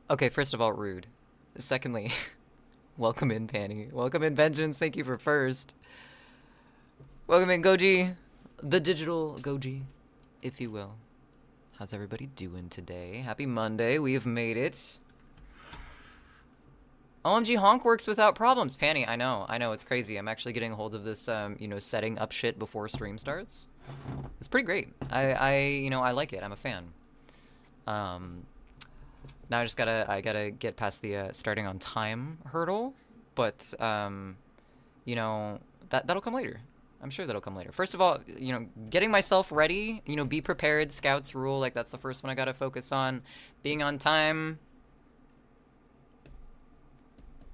Okay, first of all, rude. Secondly, welcome in, Panny. Welcome in, Vengeance. Thank you for first. Welcome in, Goji. The digital Goji, if you will. How's everybody doing today? Happy Monday. We have made it. OMG Honk works without problems. Panny, I know, it's crazy. I'm actually getting a hold of this, setting up shit before stream starts. It's pretty great. I like it. I'm a fan. Now I gotta get past the starting on time hurdle, but that'll come later. I'm sure that'll come later. First of all, getting myself ready. Be prepared. Scouts rule. Like that's the first one I gotta focus on. Being on time.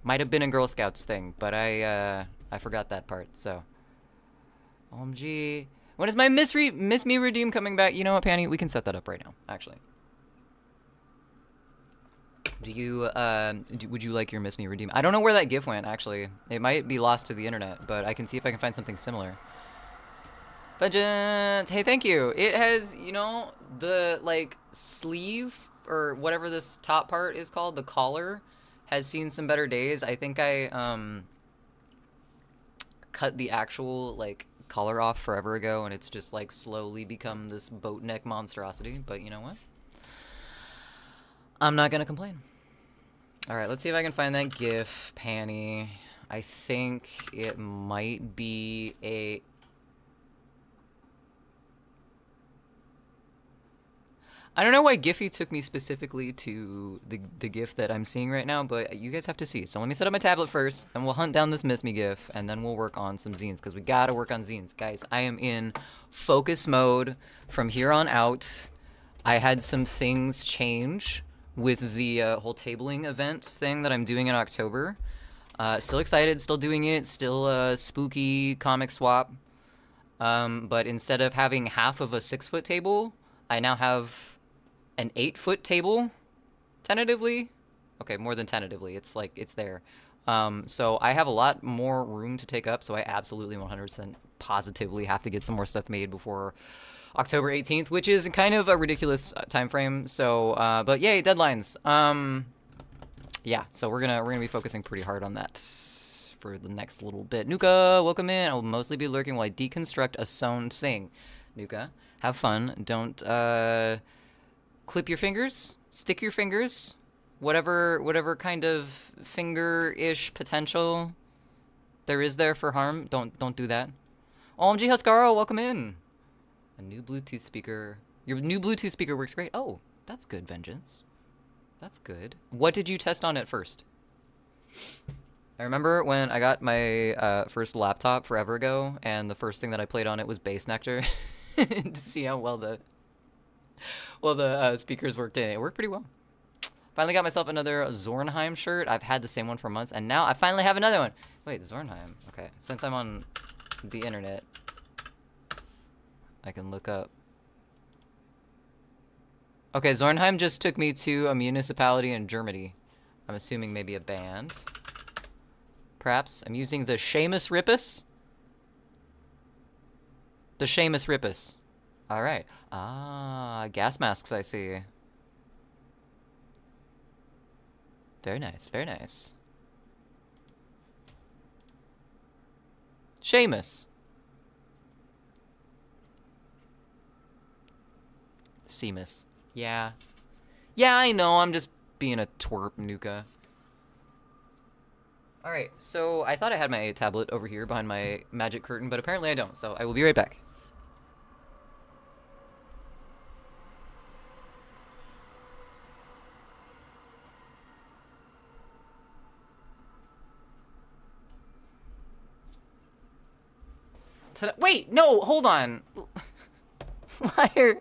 Might have been a Girl Scouts thing, but I forgot that part. So, OMG, when is my Miss Me Redeem coming back? You know what, Panny? We can set that up right now. Actually. Do you, would you like your Miss Me Redeem? I don't know where that GIF went, actually. It might be lost to the internet, but I can see if I can find something similar. Vengeance! Hey, thank you! It has, the, like, sleeve, or whatever this top part is called, the collar, has seen some better days. I think I, cut the actual, like, collar off forever ago, and it's just, like, slowly become this boat neck monstrosity, but you know what? I'm not gonna complain. Alright, let's see if I can find that GIF, Panny. I think it might be a... I don't know why Giphy took me specifically to the GIF that I'm seeing right now, but you guys have to see. So let me set up my tablet first, and we'll hunt down this Miss Me GIF, and then we'll work on some zines, because we gotta work on zines. Guys, I am in focus mode from here on out. I had some things change with the whole tabling events thing that I'm doing in October. Still excited, still doing it, still spooky comic swap. But instead of having half of a 6-foot table, I now have an 8-foot table, tentatively. Okay, more than tentatively, it's like, it's there. So I have a lot more room to take up, so I absolutely 100% positively have to get some more stuff made before October 18th, which is kind of a ridiculous time frame. So, but yay, deadlines. Yeah, so we're gonna be focusing pretty hard on that for the next little bit. Nuka, welcome in. I will mostly be lurking while I deconstruct a sewn thing. Nuka, have fun. Don't clip your fingers, stick your fingers, whatever kind of finger-ish potential there is there for harm. Don't do that. OMG Huskaro, welcome in. A new Bluetooth speaker. Your new Bluetooth speaker works great. Oh, that's good, Vengeance. That's good. What did you test on it first? I remember when I got my first laptop forever ago, and the first thing that I played on it was Bass Nectar to see how well the speakers worked in. It worked pretty well. Finally got myself another Zornheim shirt. I've had the same one for months, and now I finally have another one. Wait, Zornheim. Okay, since I'm on the internet, I can look up. Okay, Zornheim just took me to a municipality in Germany. I'm assuming maybe a band. Perhaps. I'm using the Seamus Rippus. The Seamus Rippus. Alright. Ah, gas masks, I see. Very nice, very nice. Seamus. Seamus. Yeah. Yeah, I know, I'm just being a twerp, Nuka. Alright, so I thought I had my tablet over here behind my magic curtain, but apparently I don't, so I will be right back. Wait, no, hold on. Liar.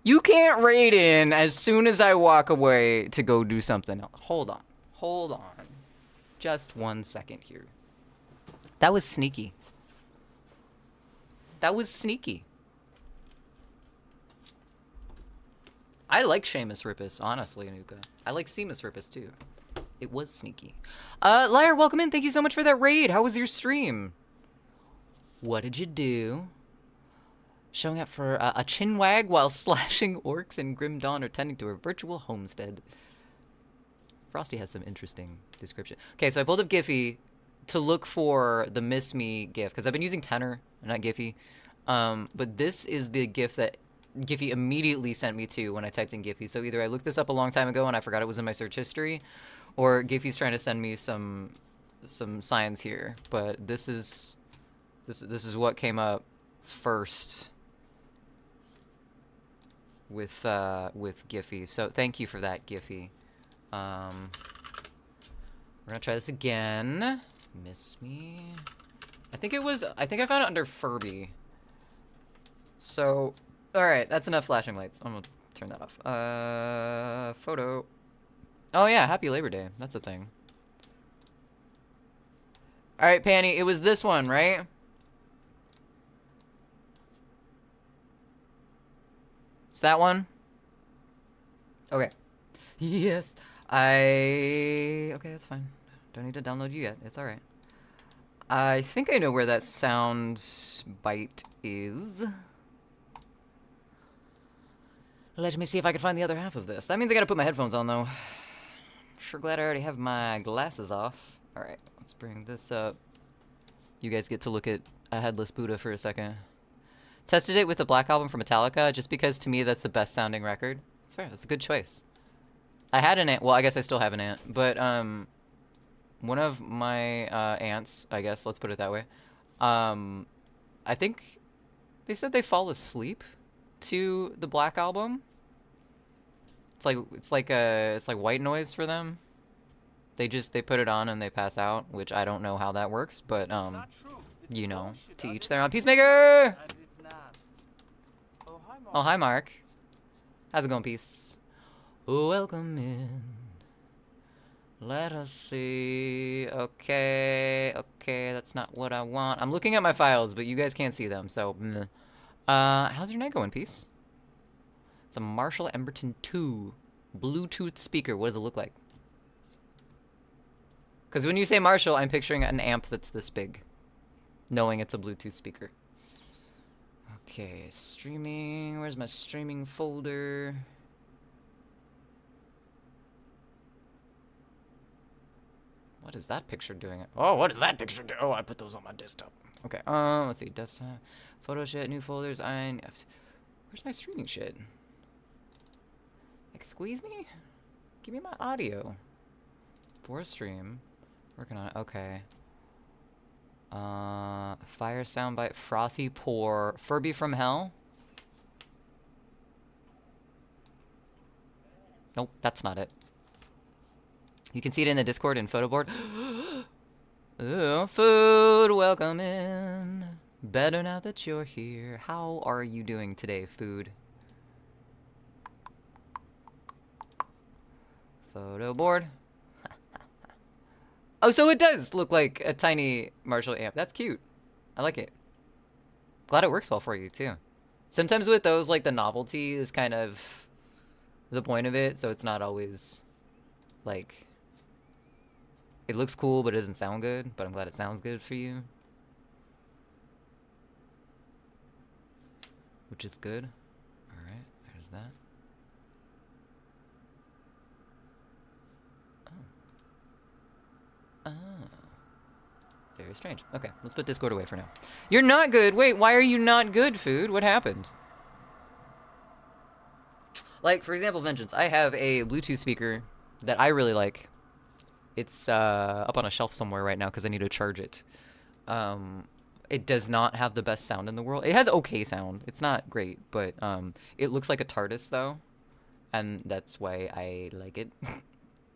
You can't raid in as soon as I walk away to go do something else. Hold on. Hold on. Just 1 second here. That was sneaky. That was sneaky. I like Seamus Rippus, honestly, Anuka. I like Seamus Rippus, too. It was sneaky. Liar, welcome in. Thank you so much for that raid. How was your stream? What did you do? Showing up for a chinwag while slashing orcs in Grim Dawn or tending to a virtual homestead. Frosty has some interesting description. Okay, so I pulled up Giphy to look for the Miss Me GIF, because I've been using Tenor, not Giphy. But this is the GIF that Giphy immediately sent me to when I typed in Giphy. So either I looked this up a long time ago and I forgot it was in my search history, or Giphy's trying to send me some signs here. But this is what came up first with Giphy. So thank you for that, Giphy. We're gonna try this again. Miss Me. I think I found it under Furby. So, alright, that's enough flashing lights. I'm gonna turn that off. Photo. Oh yeah, happy Labor Day. That's a thing. Alright, Panny, it was this one, right? It's that one? Okay. Yes. Okay, that's fine. Don't need to download you yet. It's alright. I think I know where that sound bite is. Let me see if I can find the other half of this. That means I gotta put my headphones on, though. Sure glad I already have my glasses off. Alright, let's bring this up. You guys get to look at a headless Buddha for a second. Tested it with the Black Album from Metallica, just because to me that's the best sounding record. It's fair, that's a good choice. I had an aunt, well I guess I still have an aunt, but one of my aunts, I guess, let's put it that way, I think they said they fall asleep to the Black Album. It's like white noise for them. They put it on and they pass out, which I don't know how that works, but you know, to each their own. Peacemaker! Oh, hi, Mark. How's it going, Peace? Welcome in. Let us see. Okay, that's not what I want. I'm looking at my files, but you guys can't see them, so... how's your night going, Peace? It's a Marshall Emberton 2 Bluetooth speaker. What does it look like? Because when you say Marshall, I'm picturing an amp that's this big, knowing it's a Bluetooth speaker. Okay, streaming. Where's my streaming folder? What is that picture doing? Oh, what is that picture doing? Oh, I put those on my desktop. Okay, let's see. Desktop, photo shit, new folders. Where's my streaming shit? Like, squeeze me? Give me my audio. For stream. Working on it. Okay. Fire soundbite, frothy pour, Furby from Hell. Nope, that's not it. You can see it in the Discord and photo board. Ooh, food, welcome in. Better now that you're here. How are you doing today, food? Photo board. Oh, so it does look like a tiny Marshall amp. That's cute. I like it. Glad it works well for you, too. Sometimes with those, like, the novelty is kind of the point of it, so it's not always, like... It looks cool, but it doesn't sound good, but I'm glad it sounds good for you. Which is good. Alright, there's that. Oh. Very strange. Okay, let's put Discord away for now. You're not good! Wait, why are you not good, food? What happened? Like, for example, Vengeance, I have a Bluetooth speaker that I really like. It's up on a shelf somewhere right now because I need to charge it. It does not have the best sound in the world. It has okay sound. It's not great, but it looks like a TARDIS, though. And that's why I like it.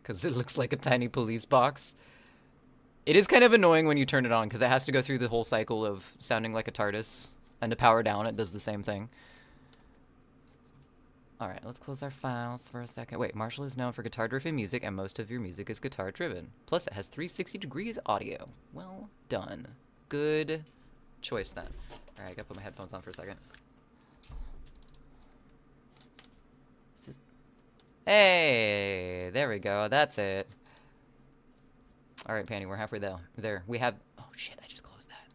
Because it looks like a tiny police box. It is kind of annoying when you turn it on, because it has to go through the whole cycle of sounding like a TARDIS. And to power down, it does the same thing. Alright, let's close our files for a second. Wait, Marshall is known for guitar-driven music, and most of your music is guitar-driven. Plus, it has 360 degrees audio. Well done. Good choice, then. Alright, I gotta put my headphones on for a second. Hey! There we go. That's it. Alright, Panny, we're halfway there. We have... Oh, shit, I just closed that.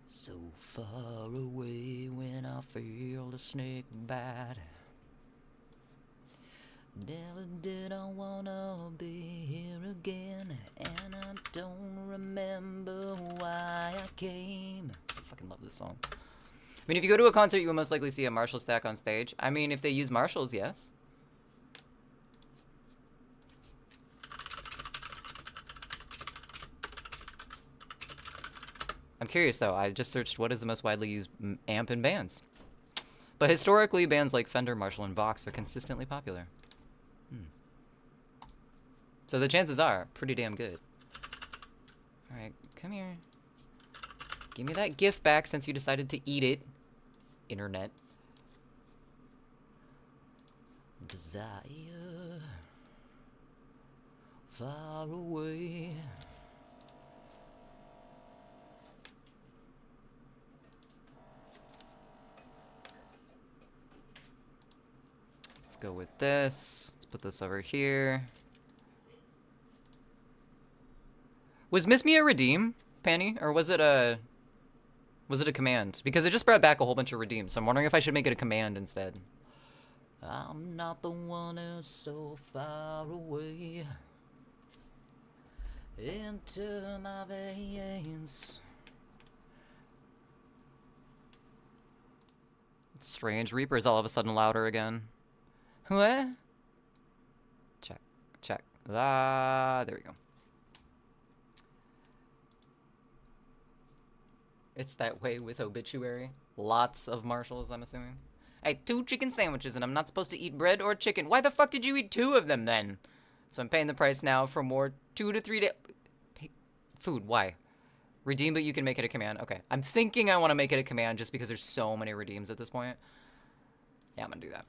So far away when I feel the snake bite. Never did I wanna be here again, and I don't remember why I came. I fucking love this song. I mean, if you go to a concert, you will most likely see a Marshall stack on stage. I mean, if they use Marshalls, yes. I'm curious, though. I just searched what is the most widely used amp in bands. But historically, bands like Fender, Marshall, and Vox are consistently popular. So the chances are pretty damn good. Alright, come here. Give me that gift back since you decided to eat it. Internet. Desire. Far away. Let's go with this. Let's put this over here. Was Miss Me a redeem, Panny? Or was it a command? Because it just brought back a whole bunch of redeems, so I'm wondering if I should make it a command instead. I'm not the one who's so far away. Into my veins. It's strange. Reaper's all of a sudden louder again. What? Check. Check. Ah, there we go. It's that way with Obituary. Lots of Marshalls, I'm assuming. I ate 2 chicken sandwiches and I'm not supposed to eat bread or chicken. Why the fuck did you eat 2 of them then? So I'm paying the price now for more 2 to 3 days. Food, why? Redeem, but you can make it a command. Okay. I'm thinking I want to make it a command just because there's so many redeems at this point. Yeah, I'm gonna do that.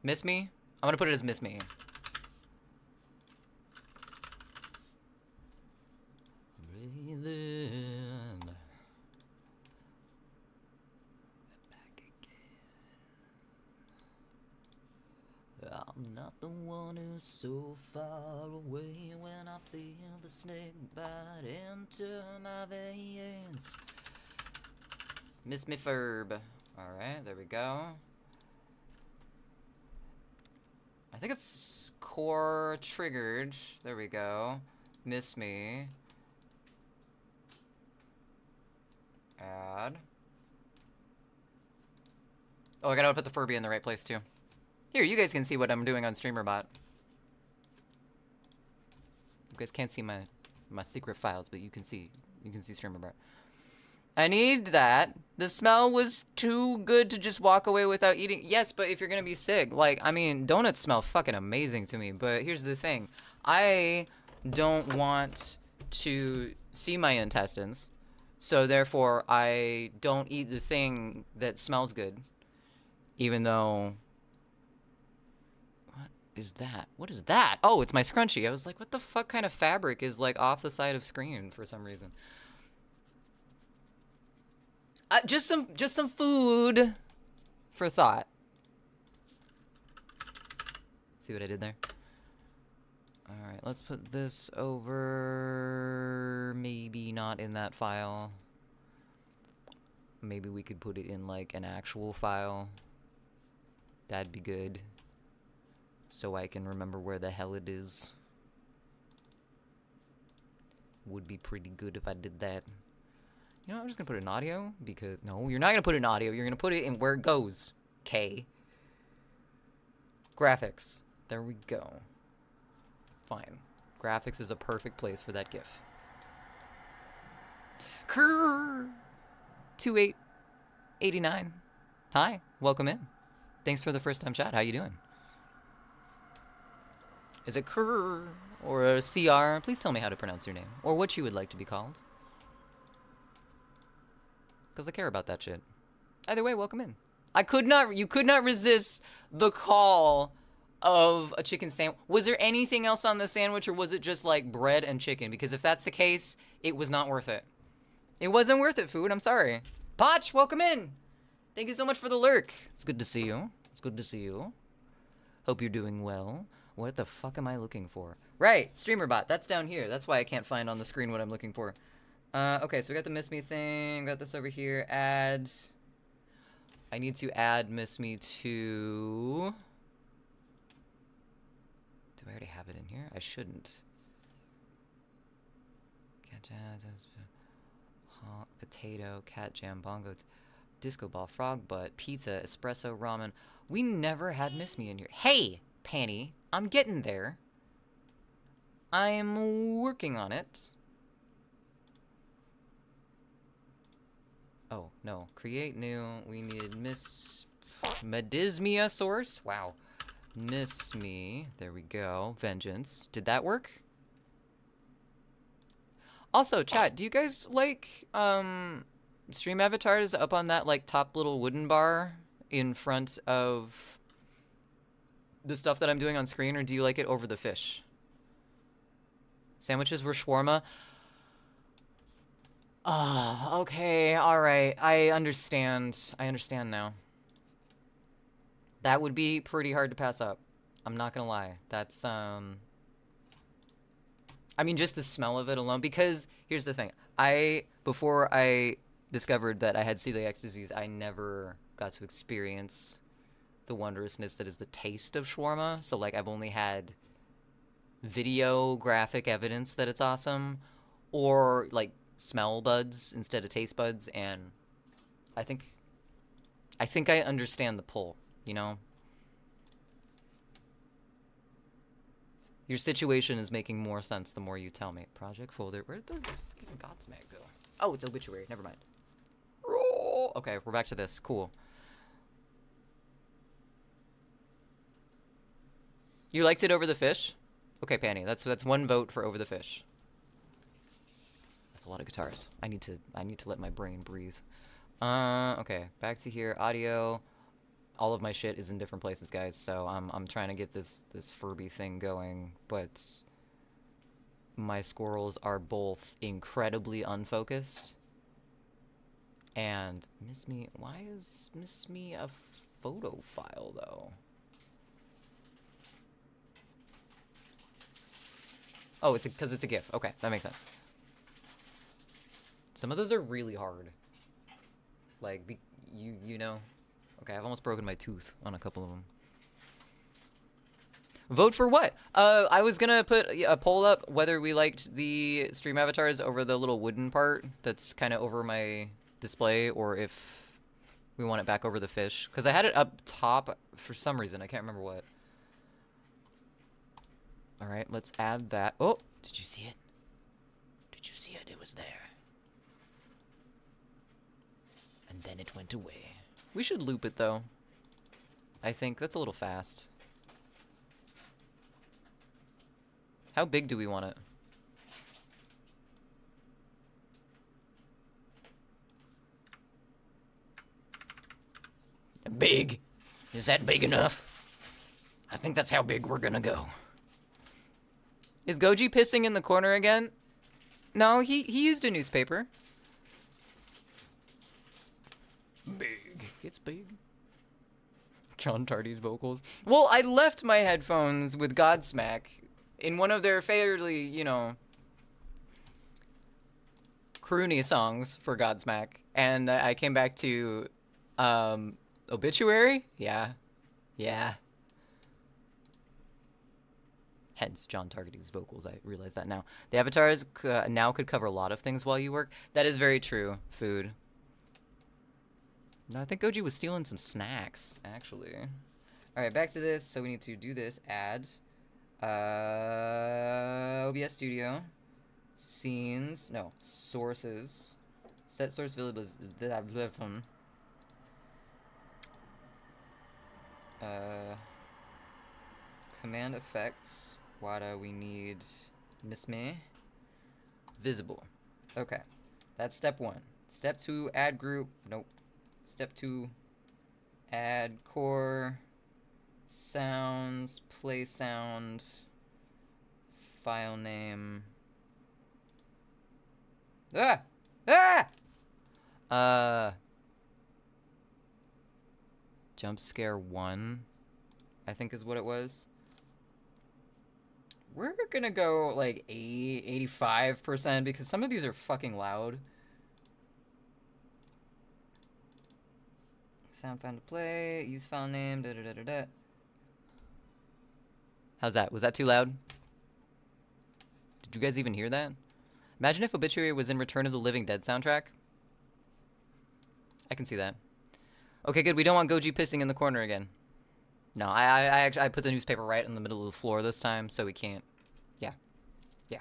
Miss Me? I'm gonna put it as Miss Me. Breathe in. Back again. I'm not the one who's so far away when I feel the snake bite into my veins. Miss Me Ferb. Alright, there we go. I think it's core triggered. There we go. Miss Me. Add. Oh, I gotta put the Furby in the right place too. Here, you guys can see what I'm doing on StreamerBot. You guys can't see my secret files, but you can see StreamerBot. I need that. The smell was too good to just walk away without eating. Yes, but if you're gonna be sick, like, I mean, donuts smell fucking amazing to me, but here's the thing. I don't want to see my intestines, so therefore I don't eat the thing that smells good, even though... What is that? What is that? Oh, it's my scrunchie. I was like, what the fuck kind of fabric is, like, off the side of screen for some reason? Just some food for thought. See what I did there? All right, let's put this over. Maybe not in that file. Maybe we could put it in like an actual file. That'd be good. So I can remember where the hell it is. Would be pretty good if I did that. You know, I'm just gonna put it in audio because no, you're not gonna put it in audio. You're gonna put it in where it goes. K. Graphics. There we go. Fine. Graphics is a perfect place for that GIF. Krrr. 2889. Hi, welcome in. Thanks for the first time chat. How you doing? Is it Krrr or a CR? Please tell me how to pronounce your name or what you would like to be called. Because I care about that shit. Either way, welcome in. You could not resist the call of a chicken sandwich. Was there anything else on the sandwich, or was it just like bread and chicken? Because if that's the case, it was not worth it. It wasn't worth it, food. I'm sorry. Potch, welcome in. Thank you so much for the lurk. It's good to see you. It's good to see you. Hope you're doing well. What the fuck am I looking for? Right, StreamerBot. That's down here. That's why I can't find on the screen what I'm looking for. Okay, so we got the Miss Me thing. Got this over here. Add. I need to add Miss Me to... Do I already have it in here? I shouldn't. Cat jazz, honk, potato, cat jam, bongo, disco ball, frog butt, pizza, espresso, ramen. We never had Miss Me in here. Hey, Panty, I'm getting there. I'm working on it. Oh, no. Create new. We need Miss Medismia source. Wow. Miss Me. There we go. Vengeance. Did that work? Also, chat, do you guys like stream avatars up on that like top little wooden bar in front of the stuff that I'm doing on screen, or do you like it over the fish? Sandwiches were shawarma. Ah, okay, alright. I understand. I understand now. That would be pretty hard to pass up. I'm not gonna lie. That's, I mean, just the smell of it alone, because here's the thing. Before I discovered that I had celiac disease, I never got to experience the wondrousness that is the taste of shawarma. So, like, I've only had video graphic evidence that it's awesome, or, like, smell buds instead of taste buds, and I think I understand the pull, you know? Your situation is making more sense the more you tell me. Project folder. Where did the fucking Godsmack go? Oh, it's obituary. Never mind. Roll. Okay, we're back to this. Cool. You liked it over the fish? Okay, Panny. That's one vote for over the fish. That's a lot of guitars. I need to let my brain breathe. Okay, back to here. Audio. All of my shit is in different places, guys, so I'm trying to get this Furby thing going, but my squirrels are both incredibly unfocused. And Miss Me, why is Miss Me a photo file though? Oh, it's because it's a GIF. Okay, that makes sense. Some of those are really hard. Like, you know. Okay, I've almost broken my tooth on a couple of them. Vote for what? I was gonna put a poll up whether we liked the stream avatars over the little wooden part that's kind of over my display, or if we want it back over the fish. Because I had it up top for some reason. I can't remember what. Alright, let's add that. Oh, did you see it? Did you see it? It was there. And then it went away. We should loop it, though. I think that's a little fast. How big do we want it? Big? Is that big enough? I think that's how big we're gonna go. Is Goji pissing in the corner again? No, he used a newspaper. Big. It's big. John Tardy's vocals. Well, I left my headphones with Godsmack in one of their fairly, you know, croony songs for Godsmack. And I came back to, Obituary? Yeah. Yeah. Hence John Targety's vocals. I realize that now. The avatars now could cover a lot of things while you work. That is very true. Food. No, I think Goji was stealing some snacks, actually. Alright, back to this. So we need to do this. Add. OBS Studio. Scenes. No. Sources. Set source variables. Command effects. What do we need? Miss Me. Visible. Okay. That's step 1. Step 2, add group. Nope. Step 2, add core, sounds, play sound, file name. Ah! Ah! Jump scare 1, I think is what it was. We're gonna go like 85% because some of these are fucking loud. Sound found to play. Use file name. Da da da da da. How's that? Was that too loud? Did you guys even hear that? Imagine if Obituary was in Return of the Living Dead soundtrack. I can see that. Okay, good. We don't want Goji pissing in the corner again. No, I put the newspaper right in the middle of the floor this time, so we can't. Yeah. Yeah.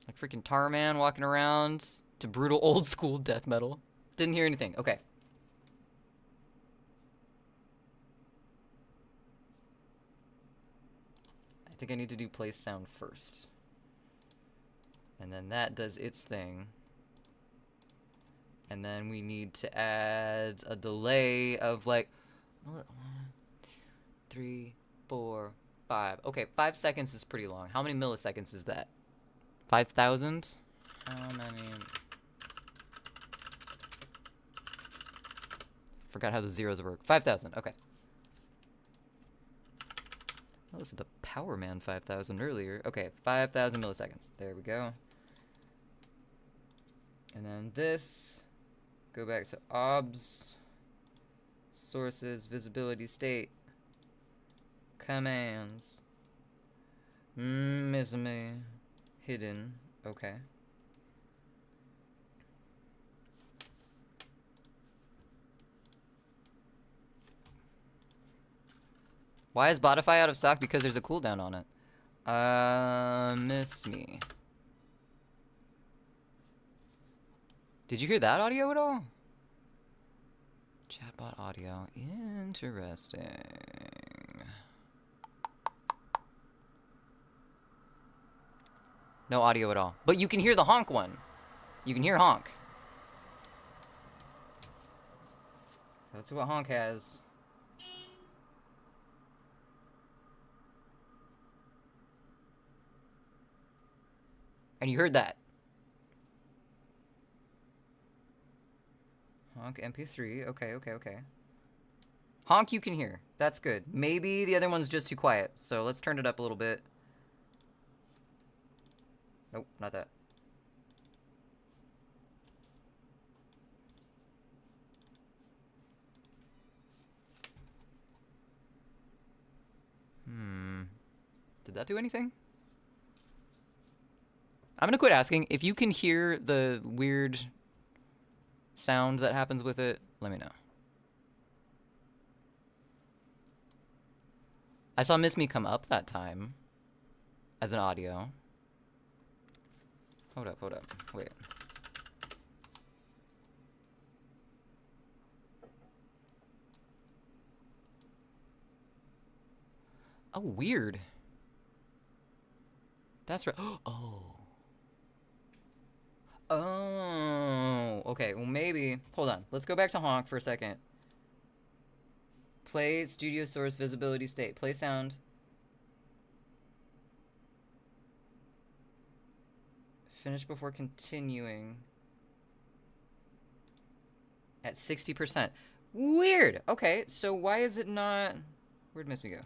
Like freaking Tarman walking around to brutal old school death metal. Didn't hear anything. Okay. I think I need to do place sound first. And then that does its thing. And then we need to add a delay of like 1, 3, 4, 5. Okay, 5 seconds is pretty long. How many milliseconds is that? 5,000? How many? Forgot how the zeros work. 5,000. Okay. I listened to Power Man 5,000 earlier. Okay, 5,000 milliseconds. There we go. And then this. Go back to obs. Sources, visibility state. Commands. Miss me. Hidden. Okay. Why is Spotify out of stock? Because there's a cooldown on it. Miss me. Did you hear that audio at all? Chatbot audio. Interesting. No audio at all. But you can hear the honk one. You can hear honk. That's what honk has. And you heard that. Honk MP3. Okay, okay, okay. Honk you can hear. That's good. Maybe the other one's just too quiet. So let's turn it up a little bit. Nope, not that. Did that do anything? I'm gonna quit asking. If you can hear the weird sound that happens with it, let me know. I saw Miss Me come up that time as an audio. Hold up, wait. Oh, weird. That's right. Oh. Oh. Okay, well maybe. Hold on. Let's go back to honk for a second. Play studio source visibility state. Play sound. Finish before continuing. At 60%. Weird. Okay, so why is it not... Where'd Miss Me go?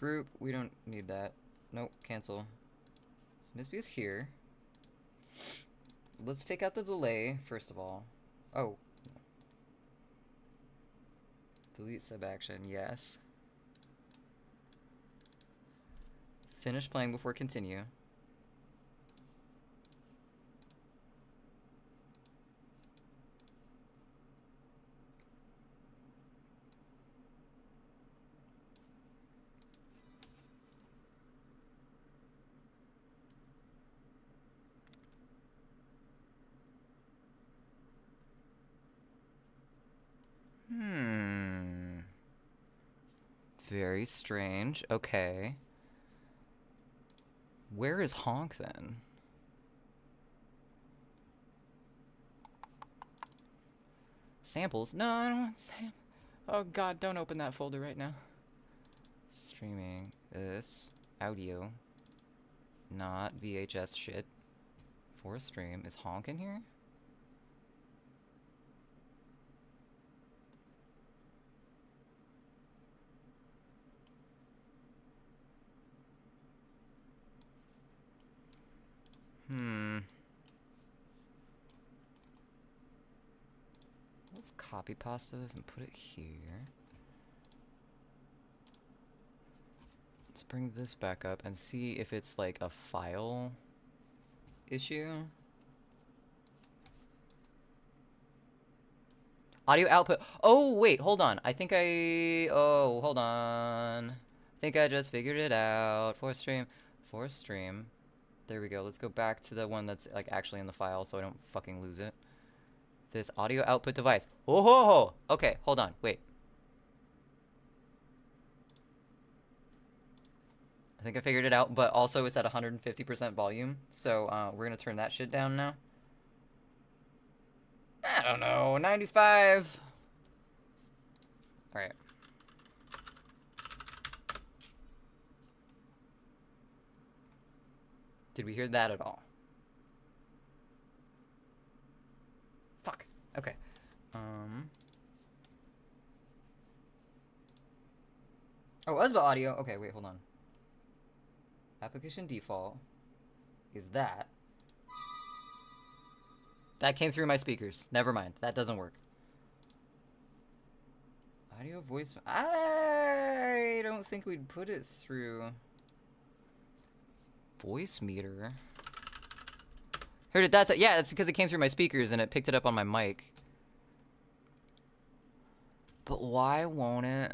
Group. We don't need that. Nope, cancel. So Miss Me is here. Let's take out the delay, first of all. Oh. Delete sub action, yes. Finish playing before continue. Very strange. Okay. Where is honk then? Samples? No, I don't want samples. Oh god, don't open that folder right now. Streaming. This. Audio. Not VHS shit. For stream. Is honk in here? copy pasta this and put it here. Let's bring this back up and see if it's like a file issue. Audio output. Oh, wait, hold on. Oh, hold on. I think I just figured it out. Force stream. There we go. Let's go back to the one that's like actually in the file so I don't fucking lose it. This audio output device. Oh ho ho. Okay, hold on. Wait. I think I figured it out, but also it's at 150% volume. So we're gonna turn that shit down now. I don't know, 95. All right. Did we hear that at all? Fuck. Okay. Oh, it was about audio. Okay, wait, hold on. Application default is that. That came through my speakers. Never mind. That doesn't work. Audio voice. I don't think we'd put it through voice meter. Heard it. That's yeah. That's because it came through my speakers and it picked it up on my mic. But why won't it?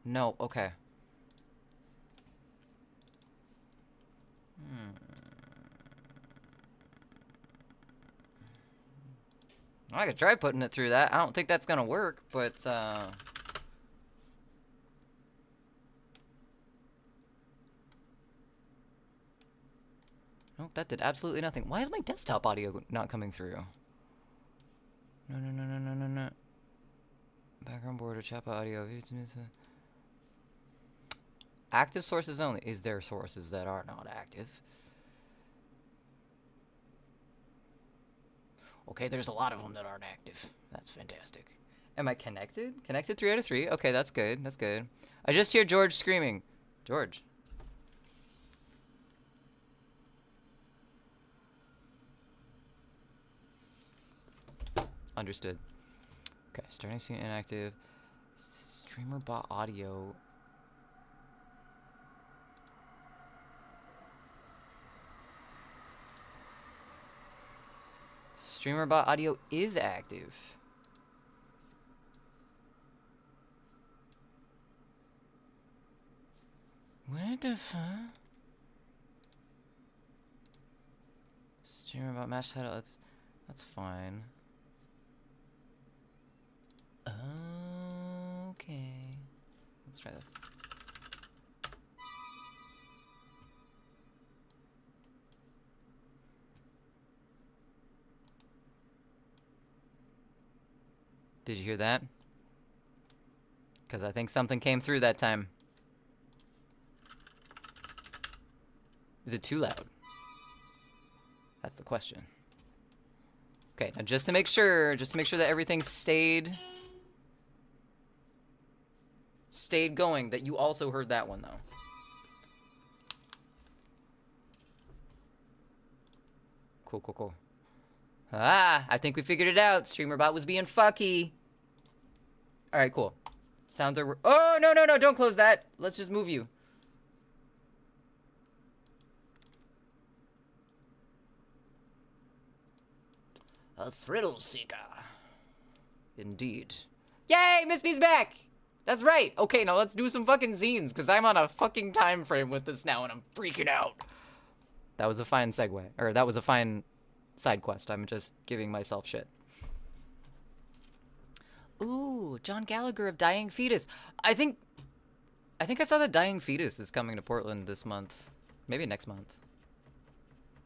No. Okay. I could try putting it through that. I don't think that's gonna work, but nope, that did absolutely nothing. Why is my desktop audio not coming through? No. Background border, chat audio. Active sources only. Is there sources that are not active? Okay, there's a lot of them that aren't active. That's fantastic. Am I connected? Connected 3 out of 3. Okay, that's good. That's good. I just hear George screaming. George. Understood. Okay, starting to see inactive. Streamer bot audio. Streamer bot audio is active. What the fuck? Streamer bot match title. That's fine. Okay. Let's try this. Did you hear that? Because I think something came through that time. Is it too loud? That's the question. Okay, now just to make sure that everything stayed going, that you also heard that one though. Cool. Ah, I think we figured it out. StreamerBot was being fucky. All right, cool. Sounds are. Oh no! Don't close that. Let's just move you. A thrill seeker. Indeed. Yay! Miss B's back! That's right! Okay, now let's do some fucking zines, because I'm on a fucking time frame with this now, and I'm freaking out. That was a fine segue. Or, that was a fine side quest. I'm just giving myself shit. Ooh, John Gallagher of Dying Fetus. I think I saw that Dying Fetus is coming to Portland this month. Maybe next month.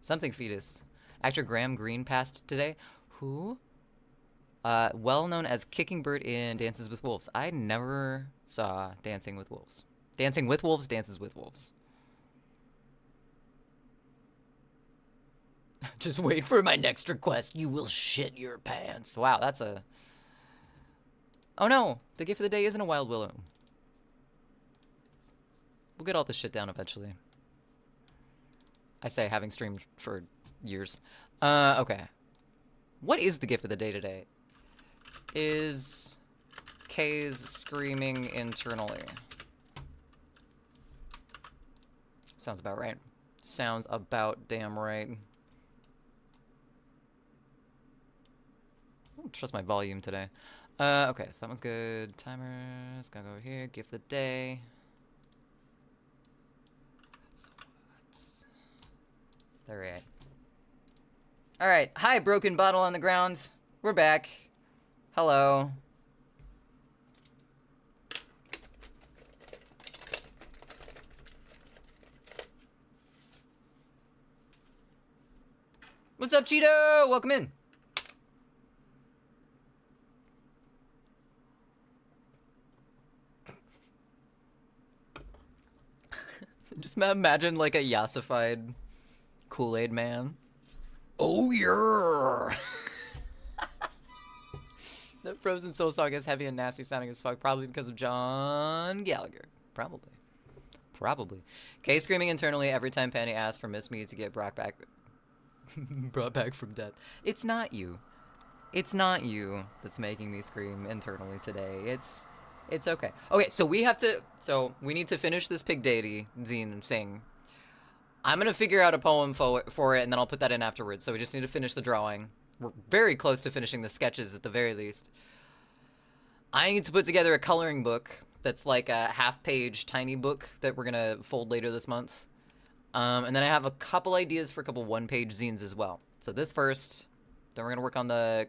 Something Fetus. Actor Graham Greene passed today. Who? Well known as Kicking Bird in Dances with Wolves. I never saw Dancing with Wolves. Dancing with Wolves, Dances with Wolves. Just wait for my next request. You will shit your pants. Wow, that's a... Oh no! The gift of the day isn't a wild willow. We'll get all this shit down eventually. I say, having streamed for years. Okay. What is the GIF of the day today? Is K's screaming internally? Sounds about right. Sounds about damn right. I don't trust my volume today. Okay, so that one's good. Timers, gotta go over here. GIF of the day. So what? Alright. Alright, hi, broken bottle on the ground. We're back. Hello. What's up, Cheeto? Welcome in. Just imagine like a yassified Kool-Aid man. Oh yeah. That Frozen Soul song is heavy and nasty sounding as fuck, probably because of John Gallagher. Probably. Kay screaming internally every time Penny asks for Miss Me to get brought back from death. It's not you. It's not you that's making me scream internally today. It's okay. Okay, so we need to finish this Pig Deity zine thing. I'm gonna figure out a poem for it, and then I'll put that in afterwards. So we just need to finish the drawing. We're very close to finishing the sketches at the very least. I need to put together a coloring book that's like a half-page tiny book that we're gonna fold later this month. And then I have a couple ideas for a couple one-page zines as well. So this first, then we're gonna work on the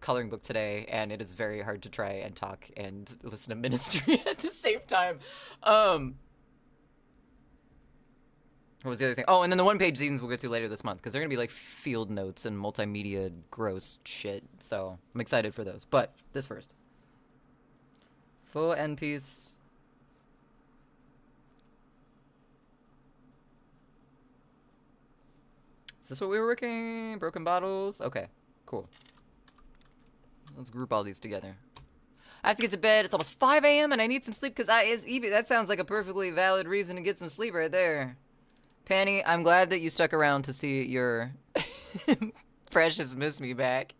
coloring book today, and it is very hard to try and talk and listen to ministry at the same time. What was the other thing? Oh, and then the one-page zines we'll get to later this month, because they're gonna be like field notes and multimedia gross shit. So I'm excited for those. But this first. Full end piece. Is this what we were working? Broken bottles? Okay, cool. Let's group all these together. I have to get to bed. It's almost 5 a.m. and I need some sleep because that sounds like a perfectly valid reason to get some sleep right there. Panny, I'm glad that you stuck around to see your precious Miss Me back.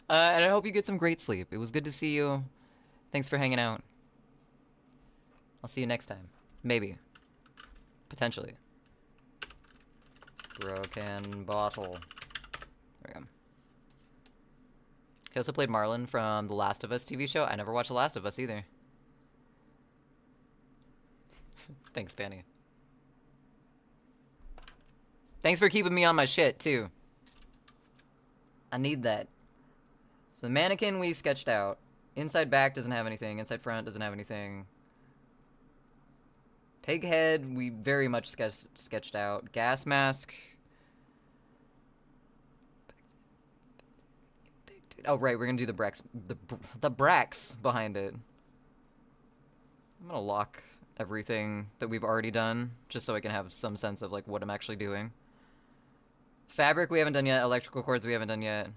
And I hope you get some great sleep. It was good to see you. Thanks for hanging out. I'll see you next time. Maybe. Potentially. Broken bottle. There we go. I also played Marlon from The Last of Us TV show. I never watched The Last of Us either. Thanks, Penny. Thanks for keeping me on my shit, too. I need that. So the mannequin we sketched out. Inside back doesn't have anything. Inside front doesn't have anything. Pig head we very much sketched out. Gas mask. Oh, right, we're gonna do the Brax behind it. I'm gonna lock everything that we've already done, just so I can have some sense of, like, what I'm actually doing. Fabric we haven't done yet. Electrical cords we haven't done yet.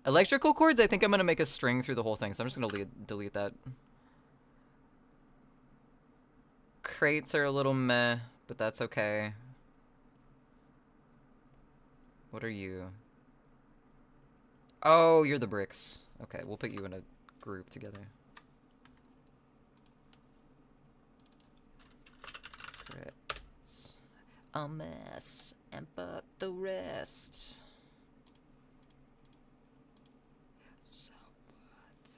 Electrical cords, I think I'm gonna make a string through the whole thing, so I'm just gonna delete that. Crates are a little meh, but that's okay. What are you? Oh, you're the bricks. Okay, we'll put you in a group together. Crates. A mess, and but the rest. So what?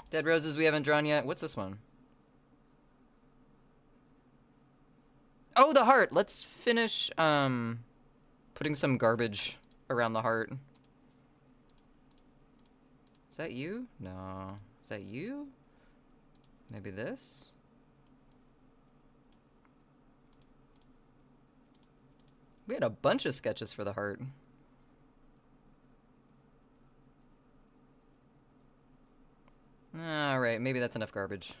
Dead roses we haven't drawn yet. What's this one? Oh, the heart. Let's finish putting some garbage around the heart. Is that you? No. Is that you? Maybe this? We had a bunch of sketches for the heart. Alright, maybe that's enough garbage.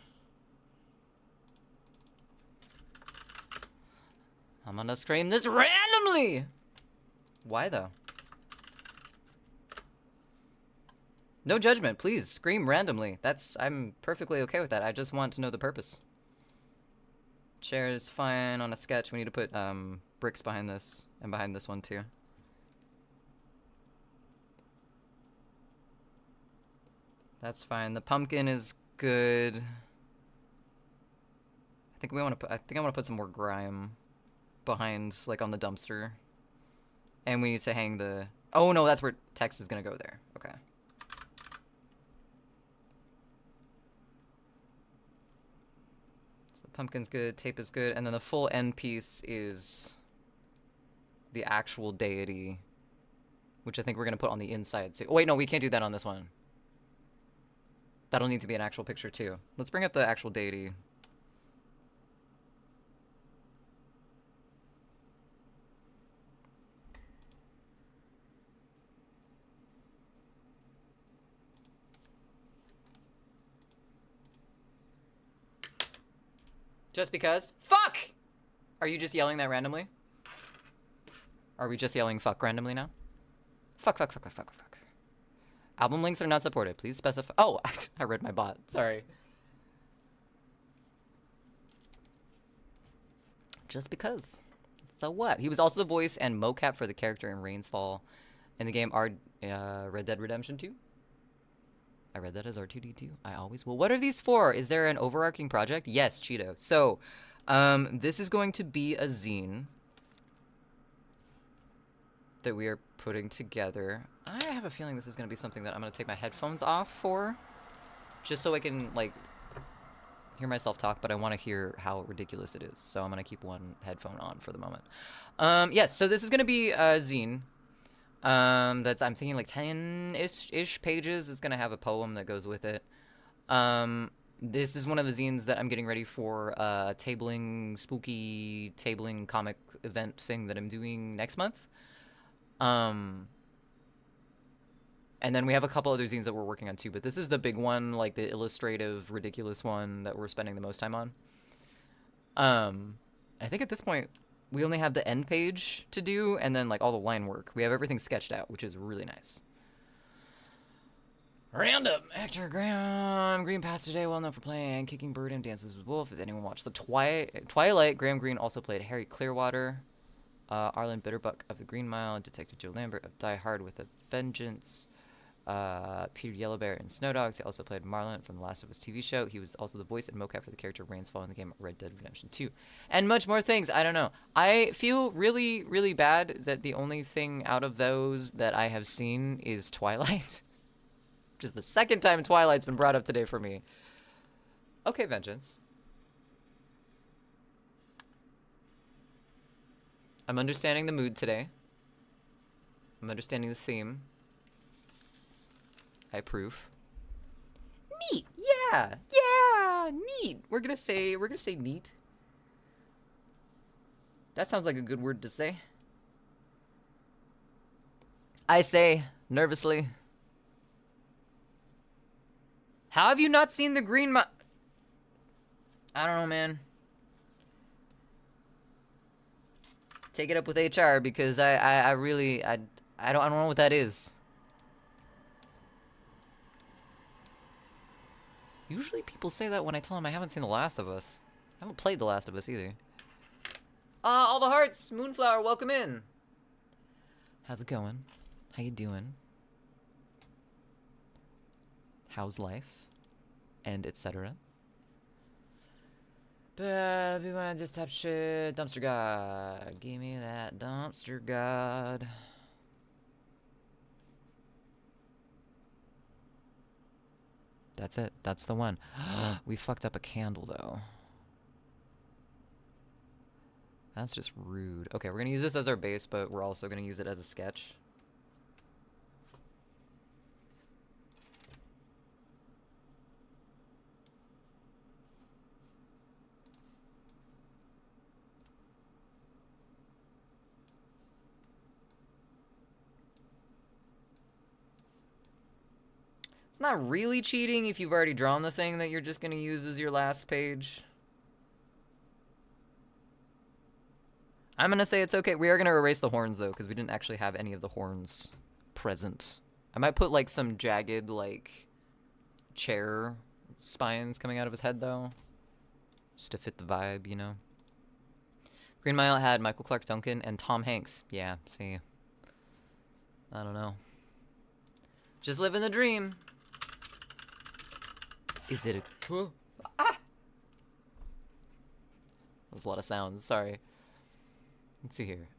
I'm gonna scream this randomly! Why, though? No judgment, please. Scream randomly. I'm perfectly okay with that. I just want to know the purpose. Chair is fine on a sketch. We need to put, bricks behind this. And behind this one, too. That's fine. The pumpkin is good. I think I want to put some more grime behind, like, on the dumpster. And we need to hang the... Oh, no, that's where text is going to go there. Okay. So the pumpkin's good, tape is good, and then the full end piece is the actual deity, which I think we're going to put on the inside, too. Oh, wait, no, we can't do that on this one. That'll need to be an actual picture, too. Let's bring up the actual deity. Just because? Fuck! Are you just yelling that randomly? Are we just yelling fuck randomly now? Fuck, fuck, fuck, fuck, fuck, fuck. Album links are not supported. Please specify. Oh, I read my bot. Sorry. Just because. So what? He was also the voice and mocap for the character in Rain's Fall in the game Red Dead Redemption 2. I read that as R2D2. I always will. What are these for? Is there an overarching project? Yes, Cheeto. So, this is going to be a zine that we are putting together. I have a feeling this is going to be something that I'm going to take my headphones off for, just so I can, like, hear myself talk, but I want to hear how ridiculous it is. So I'm going to keep one headphone on for the moment. Yes, so this is going to be a zine. That's, I'm thinking, like 10-ish pages. It's going to have a poem that goes with it. This is one of the zines that I'm getting ready for a spooky tabling comic event thing that I'm doing next month. And then we have a couple other zines that we're working on too, but this is the big one, like the illustrative, ridiculous one that we're spending the most time on. I think at this point, we only have the end page to do, and then like all the line work. We have everything sketched out, which is really nice. Roundup! Actor Graham Greene passed today, well known for playing Kicking Bird and Dances with Wolf. If anyone watched the Twilight, Graham Greene also played Harry Clearwater, Arlen Bitterbuck of The Green Mile, Detective Joe Lambert of Die Hard with a Vengeance, Peter Yellowbear in Snow Dogs. He also played Marlon from The Last of Us TV show. He was also the voice and mocap for the character Rain's Fall in the game Red Dead Redemption 2. And much more things. I don't know. I feel really, really bad that the only thing out of those that I have seen is Twilight. Which is the second time Twilight's been brought up today for me. Okay, Vengeance. I'm understanding the mood today. I'm understanding the theme. I approve. Neat. Yeah. Yeah. Neat. We're gonna say neat. That sounds like a good word to say. I say nervously. How have you not seen the Green Mile? I don't know, man. Take it up with HR because I really don't know what that is. Usually people say that when I tell them I haven't seen The Last of Us. I haven't played The Last of Us either. All the hearts, Moonflower, welcome in. How's it going? How you doing? How's life? And etc. But we want this type of shit. Dumpster God. Give me that dumpster God. That's it. That's the one. We fucked up a candle, though. That's just rude. Okay, we're going to use this as our base, but we're also going to use it as a sketch. Not really cheating if you've already drawn the thing that you're just going to use as your last page. I'm going to say it's okay. We are going to erase the horns, though, because we didn't actually have any of the horns present. I might put, like, some jagged, like, chair spines coming out of his head, though. Just to fit the vibe, you know? Green Mile had Michael Clark Duncan and Tom Hanks. Yeah, see. I don't know. Just living the dream. Is it a... Ah! There's a lot of sounds, sorry. Let's see here.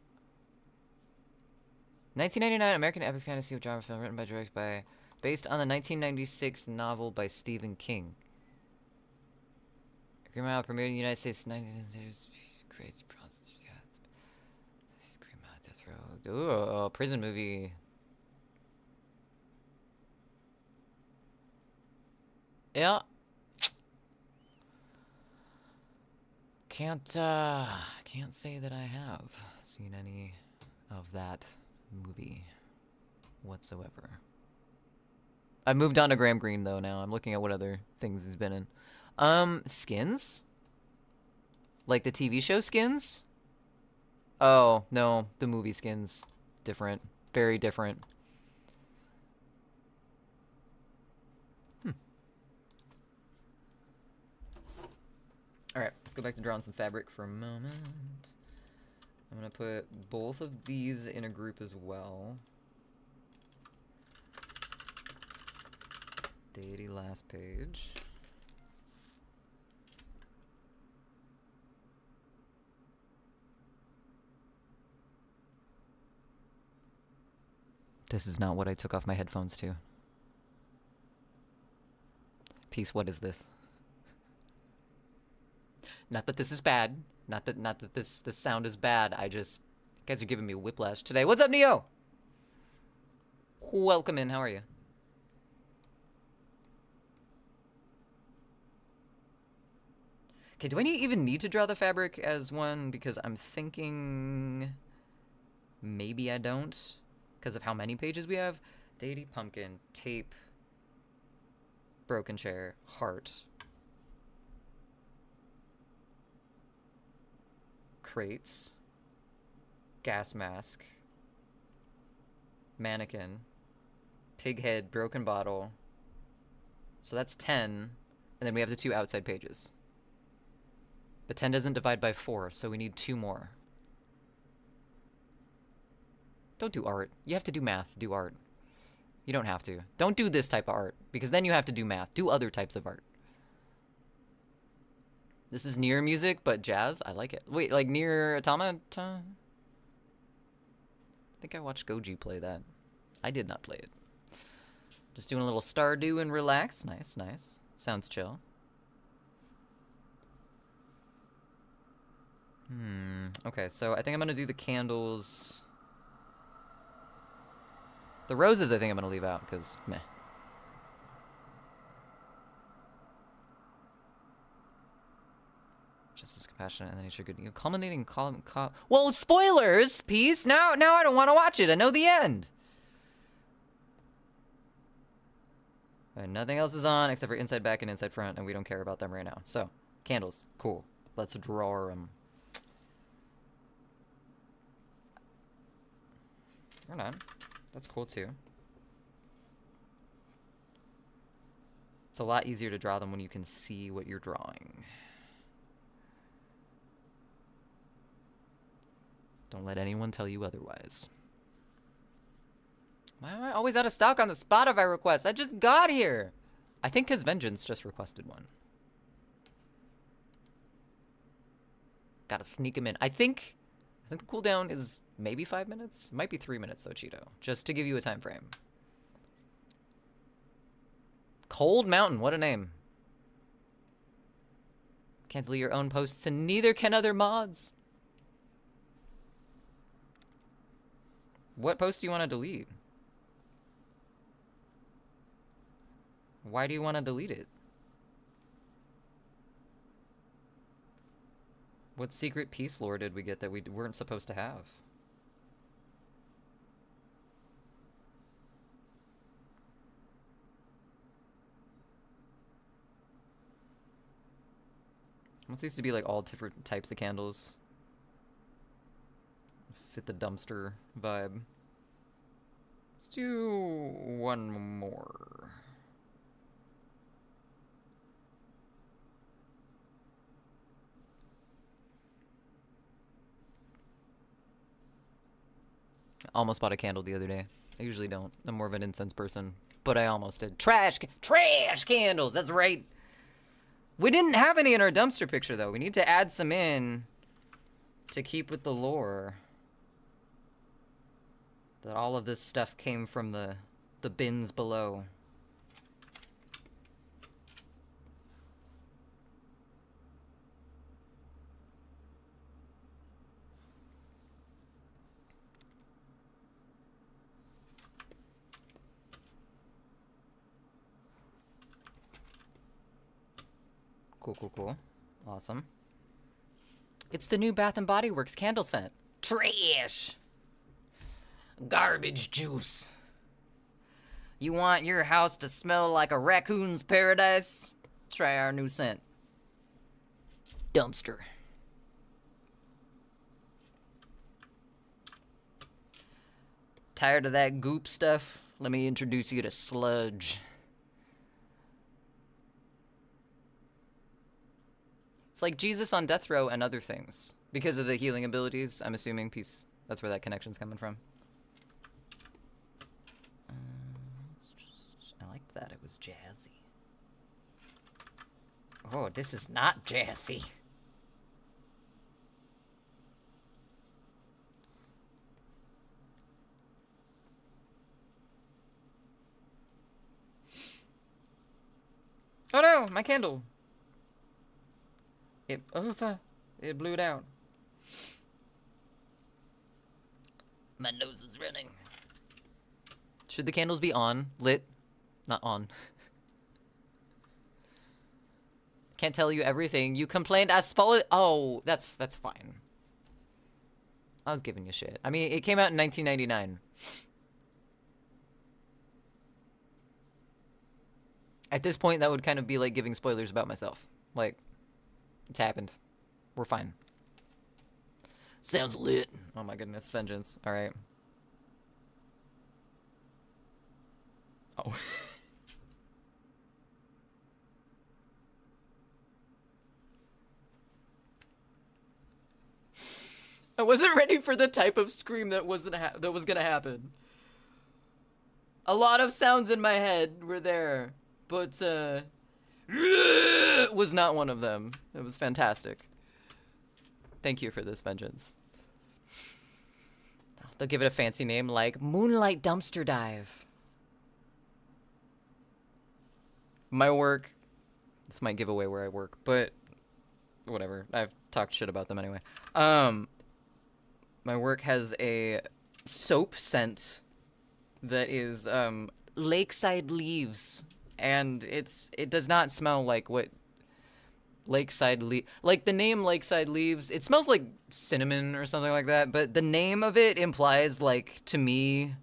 1999 American epic fantasy drama film written by, directed by, based on the 1996 novel by Stephen King. Green Mile premiered in the United States in 19... Crazy prostitutes, yeah. Green Mile, Death Row. Ooh, prison movie. Yeah. Can't say that I have seen any of that movie whatsoever. I moved on to Graham Greene though now. I'm looking at what other things he's been in. Skins? Like the TV show Skins? Oh, no, the movie Skins. Different. Very different. Alright, let's go back to drawing some fabric for a moment. I'm gonna put both of these in a group as well. Deity last page. This is not what I took off my headphones to. Peace, what is this? Not that this is bad. Not that this sound is bad. I just... You guys are giving me whiplash today. What's up, Neo? Welcome in. How are you? Okay, do I even need to draw the fabric as one? Because I'm thinking... Maybe I don't. Because of how many pages we have. Deity, pumpkin, tape, broken chair, heart. Crates, gas mask, mannequin, pig head, broken bottle. So that's 10, and then we have the 2 outside pages. But 10 doesn't divide by 4, so we need 2 more. Don't do art. You have to do math to do art. You don't have to. Don't do this type of art, because then you have to do math. Do other types of art. This is Nier music, but jazz? I like it. Wait, like Nier Automata? I think I watched Goji play that. I did not play it. Just doing a little Stardew and relax. Nice, nice. Sounds chill. Okay, so I think I'm gonna do the candles. The roses I think I'm gonna leave out, because meh. Justice, compassion, and then nature, good. Culminating column. Well, spoilers, peace. Now I don't want to watch it. I know the end. Right, nothing else is on except for inside back and inside front, and we don't care about them right now. So, candles, cool. Let's draw them. Or not. That's cool too. It's a lot easier to draw them when you can see what you're drawing. Don't let anyone tell you otherwise. Why am I always out of stock on the Spotify request? I just got here. I think his Vengeance just requested one. Gotta sneak him in. I think the cooldown is maybe 5 minutes. It might be 3 minutes though, Cheeto. Just to give you a time frame. Cold Mountain, what a name. Can't delete your own posts, and neither can other mods. What post do you want to delete? Why do you want to delete it? What secret peace lore did we get that we weren't supposed to have? I want these to be like all different types of candles. Fit the dumpster vibe. Let's do one more. I almost bought a candle the other day. I usually don't. I'm more of an incense person, but I almost did. Trash candles. That's right. We didn't have any in our dumpster picture, though. We need to add some in to keep with the lore. That all of this stuff came from the bins below. Cool, cool, cool. Awesome. It's the new Bath & Body Works candle scent. Trash! Garbage juice. You want your house to smell like a raccoon's paradise? Try our new scent. Dumpster. Tired of that goop stuff? Let me introduce you to sludge. It's like Jesus on death row and other things. Because of the healing abilities, I'm assuming peace. That's where that connection's coming from. I liked that. It was jazzy. Oh, this is not jazzy. Oh no, my candle. It blew it out. My nose is running. Should the candles be on? Lit? Not on. Can't tell you everything. You complained I spoiled it. Oh, that's fine. I was giving you shit. I mean, it came out in 1999. At this point, that would kind of be like giving spoilers about myself. Like, it's happened. We're fine. Sounds lit. Oh my goodness, vengeance. All right. Oh. I wasn't ready for the type of scream that was gonna happen. A lot of sounds in my head were there, but was not one of them. It was fantastic. Thank you for this vengeance. They'll give it a fancy name like Moonlight Dumpster Dive. My work, this might give away where I work, but whatever. I've talked shit about them anyway. My work has a soap scent that is lakeside leaves, and it does not smell like what lakeside like the name lakeside leaves. It smells like cinnamon or something like that, but the name of it implies, like, to me,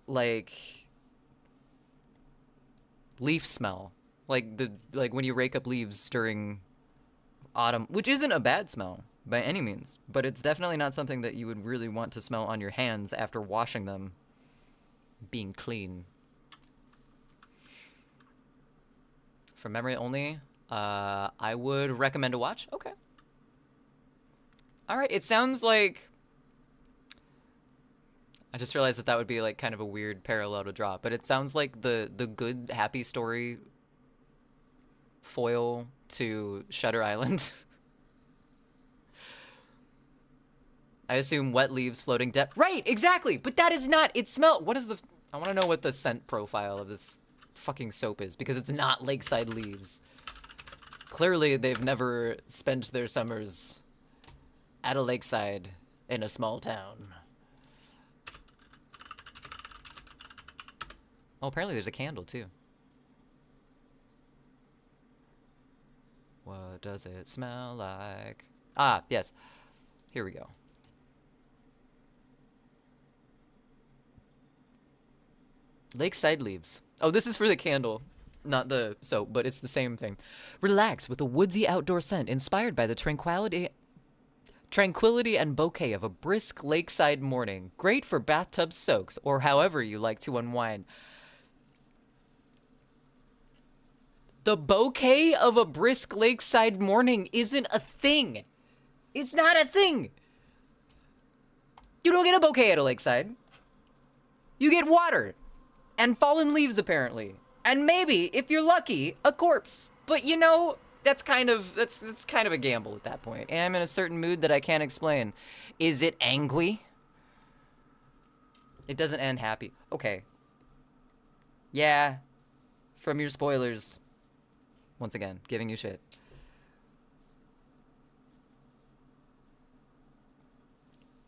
like leaf smell, like when you rake up leaves during autumn, which isn't a bad smell by any means, but it's definitely not something that you would really want to smell on your hands after washing them being clean. From memory only, I would recommend a watch. Okay. All right, it sounds like, I just realized that would be like kind of a weird parallel to draw, but it sounds like the good happy story foil to Shutter Island. I assume wet leaves floating depth. Right, exactly. But that is not, it what is the, I want to know what the scent profile of this fucking soap is, because it's not lakeside leaves. Clearly they've never spent their summers at a lakeside in a small town. Oh, apparently there's a candle too. What does it smell like? Ah, yes. Here we go. Lakeside leaves. Oh, this is for the candle, not the soap, but it's the same thing. Relax with a woodsy outdoor scent inspired by the tranquility and bouquet of a brisk lakeside morning. Great for bathtub soaks or however you like to unwind. The bouquet of a brisk lakeside morning isn't a thing. It's not a thing. You don't get a bouquet at a lakeside. You get water and fallen leaves, apparently. And maybe, if you're lucky, a corpse. But you know, that's kind of a gamble at that point. And I'm in a certain mood that I can't explain. Is it angry? It doesn't end happy. Okay. Yeah. From your spoilers. Once again, giving you shit.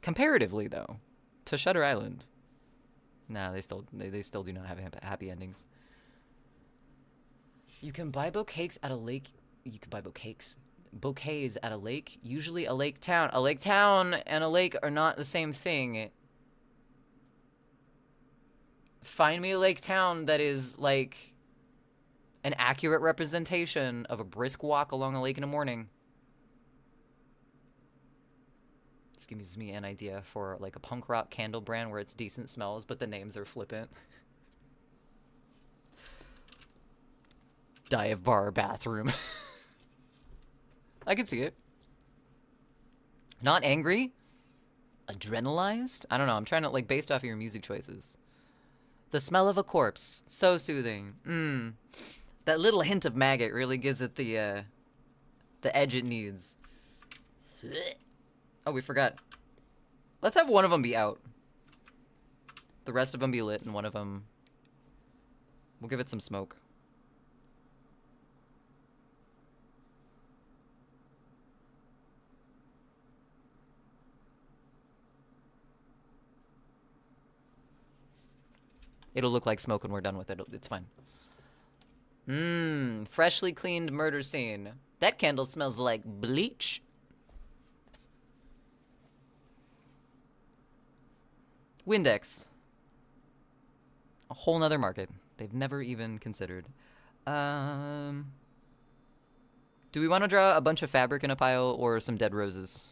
Comparatively, though, to Shutter Island. Nah, they still do not have happy endings. You can buy bouquets at a lake. You can buy bouquets at a lake. Usually a lake town. A lake town and a lake are not the same thing. Find me a lake town that is like an accurate representation of a brisk walk along a lake in the morning. This gives me an idea for like a punk rock candle brand where it's decent smells, but the names are flippant. Dive bar bathroom. I can see it. Not angry? Adrenalized? I don't know. I'm trying to, like, based off of your music choices. The smell of a corpse. So soothing. That little hint of maggot really gives it the edge it needs. Oh, we forgot. Let's have one of them be out. The rest of them be lit, and one of them... We'll give it some smoke. It'll look like smoke when we're done with it. It's fine. Freshly cleaned murder scene. That candle smells like bleach. Windex. A whole nother market. They've never even considered. Do we want to draw a bunch of fabric in a pile or some dead roses?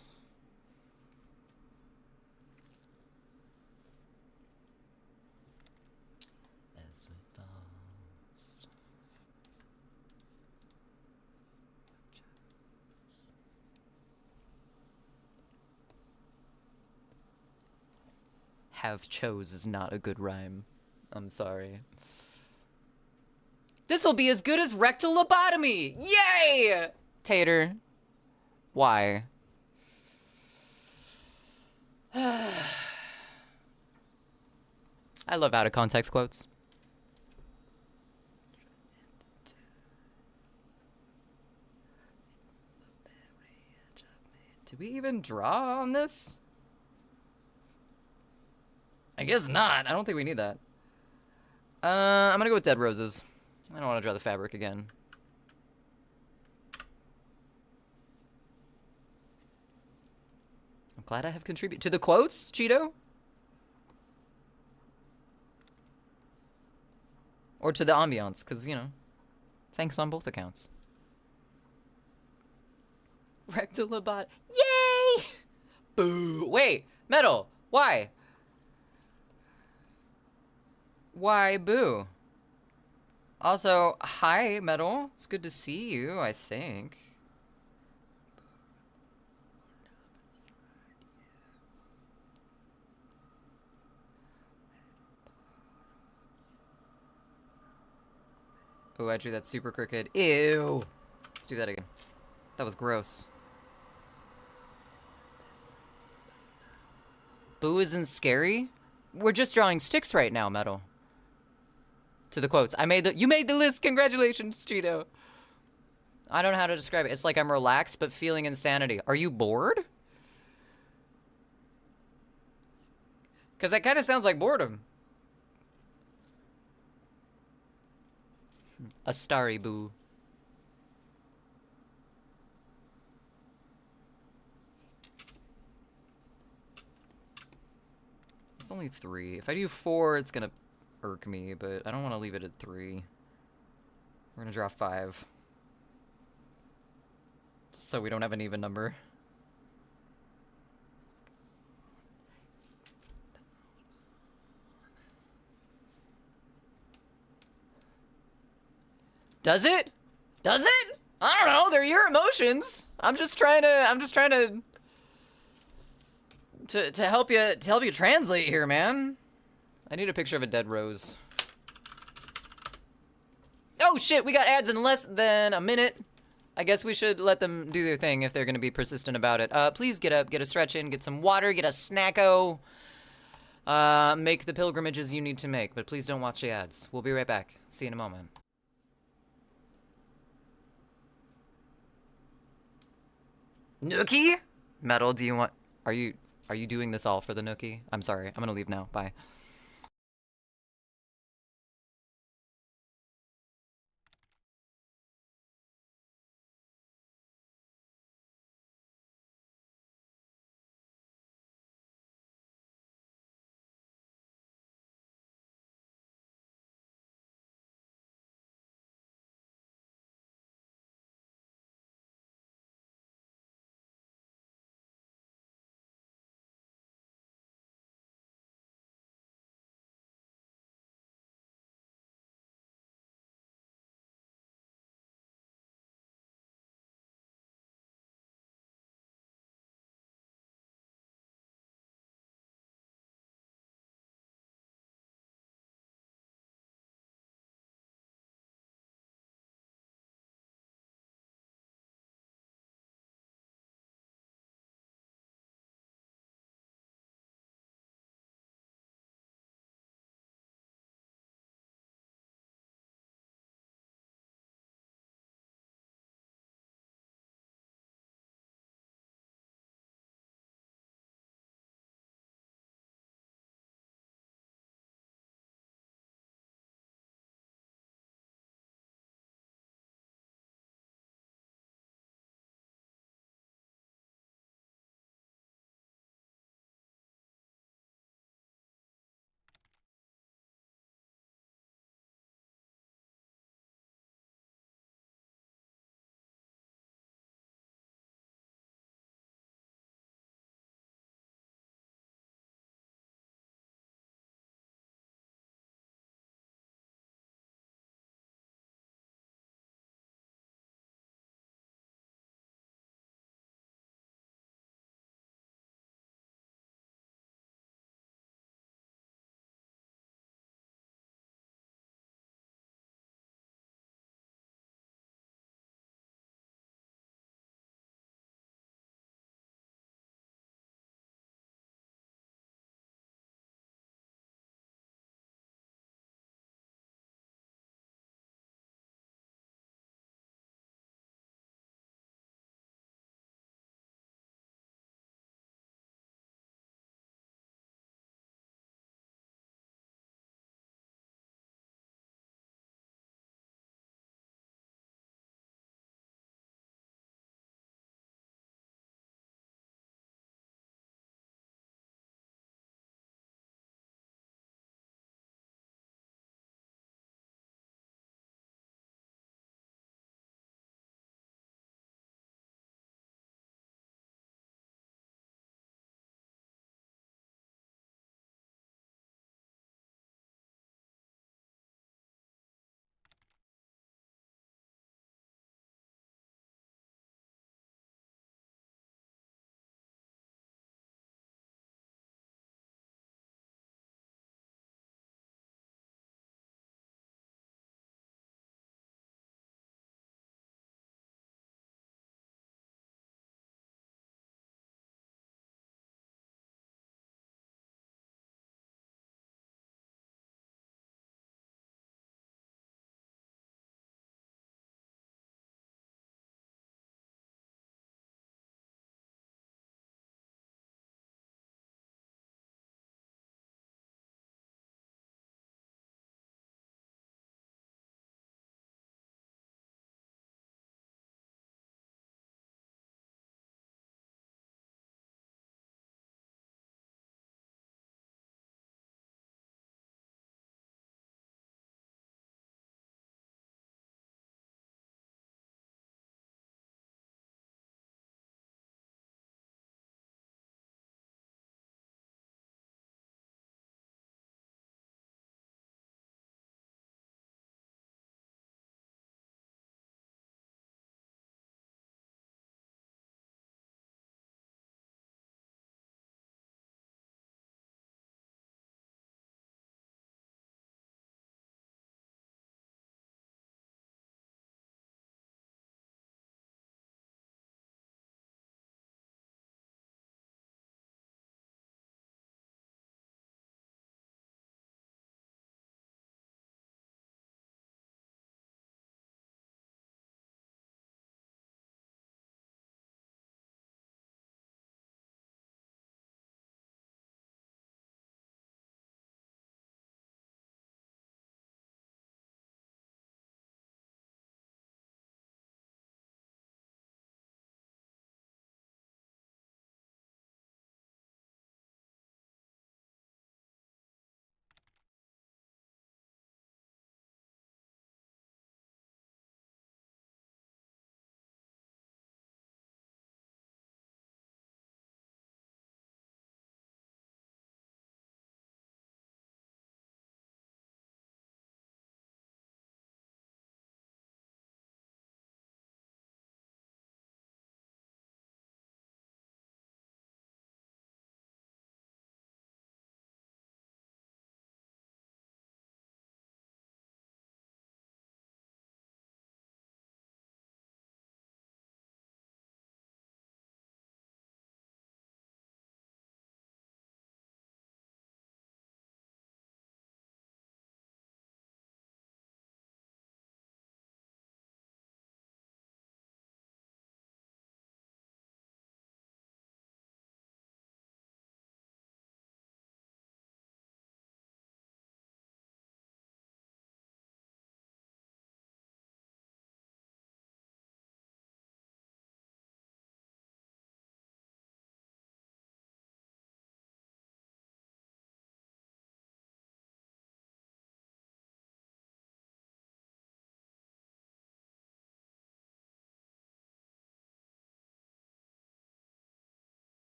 Have chose is not a good rhyme. I'm sorry. This'll be as good as rectal lobotomy! Yay! Tater. Why? I love out of context quotes. Did we even draw on this? I guess not. I don't think we need that. I'm gonna go with dead roses. I don't want to draw the fabric again. I'm glad I have contributed to the quotes, Cheeto. Or to the ambiance, because, you know, thanks on both accounts. Rectal lobot. Yay! Boo. Wait, Metal. Why? Why, boo? Also, hi, Metal. It's good to see you, I think. Oh, I drew that super crooked. Ew. Let's do that again. That was gross. Boo isn't scary? We're just drawing sticks right now, Metal. To the quotes. You made the list. Congratulations, Cheeto. I don't know how to describe it. It's like I'm relaxed but feeling insanity. Are you bored? Because that kind of sounds like boredom. A starry boo. It's only 3. If I do 4, it's gonna irk me, but I don't want to leave it at 3. We're gonna draw 5. So we don't have an even number. Does it? Does it? I don't know. They're your emotions. I'm just trying to help you translate here, man. I need a picture of a dead rose. Oh shit, we got ads in less than a minute. I guess we should let them do their thing if they're gonna be persistent about it. Please get up, get a stretch in, get some water, get a snacko. Make the pilgrimages you need to make, but please don't watch the ads. We'll be right back. See you in a moment. Nookie? Metal, do you want... Are you doing this all for the Nookie? I'm sorry. I'm gonna leave now. Bye.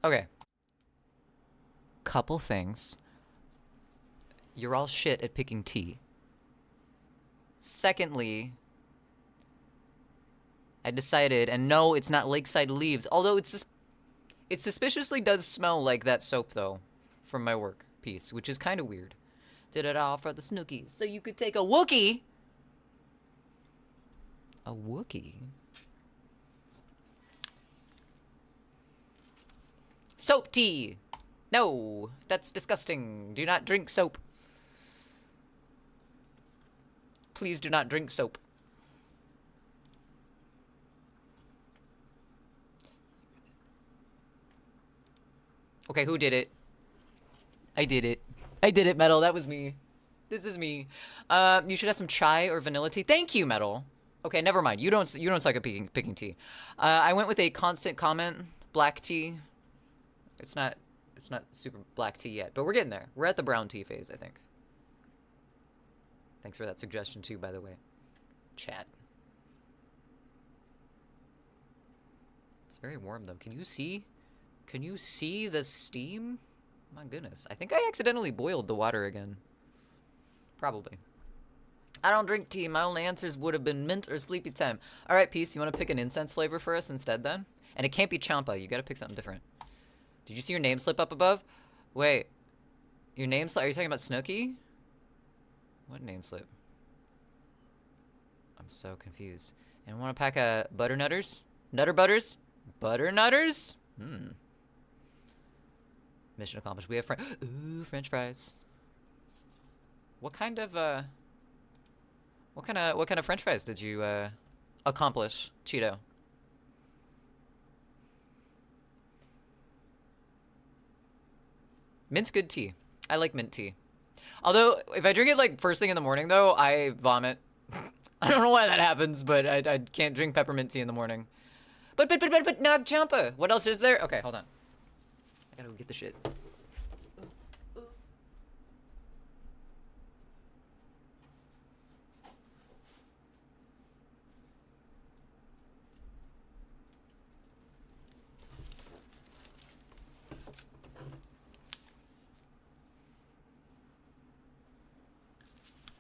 Okay. Couple things. You're all shit at picking tea. Secondly, I decided, and no, it's not Lakeside Leaves, although it suspiciously does smell like that soap, though, from my work piece, which is kind of weird. Did it all for the Snookies, so you could take a Wookiee. A Wookiee? Soap tea! No, that's disgusting. Do not drink soap. Please do not drink soap. Okay, who did it? I did it. I did it, Metal. That was me. This is me. You should have some chai or vanilla tea. Thank you, Metal. Okay, never mind. You don't suck at picking tea. I went with a constant comment, black tea. It's not super black tea yet, but we're getting there. We're at the brown tea phase, I think. Thanks for that suggestion too, by the way. Chat. It's very warm though. Can you see? Can you see the steam? My goodness. I think I accidentally boiled the water again. Probably. I don't drink tea. My only answers would have been mint or sleepy time. All right, Peace, you want to pick an incense flavor for us instead then? And it can't be champa. You got to pick something different. Did you see your name slip up above? Wait. Your name slip? Are you talking about Snooki? What name slip? I'm so confused. And want a pack of butternutters? Nutter butters? Butternutters? Mission accomplished. We have French fries. What kind of French fries did you accomplish, Cheeto? Mint's good tea. I like mint tea. Although, if I drink it like first thing in the morning though, I vomit. I don't know why that happens, but I can't drink peppermint tea in the morning. But Nag Champa. What else is there? Okay, hold on. I gotta go get the shit.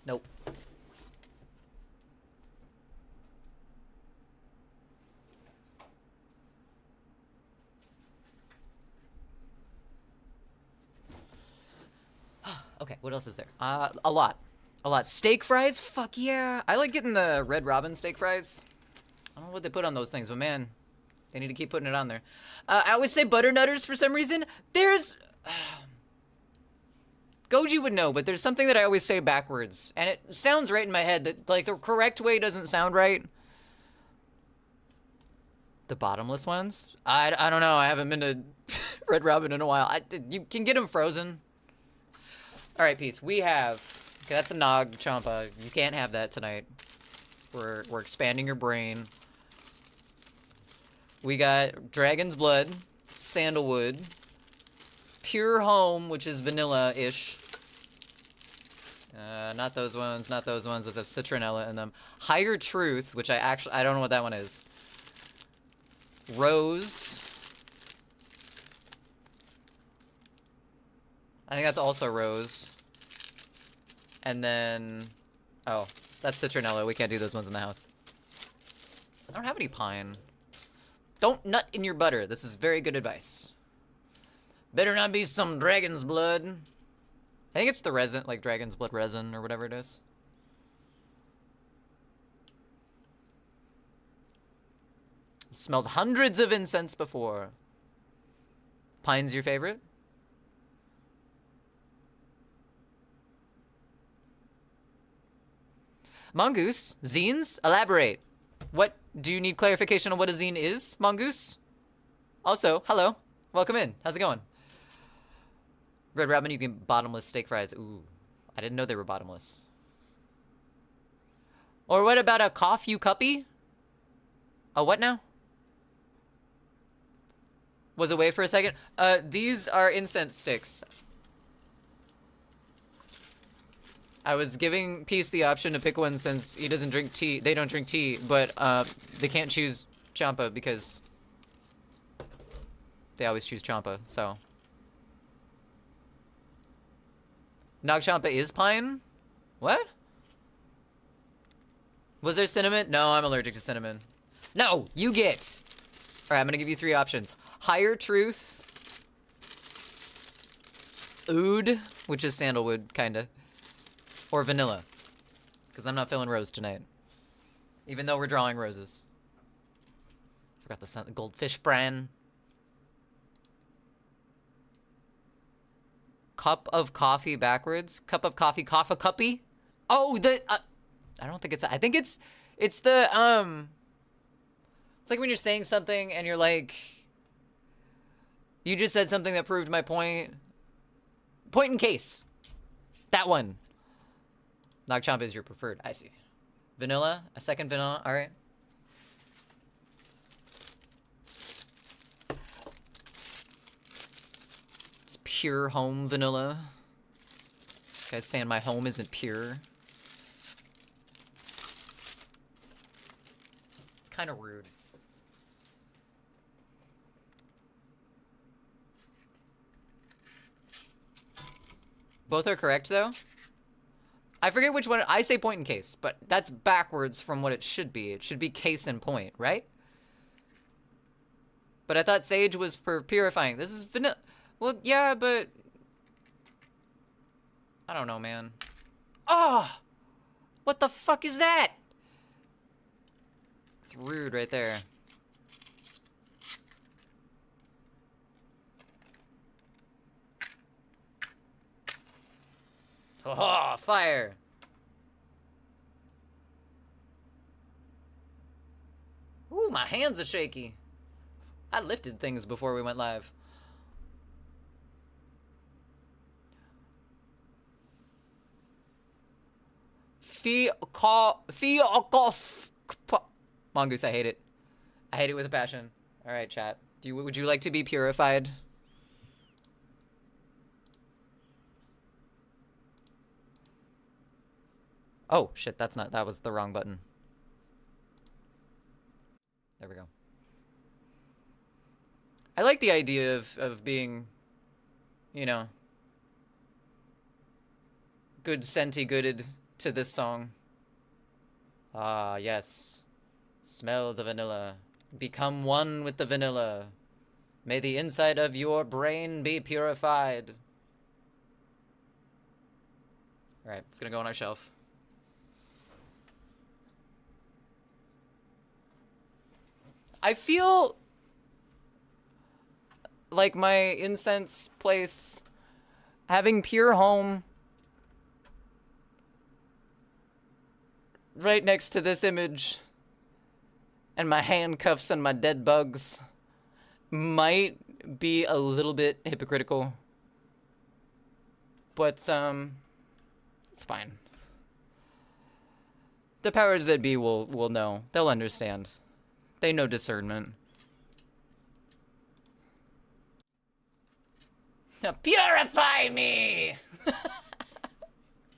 Nope. Okay, what else is there? A lot. A lot. Steak fries? Fuck yeah. I like getting the Red Robin steak fries. I don't know what they put on those things, but man, they need to keep putting it on there. I always say butternutters for some reason. There's... Goji would know, but there's something that I always say backwards. And it sounds right in my head that, like, the correct way doesn't sound right. The bottomless ones? I don't know. I haven't been to Red Robin in a while. You can get them frozen. All right, Peace. We have... Okay, that's a Nog Champa. You can't have that tonight. We're expanding your brain. We got Dragon's Blood, Sandalwood, Pure Home, which is vanilla-ish. Not those ones, not those ones. Those have citronella in them. Higher Truth, which I don't know what that one is. Rose. I think that's also Rose. And then... Oh, that's citronella. We can't do those ones in the house. I don't have any pine. Don't nut in your butter. This is very good advice. Better not be some dragon's blood. I think it's the resin, like dragon's blood resin or whatever it is. Smelled hundreds of incense before. Pine's your favorite? Mongoose, zines? Elaborate. What, do you need clarification on what a zine is, Mongoose? Also, hello. Welcome in. How's it going? Red Robin, you can bottomless steak fries. Ooh, I didn't know they were bottomless. Or what about a coffee cuppy? A what now? Was away for a second. These are incense sticks. I was giving Peace the option to pick one since he doesn't drink tea. They don't drink tea, but they can't choose Champa because They always choose Champa, so. Nag Champa is pine? What? Was there cinnamon? No, I'm allergic to cinnamon. No, you get. All right, I'm gonna give you 3 options. Higher truth. Oud, which is sandalwood, kinda. Or vanilla. Because I'm not feeling rose tonight. Even though we're drawing roses. Forgot the goldfish brand. Cup of coffee backwards. Cup of coffee, coffee cuppy. Oh, I don't think it's. I think it's the It's like when you're saying something and you're like, you just said something that proved my point. Point in case. That one. Nag Champa is your preferred. I see. Vanilla. A second vanilla. All right. It's pure home vanilla. Guys saying my home isn't pure. It's kind of rude. Both are correct, though. I forget which one. I say point and case, but that's backwards from what it should be. It should be case and point, right? But I thought sage was for purifying. This is vanilla. Well, yeah, but... I don't know, man. Oh! What the fuck is that? It's rude right there. Oh, fire. Ooh, my hands are shaky. I lifted things before we went live. Mongoose, I hate it. I hate it with a passion. All right, chat. Would you like to be purified? Oh, shit, that was the wrong button. There we go. I like the idea of being, you know, good senti-gooded to this song. Ah, yes. Smell the vanilla. Become one with the vanilla. May the inside of your brain be purified. All right, it's gonna go on our shelf. I feel like my incense place, having pure home right next to this image and my handcuffs and my dead bugs might be a little bit hypocritical, but it's fine. The powers that be will know. They'll understand. They know discernment. Now purify me!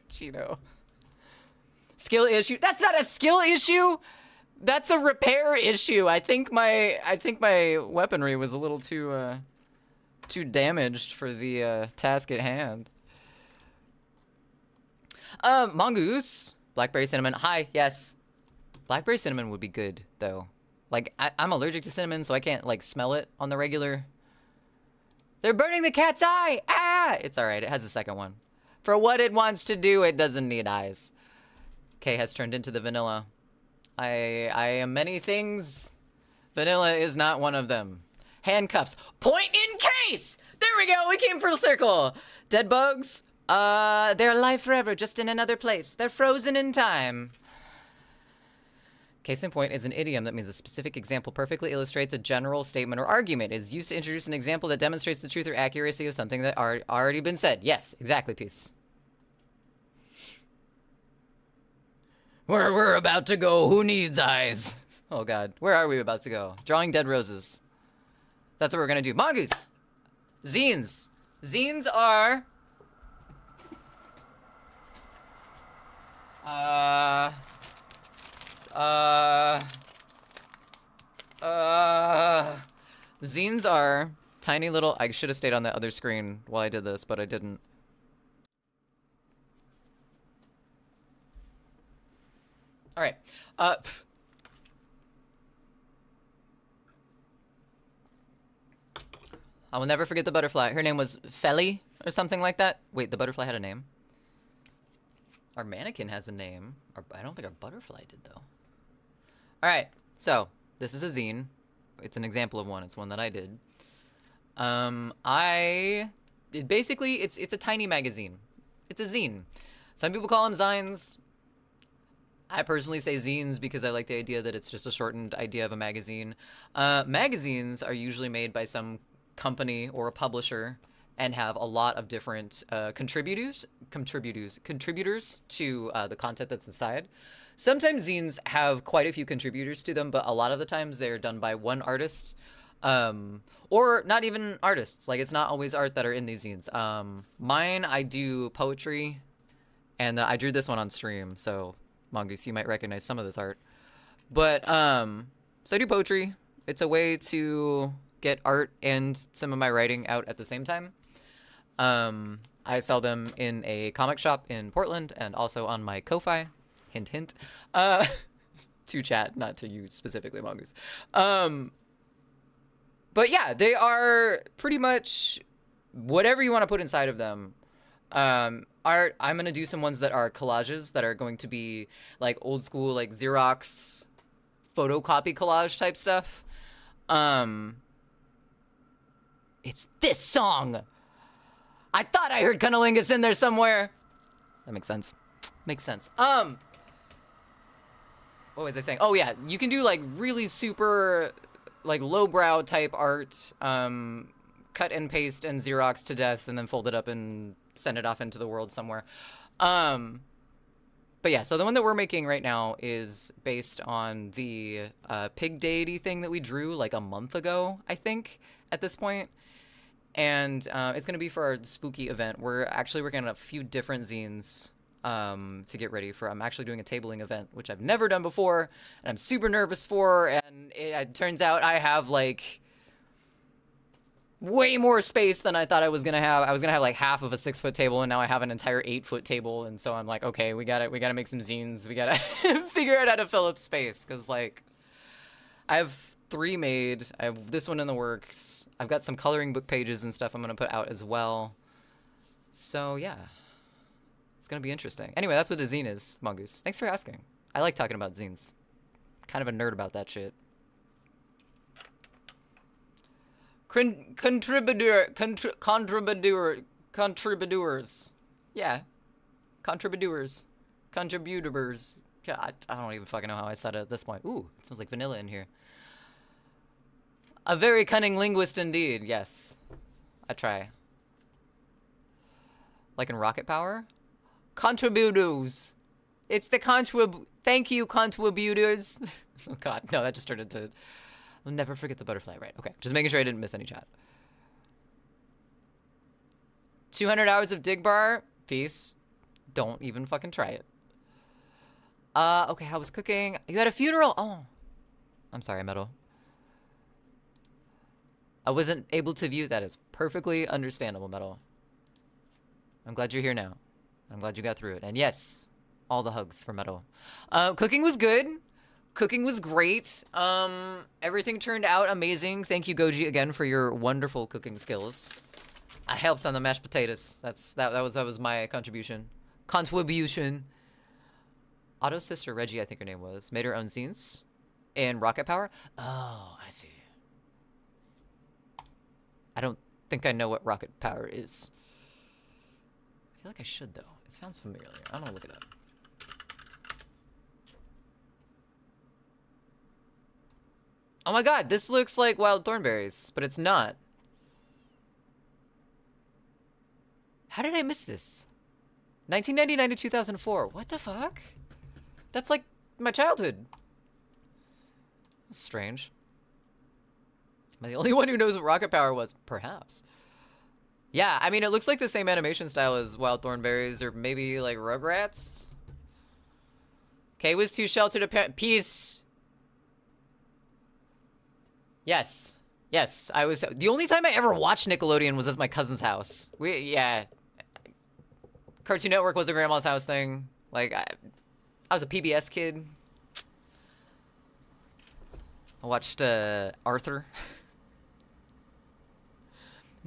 Cheeto. Skill issue? That's not a skill issue! That's a repair issue. I think my weaponry was a little too damaged for the task at hand. Mongoose. Blackberry cinnamon. Hi, yes. Blackberry cinnamon would be good, though. Like, I'm allergic to cinnamon, so I can't, like, smell it on the regular. They're burning the cat's eye! Ah! It's alright, it has a second one. For what it wants to do, it doesn't need eyes. Kay has turned into the vanilla. I am many things. Vanilla is not one of them. Handcuffs. Point in case! There we go, we came full circle! Dead bugs? They're alive forever, just in another place. They're frozen in time. Case in point is an idiom that means a specific example perfectly illustrates a general statement or argument. It is used to introduce an example that demonstrates the truth or accuracy of something that already been said. Yes, exactly, peace. We're about to go. Who needs eyes? Oh, God. Where are we about to go? Drawing dead roses. That's what we're going to do. Mongoose. Zines. Zines are... Zines are tiny little... I should have stayed on the other screen while I did this, but I didn't. All right. I will never forget the butterfly. Her name was Feli or something like that. Wait, the butterfly had a name? Our mannequin has a name. I don't think our butterfly did, though. All right. So, this is a zine. It's an example of one. It's one that I did. Basically, it's a tiny magazine. It's a zine. Some people call them zines. I personally say zines because I like the idea that it's just a shortened idea of a magazine. Magazines are usually made by some company or a publisher and have a lot of different contributors to the content that's inside. Sometimes zines have quite a few contributors to them, but a lot of the times they're done by one artist, or not even artists. Like, it's not always art that are in these zines. Mine, I do poetry, and I drew this one on stream, so Mongoose, you might recognize some of this art. But so I do poetry. It's a way to get art and some of my writing out at the same time. I sell them in a comic shop in Portland and also on my Ko-Fi. Hint, hint. To chat, not to you specifically, Mongoose. But yeah, they are pretty much whatever you want to put inside of them. Art, I'm going to do some ones that are collages that are going to be like old school, like Xerox photocopy collage type stuff. It's this song. I thought I heard Cunnilingus in there somewhere. That makes sense. Makes sense. What was I saying? Oh yeah, you can do like really super like lowbrow type art, cut and paste and Xerox to death and then fold it up and send it off into the world somewhere. But yeah, so the one that we're making right now is based on the pig deity thing that we drew like a month ago, I think, at this point. And it's going to be for our spooky event. We're actually working on a few different zines to get ready for. I'm actually doing a tabling event, which I've never done before, and I'm super nervous for, and it turns out I have, like, way more space than I thought I was going to have. I was going to have, like, half of a 6-foot table, and now I have an entire 8-foot table, and so I'm like, okay, we gotta make some zines. We gotta figure out how to fill up space, because, like, I have 3 made. I have this one in the works. I've got some coloring book pages and stuff I'm going to put out as well. So, yeah. It's going to be interesting. Anyway, that's what a zine is, Mongoose. Thanks for asking. I like talking about zines. Kind of a nerd about that shit. Contributors. Yeah. Contributors. God, I don't even fucking know how I said it at this point. Ooh, it smells like vanilla in here. A very cunning linguist indeed, yes. I try. Like in Rocket Power? Contributors. It's the thank you, contributors. Oh god, no, that just turned into... I'll never forget the butterfly, right? Okay, just making sure I didn't miss any chat. 200 hours of dig bar? Peace. Don't even fucking try it. Okay, how was cooking? You had a funeral? Oh. I'm sorry, Metal. I wasn't able to view. That is perfectly understandable, Metal. I'm glad you're here now. I'm glad you got through it. And yes, all the hugs for Metal. Cooking was good. Cooking was great. Everything turned out amazing. Thank you, Goji, again for your wonderful cooking skills. I helped on the mashed potatoes. That was my contribution. Otto's sister, Reggie, I think her name was, made her own zines in Rocket Power. Oh, I see. I don't think I know what Rocket Power is. I feel like I should, though. It sounds familiar. I'm gonna look it up. Oh my god, this looks like Wild Thornberries, but it's not. How did I miss this? 1999 to 2004. What the fuck? That's like my childhood. That's strange. Am I the only one who knows what Rocket Power was? Perhaps. Yeah, I mean, it looks like the same animation style as Wild Thornberries or maybe like Rugrats. Kay was too sheltered to peace. Yes. Yes, I was. The only time I ever watched Nickelodeon was at my cousin's house. Yeah. Cartoon Network was a grandma's house thing. Like, I was a PBS kid. I watched Arthur.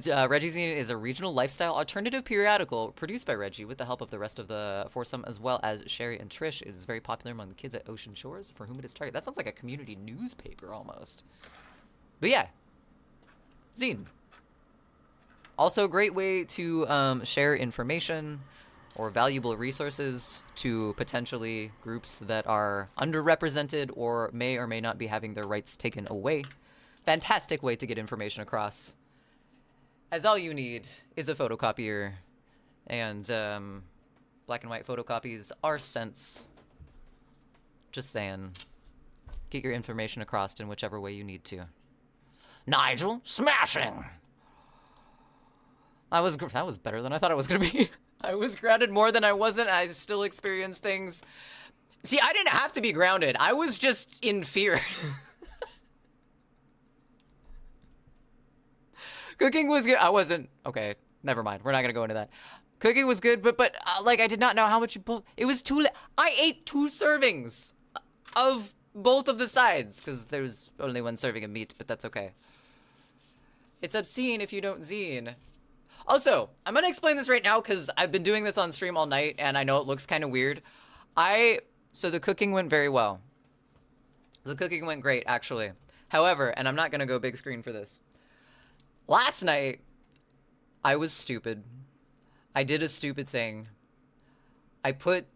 Reggie Zine is a regional lifestyle alternative periodical produced by Reggie with the help of the rest of the foursome, as well as Sherry and Trish. It is very popular among the kids at Ocean Shores, for whom it is targeted. That sounds like a community newspaper almost. But yeah, Zine. Also a great way to share information or valuable resources to potentially groups that are underrepresented or may not be having their rights taken away. Fantastic way to get information across. As all you need is a photocopier, and black and white photocopies are cents. Just saying. Get your information across in whichever way you need to. Nigel, smashing! That was better than I thought it was gonna be. I was grounded more than I wasn't. I still experienced things. See, I didn't have to be grounded. I was just in fear. Cooking was good. I wasn't. Okay, never mind. We're not gonna go into that. Cooking was good, but like I did not know how much you both. It was I ate 2 servings of both of the sides because there was only 1 serving of meat, but that's okay. It's obscene if you don't zine. Also, I'm gonna explain this right now because I've been doing this on stream all night and I know it looks kind of weird. So the cooking went very well. The cooking went great, actually. However, and I'm not gonna go big screen for this. Last night, I was stupid. I did a stupid thing. I put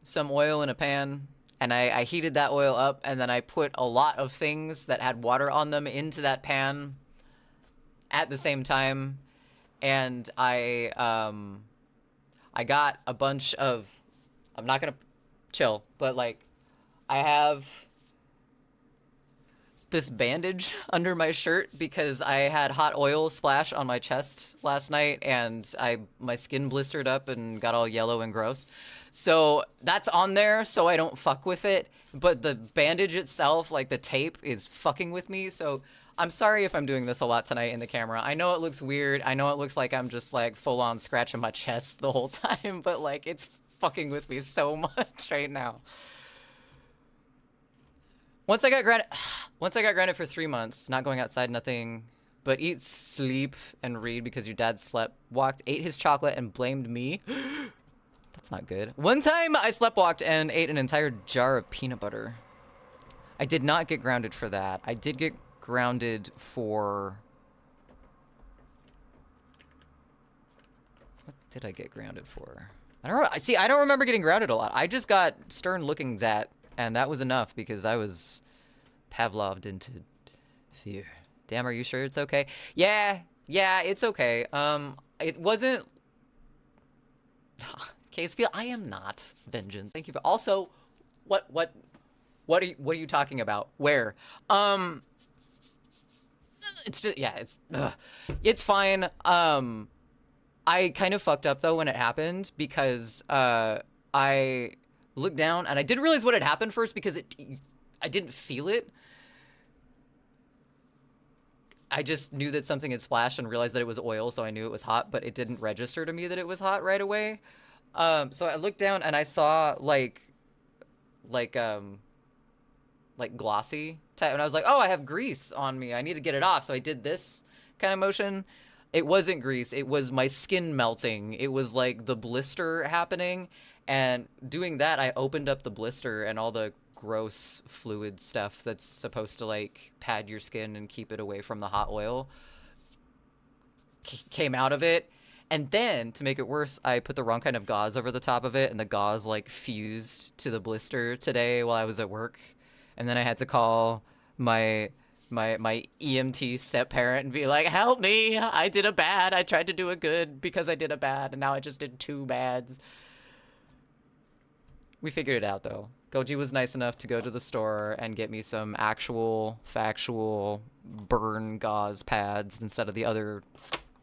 some oil in a pan, and I heated that oil up, and then I put a lot of things that had water on them into that pan at the same time, and I got a bunch of, I'm not gonna chill, but like, I have this bandage under my shirt because I had hot oil splash on my chest last night and my skin blistered up and got all yellow and gross. So that's on there so I don't fuck with it. But the bandage itself, like the tape, is fucking with me. So I'm sorry if I'm doing this a lot tonight in the camera. I know it looks weird. I know it looks like I'm just like full on scratching my chest the whole time, but like it's fucking with me so much right now. Once I got grounded for 3 months, not going outside, nothing, but eat, sleep, and read because your dad walked, ate his chocolate, and blamed me. That's not good. One time I sleptwalked and ate an entire jar of peanut butter. I did not get grounded for that. I did get grounded for... What did I get grounded for? I don't know. See, I don't remember getting grounded a lot. I just got stern lookings at. And that was enough because I was Pavloved into fear. Damn, are you sure it's okay? Yeah, it's okay. It wasn't... Case feel, I am not vengeance. Thank you for... Also, what are you talking about? Where? It's just, yeah, it's fine. I kind of fucked up though when it happened because, I looked down and I didn't realize what had happened first because I didn't feel it. I just knew that something had splashed and realized that it was oil, so I knew it was hot, but it didn't register to me that it was hot right away. So I looked down and I saw like glossy type, and I was like, oh, I have grease on me. I need to get it off. So I did this kind of motion. It wasn't grease. It was my skin melting. It was like the blister happening. And doing that, I opened up the blister and all the gross fluid stuff that's supposed to like pad your skin and keep it away from the hot oil came out of it. And then to make it worse, I put the wrong kind of gauze over the top of it, and the gauze like fused to the blister today while I was at work. And then I had to call my EMT step parent and be like, help me, I did a bad. I tried to do a good because I did a bad, and now I just did 2 bads. We figured it out, though. Goji was nice enough to go to the store and get me some actual, factual burn gauze pads instead of the other,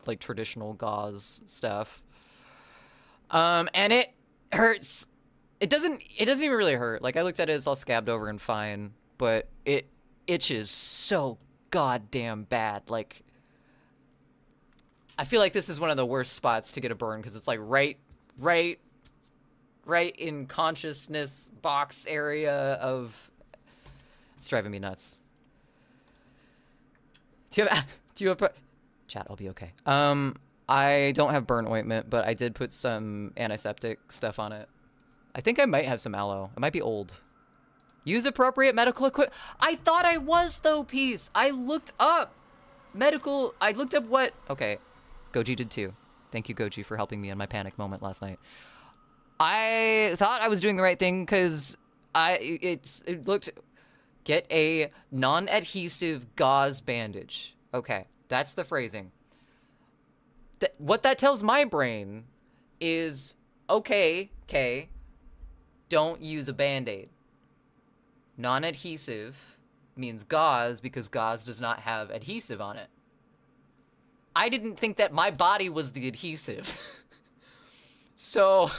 like, traditional gauze stuff. And it hurts. It doesn't even really hurt. Like, I looked at it, it's all scabbed over and fine, but it itches so goddamn bad. Like, I feel like this is one of the worst spots to get a burn because it's like right in consciousness box area of. It's driving me nuts. Do you have chat? I'll be okay. I don't have burn ointment, but I did put some antiseptic stuff on it. I think I might have some aloe. It might be old. Use appropriate medical equipment. I thought I was though, Peace. I looked up I looked up what. Okay, Goji did too. Thank you, Goji, for helping me in my panic moment last night. I thought I was doing the right thing because it looked. Get a non-adhesive gauze bandage. Okay, that's the phrasing. What that tells my brain is, okay, don't use a Band-Aid. Non-adhesive means gauze because gauze does not have adhesive on it. I didn't think that my body was the adhesive. So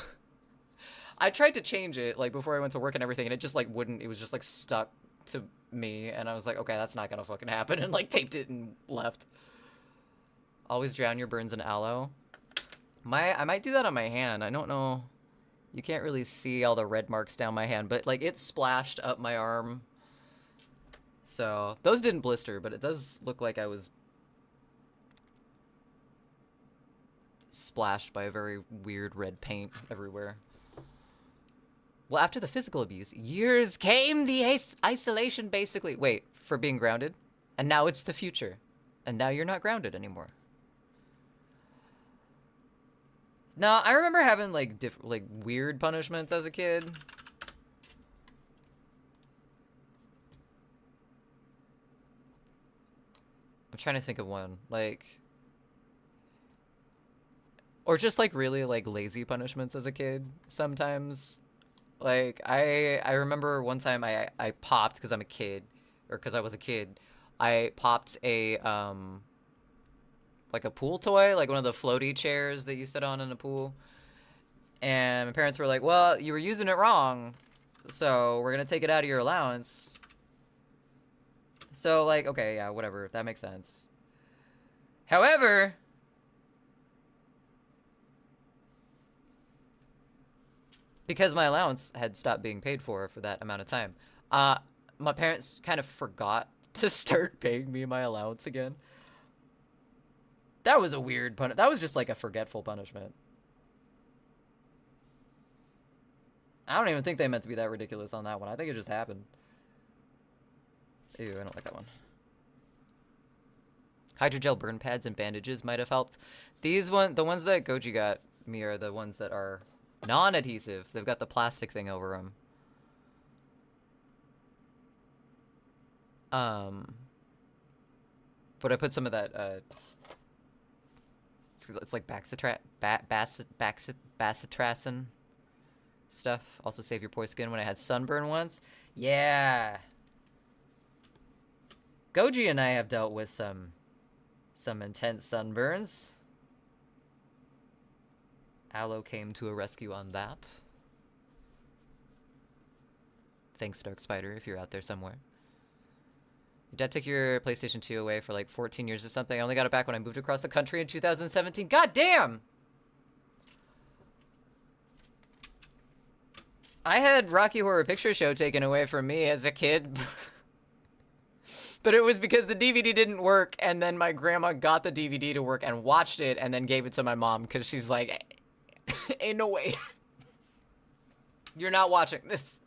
I tried to change it like before I went to work and everything, and it just like wouldn't. It was just like stuck to me, and I was like, okay, that's not gonna fucking happen, and like taped it and left. Always drown your burns in aloe. I might do that on my hand. I don't know. You can't really see all the red marks down my hand, but like it splashed up my arm. So those didn't blister, but it does look like I was splashed by a very weird red paint everywhere. Well, after the physical abuse, years came the isolation, basically. Wait, for being grounded? And now it's the future. And now you're not grounded anymore. No, I remember having, like, weird punishments as a kid. I'm trying to think of one. Like... Or just, like, really, like, lazy punishments as a kid, sometimes. Like, I remember one time I popped, because I'm a kid, or because I was a kid, I popped a, like a pool toy, like one of the floaty chairs that you sit on in a pool. And my parents were like, well, you were using it wrong, so we're going to take it out of your allowance. So, like, okay, yeah, whatever, that makes sense. However... because my allowance had stopped being paid for that amount of time, my parents kind of forgot to start paying me my allowance again. That was a weird punishment. That was just like a forgetful punishment. I don't even think they meant to be that ridiculous on that one. I think it just happened. Ew, I don't like that one. Hydrogel burn pads and bandages might have helped. The ones that Goji got me are the ones that are non-adhesive. They've got the plastic thing over them. But I put some of that, it's like bacitracin stuff. Also save your poor skin when I had sunburn once. Yeah. Goji and I have dealt with some intense sunburns. Aloe came to a rescue on that. Thanks, Dark Spider, if you're out there somewhere. Your dad took your PlayStation 2 away for like 14 years or something. I only got it back when I moved across the country in 2017. God damn! I had Rocky Horror Picture Show taken away from me as a kid. But it was because the DVD didn't work, and then my grandma got the DVD to work and watched it and then gave it to my mom because she's like, ain't no way. You're not watching this.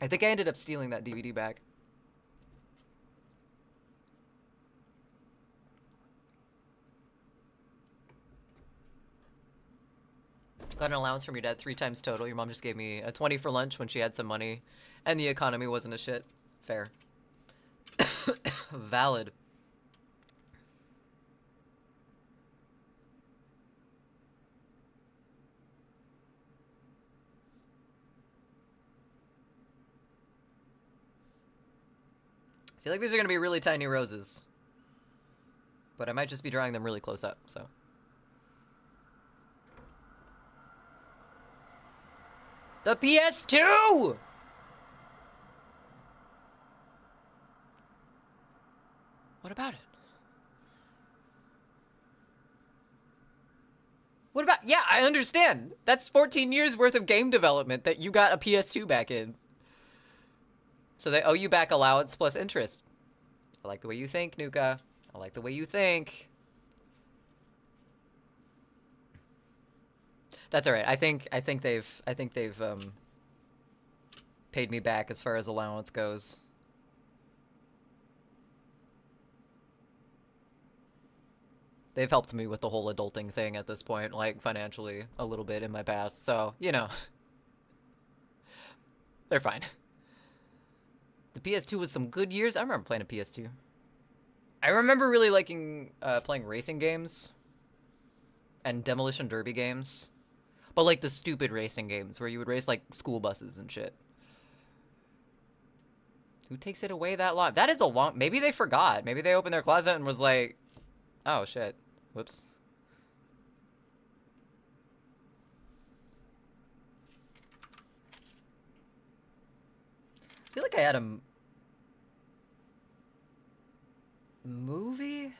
I think I ended up stealing that DVD back. Got an allowance from your dad 3 times total. Your mom just gave me a 20 for lunch when she had some money, and the economy wasn't a shit. Fair. Valid. I feel like these are gonna be really tiny roses, but I might just be drawing them really close up, so. The PS2! understand. That's 14 years worth of game development that you got a PS2 back in. So they owe you back allowance plus interest. I like the way you think, Nuka. I like the way you think. That's all right. I think they've paid me back as far as allowance goes. They've helped me with the whole adulting thing at this point, like financially a little bit in my past. So, you know, they're fine. The PS2 was some good years. I remember playing a PS2. I remember really liking playing racing games and demolition derby games. But like the stupid racing games where you would race like school buses and shit. Who takes it away that long? That is a long... Maybe they forgot. Maybe they opened their closet and was like, oh shit. Whoops. I feel like I had a movie?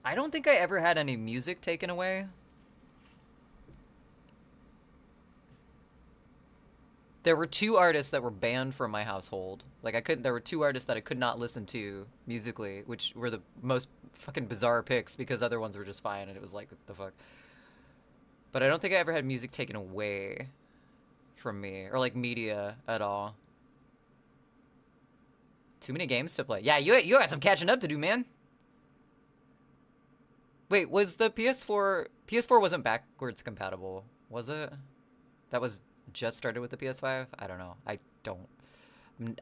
I don't think I ever had any music taken away. There were 2 artists that were banned from my household. Like, there were 2 artists that I could not listen to musically, which were the most fucking bizarre picks because other ones were just fine, and it was like, what the fuck? But I don't think I ever had music taken away from me, or like media at all. Too many games to play. Yeah, you got some catching up to do, man. Wait, was the PS4... PS4 wasn't backwards compatible, was it? That was just started with the PS5? I don't know.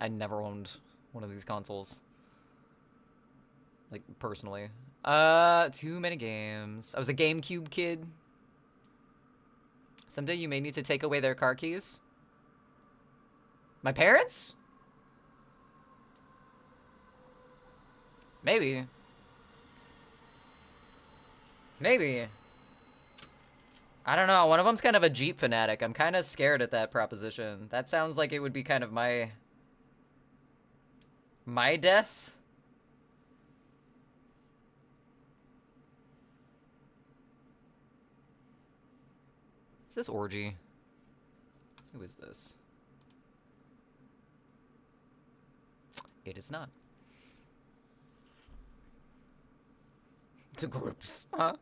I never owned one of these consoles. Like, personally. Too many games. I was a GameCube kid. Someday you may need to take away their car keys. My parents? Maybe. Maybe. I don't know. One of them's kind of a Jeep fanatic. I'm kind of scared at that proposition. That sounds like it would be kind of my death. Is this Orgy? Who is this? It is not. To groups. Huh?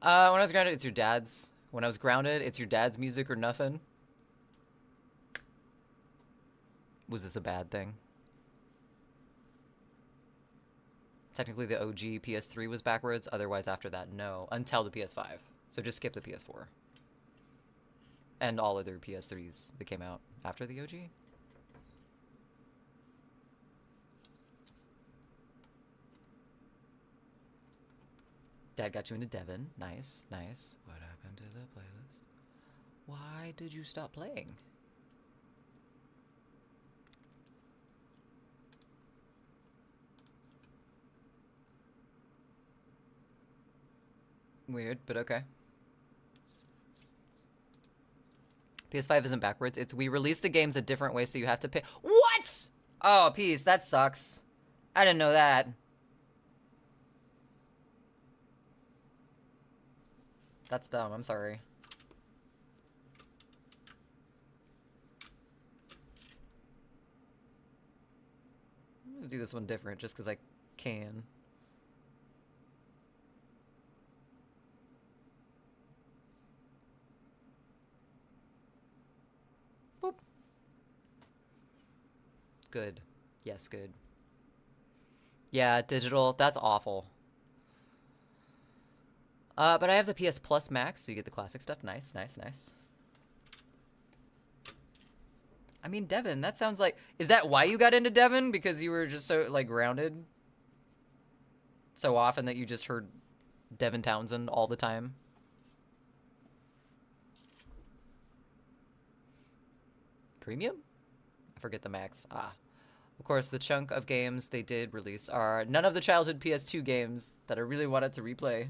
When I was grounded, it's your dad's. When I was grounded, it's your dad's music or nothing. Was this a bad thing? Technically, the OG PS3 was backwards. Otherwise, after that, no. Until the PS5. So just skip the PS4. And all other PS3s that came out after the OG. Dad got you into Devon. Nice, nice. What happened to the playlist? Why did you stop playing? Weird, but okay. PS5 isn't backwards. It's we release the games a different way, so you have to pay. What? Oh, peace. That sucks. I didn't know that. That's dumb. I'm sorry. I'm gonna do this one different just because I can. Boop. Good. Yes, good. Yeah, digital. That's awful. But I have the PS Plus Max, so you get the classic stuff. Nice, nice, nice. I mean, Devon, that sounds like... Is that why you got into Devon? Because you were just so, like, grounded? So often that you just heard Devon Townsend all the time? Premium? I forget the max. Ah. Of course, the chunk of games they did release are none of the childhood PS2 games that I really wanted to replay.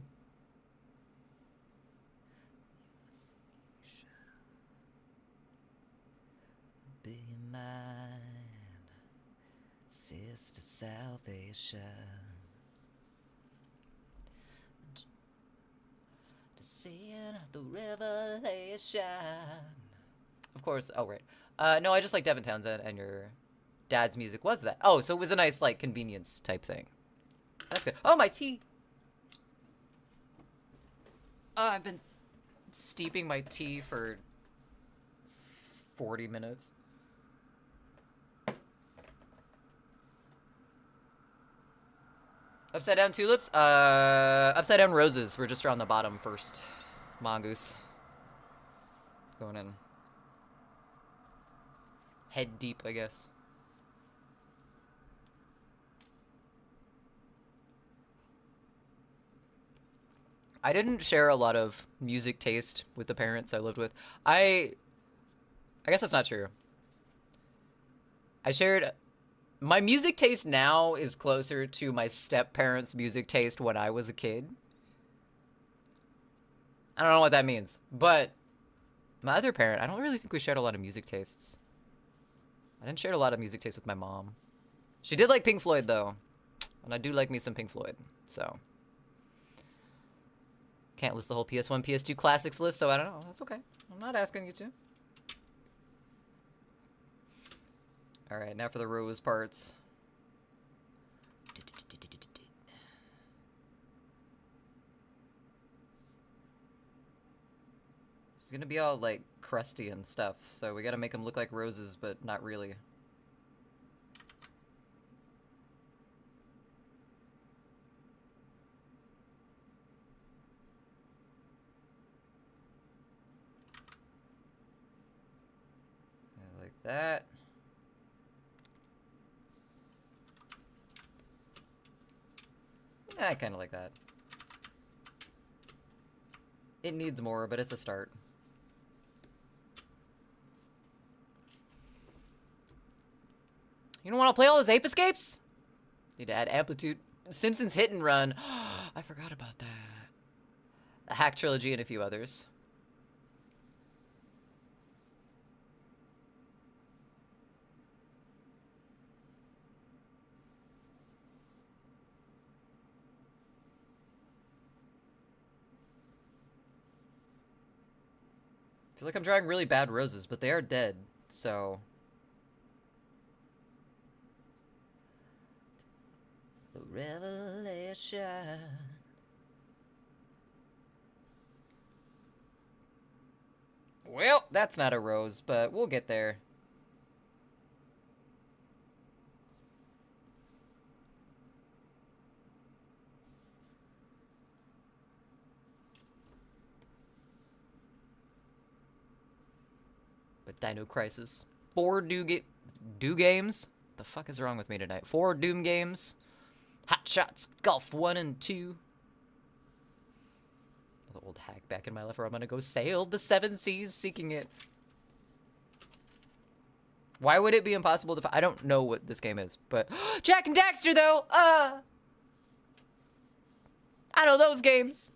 Be mine, sister salvation. Seeing the revelation. Of course. Oh, right. No, I just like Devin Townsend, and your dad's music was that. Oh, so it was a nice, like, convenience type thing. That's good. Oh, my tea. Oh, I've been steeping my tea for 40 minutes. Upside down tulips? Upside down roses. We're just around the bottom first. Mongoose. Going in. Head deep, I guess. I didn't share a lot of music taste with the parents I lived with. I guess that's not true. I shared... My music taste now is closer to my step-parents' music taste when I was a kid. I don't know what that means, but my other parent, I don't really think we shared a lot of music tastes. I didn't share a lot of music tastes with my mom. She did like Pink Floyd, though, and I do like me some Pink Floyd, so... Can't list the whole PS1, PS2 classics list, so I don't know. That's okay. I'm not asking you to. Alright, now for the rose parts. It's gonna be all, like, crusty and stuff, so we gotta make them look like roses, but not really. Like that. I kind of like that. It needs more, but it's a start. You don't want to play all those Ape Escapes? Need to add amplitude. Simpsons Hit and Run. I forgot about that. The Hack Trilogy and a few others. I feel like I'm drawing really bad roses, but they are dead, so... The revelation... Well, that's not a rose, but we'll get there. But Dino Crisis. 4 Do games? What the fuck is wrong with me tonight? 4 Doom games. Hot Shots Golf 1 and 2. The old hack back in my life where I'm gonna go sail the 7 seas seeking it. Why would it be impossible to I don't know what this game is, but Jack and Daxter though! I know those games.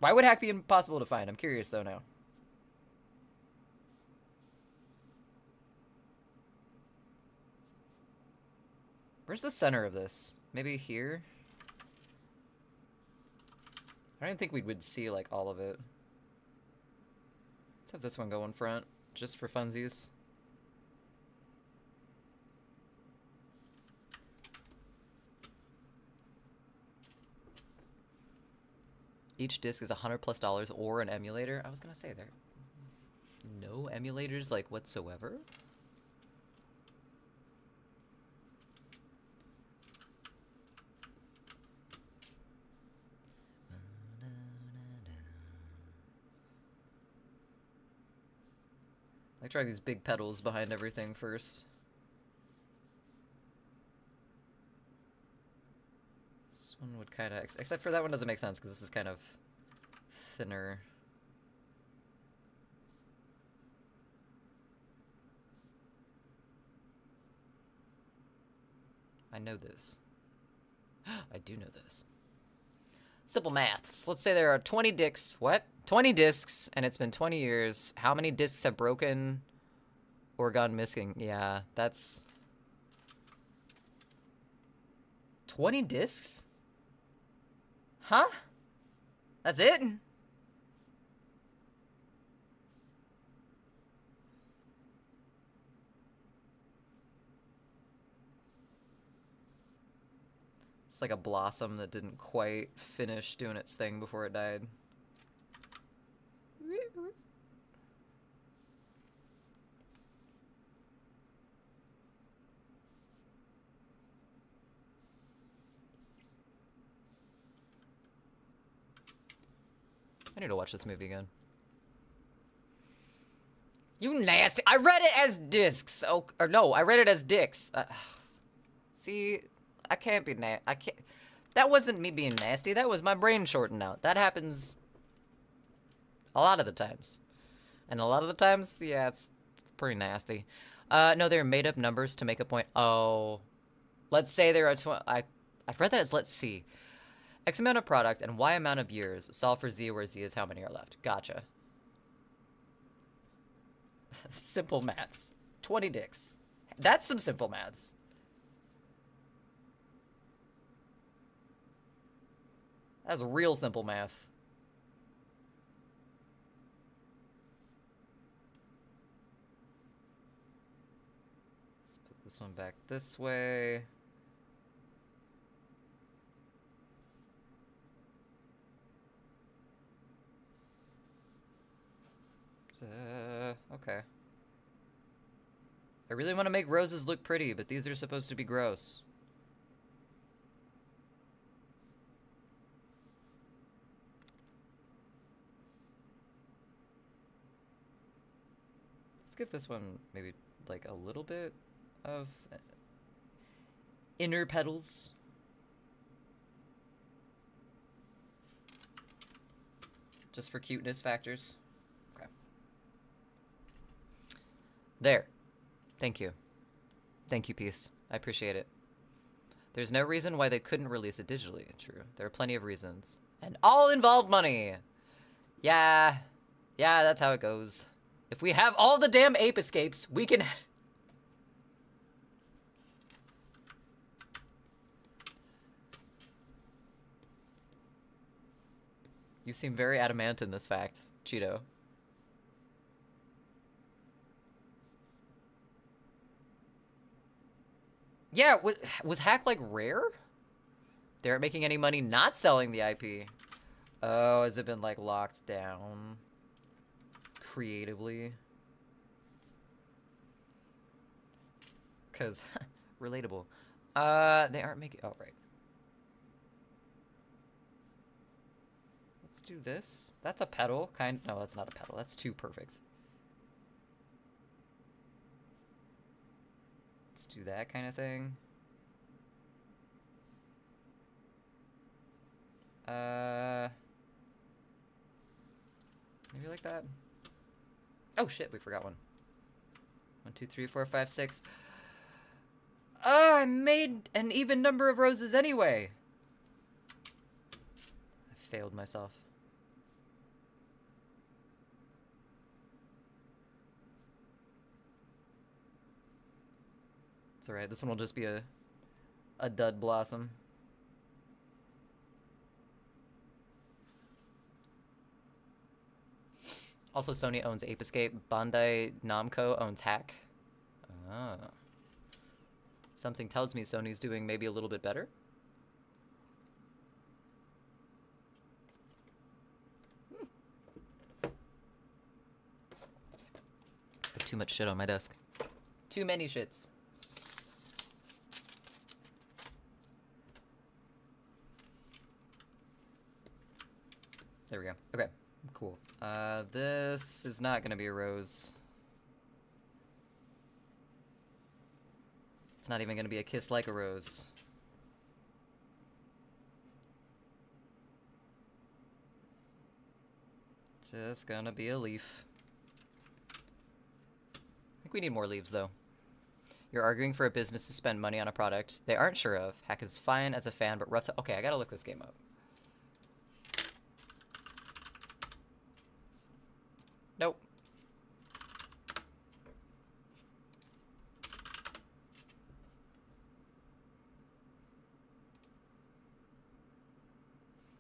Why would hack be impossible to find? I'm curious though now. Where's the center of this? Maybe here? I don't think we would see like all of it. Let's have this one go in front, just for funsies. Each disc is $100+ or an emulator. I was gonna say there. No emulators like whatsoever. I try these big pedals behind everything first. This one would kind of, except for that one doesn't make sense because this is kind of thinner. I know this. I do know this. Simple maths. Let's say there are 20 discs. What? 20 discs, and it's been 20 years. How many discs have broken or gone missing? Yeah, that's... 20 discs? Huh? That's it? It's like a blossom that didn't quite finish doing its thing before it died. I need to watch this movie again. You nasty. I read it as discs. Oh, or no, I read it as dicks. See, I can't be I can't. That wasn't me being nasty. That was my brain shorting out. That happens a lot of the times. And a lot of the times, yeah, it's pretty nasty. No, they're made up numbers to make a point. Oh, let's say there are I've read that as let's see. X amount of product and Y amount of years. Solve for Z where Z is how many are left. Gotcha. Simple maths. 20 dicks. That's some simple maths. That's real simple math. Let's put this one back this way. Okay. I really want to make roses look pretty, but these are supposed to be gross. Let's give this one maybe like a little bit of inner petals. Just for cuteness factors. Okay. There. Thank you. Thank you, Peace. I appreciate it. There's no reason why they couldn't release it digitally. True. There are plenty of reasons. And all involve money. Yeah. Yeah, that's how it goes. If we have all the damn ape escapes, we can... You seem very adamant in this fact, Cheeto. Yeah, was hack like rare? They aren't making any money not selling the IP. Oh, has it been like locked down creatively? Cause relatable. They aren't making. Oh right. Let's do this. That's a petal, kind. No, that's not a petal. That's too perfect. Let's do that kind of thing. Maybe like that. Oh shit, we forgot one. 1, 2, 3, 4, 5, 6. Oh, I made an even number of roses anyway. I failed myself. It's alright, this one will just be a dud blossom. Also, Sony owns Ape Escape. Bandai Namco owns Hack. Ah. Something tells me Sony's doing maybe a little bit better. Too much shit on my desk. Too many shits. There we go. Okay, cool. This is not gonna be a rose. It's not even gonna be a kiss like a rose. Just gonna be a leaf. I think we need more leaves, though. You're arguing for a business to spend money on a product they aren't sure of. Hack is fine as a fan, but Ruts... Okay, I gotta look this game up. Nope.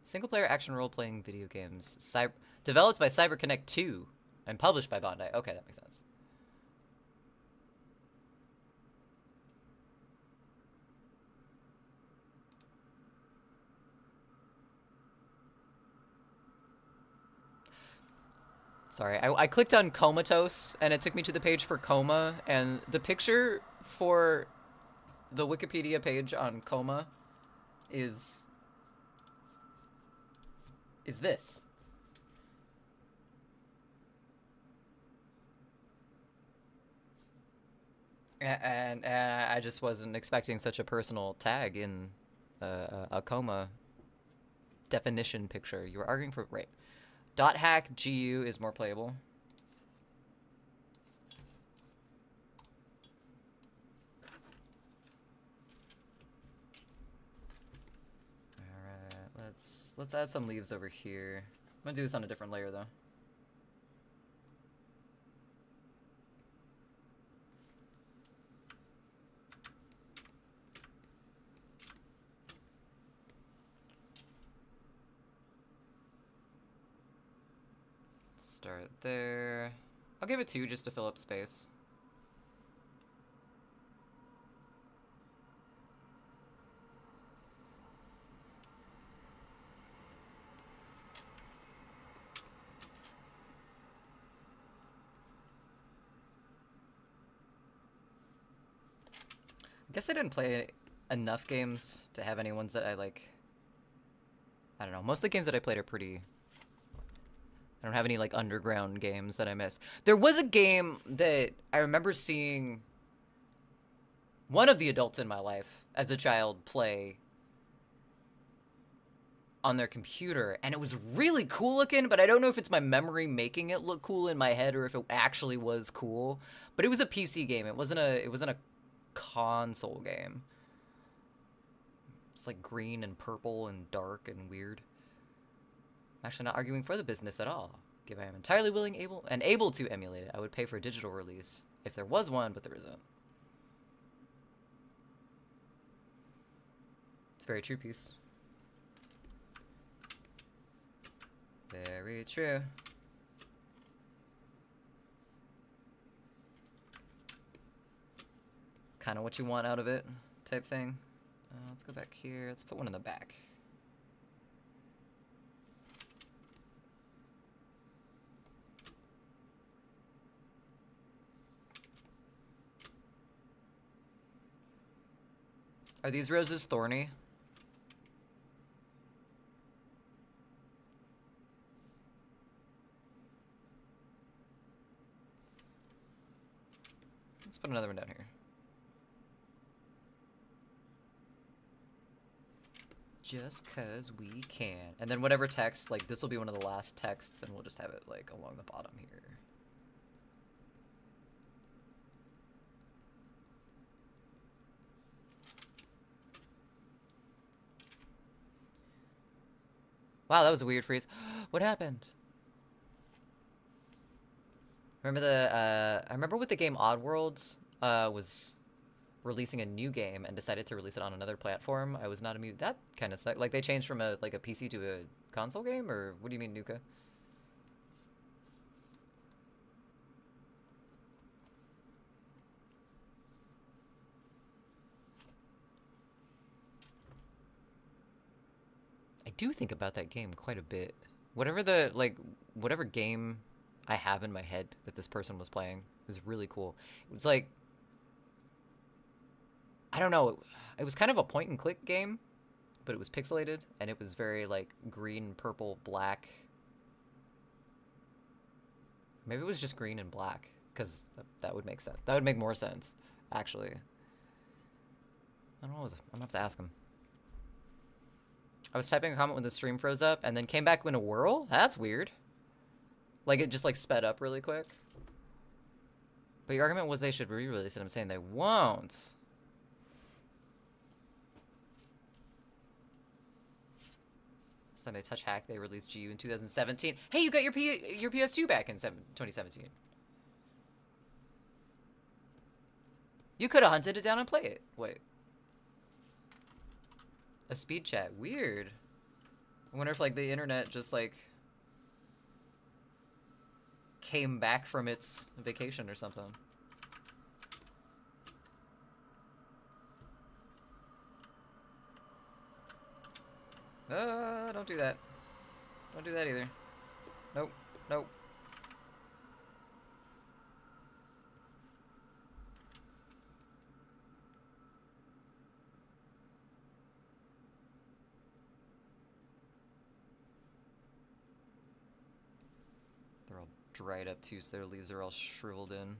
Single-player action role-playing video games. Developed by CyberConnect 2 and published by Bandai. Okay, that makes sense. Sorry, I clicked on Comatose, and it took me to the page for Coma, and the picture for the Wikipedia page on Coma is this. And I just wasn't expecting such a personal tag in a Coma definition picture. You were arguing for... Right. Dot hack GU is more playable. Alright, let's add some leaves over here. I'm gonna do this on a different layer though. Start there. I'll give it 2 just to fill up space. I guess I didn't play enough games to have any ones that I like. I don't know. Most of the games that I played are pretty... I don't have any, like, underground games that I miss. There was a game that I remember seeing one of the adults in my life as a child play on their computer, and it was really cool looking, but I don't know if it's my memory making it look cool in my head or if it actually was cool. But it was a PC game. It wasn't a console game. It's like green and purple and dark and weird. I'm actually not arguing for the business at all. Given I am entirely willing, able to emulate it, I would pay for a digital release if there was one, but there isn't. It's a very true piece. Very true. Kind of what you want out of it, type thing. Let's go back here. Let's put one in the back. Are these roses thorny? Let's put another one down here. Just cause we can. And then whatever text, like this will be one of the last texts and we'll just have it like along the bottom here. Wow, that was a weird freeze. What happened? Remember I remember with the game Oddworld was releasing a new game and decided to release it on another platform. I was not amused. That kind of sucked. Like they changed from a PC to a console game, or what do you mean, Nuka? I do think about that game quite a bit. Whatever game I have in my head that this person was playing was really cool. It was like, I don't know, it was kind of a point and click game, but it was pixelated and it was very like green, purple, black. Maybe it was just green and black, because that would make sense. That would make more sense, actually. I don't know, I'm gonna have to ask him. I was typing a comment when the stream froze up and then came back in a whirl? That's weird. Like it just like sped up really quick. But your argument was they should re-release it. I'm saying they won't. Last time they touch hack, they released GU in 2017. Hey, you got your PS2 back in 2017. You could have hunted it down and played it. Wait. A speed chat. Weird. I wonder if, like, the internet just, like, came back from its vacation or something. Don't do that. Don't do that either. Nope. Nope. They're all dried up too, so their leaves are all shriveled in.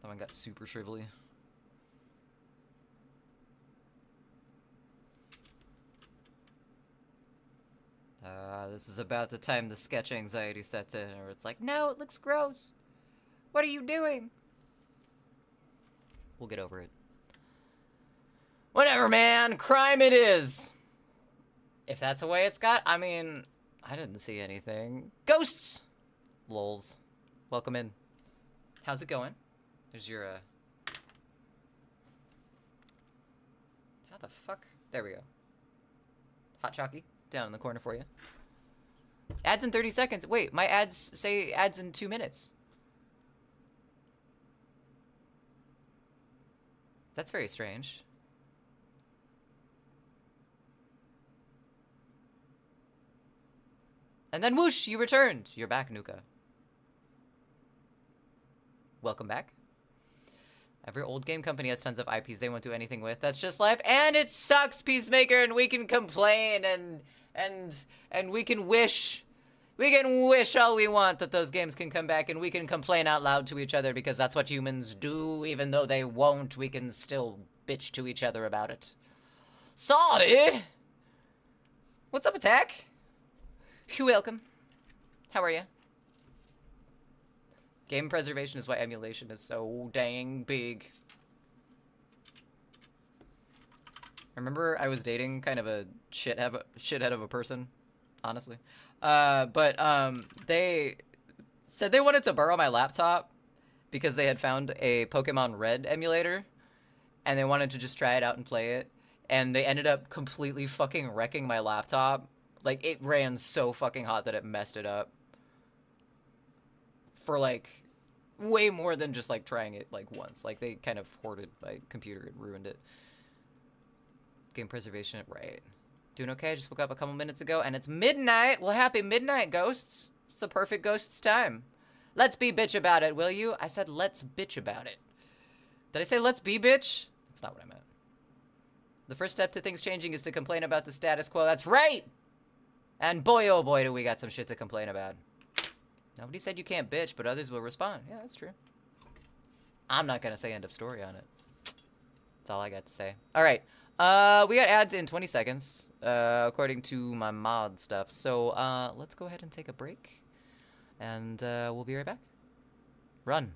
That one got super shrivelly. This is about the time the sketch anxiety sets in, or it's like, no, it looks gross. What are you doing? We'll get over it. Whatever, man. Crime it is. If that's the way it's got, I mean, I didn't see anything. Ghosts! Lols. Welcome in. How's it going? There's your, How the fuck? There we go. Hot Chalky. Down in the corner for you. Ads in 30 seconds. Wait, my ads say ads in 2 minutes. That's very strange. And then whoosh, you returned. You're back, Nuka. Welcome back. Every old game company has tons of IPs they won't do anything with. That's just life. And it sucks, Peacemaker, and we can complain and we can wish. We can wish all we want that those games can come back, and we can complain out loud to each other because that's what humans do. Even though they won't, we can still bitch to each other about it. Sorry! What's up, Attack? You're welcome. How are you? Game preservation is why emulation is so dang big. I remember I was dating kind of a shithead of a person, honestly. They said they wanted to borrow my laptop because they had found a Pokemon Red emulator and they wanted to just try it out and play it. And they ended up completely fucking wrecking my laptop. Like, it ran so fucking hot that it messed it up. For, like, way more than just, like, trying it, like, once. Like, they kind of hoarded my computer and ruined it. Game preservation, right. Doing okay, just woke up a couple minutes ago, and it's midnight! Well, happy midnight, ghosts! It's the perfect ghosts time. Let's be bitch about it, will you? I said let's bitch about it. Did I say let's be bitch? That's not what I meant. The first step to things changing is to complain about the status quo. That's right! And boy, oh boy, do we got some shit to complain about. Nobody said you can't bitch, but others will respond. Yeah, that's true. I'm not gonna say end of story on it. That's all I got to say. All right. We got ads in 20 seconds, according to my mod stuff. So, let's go ahead and take a break. And, we'll be right back. Run.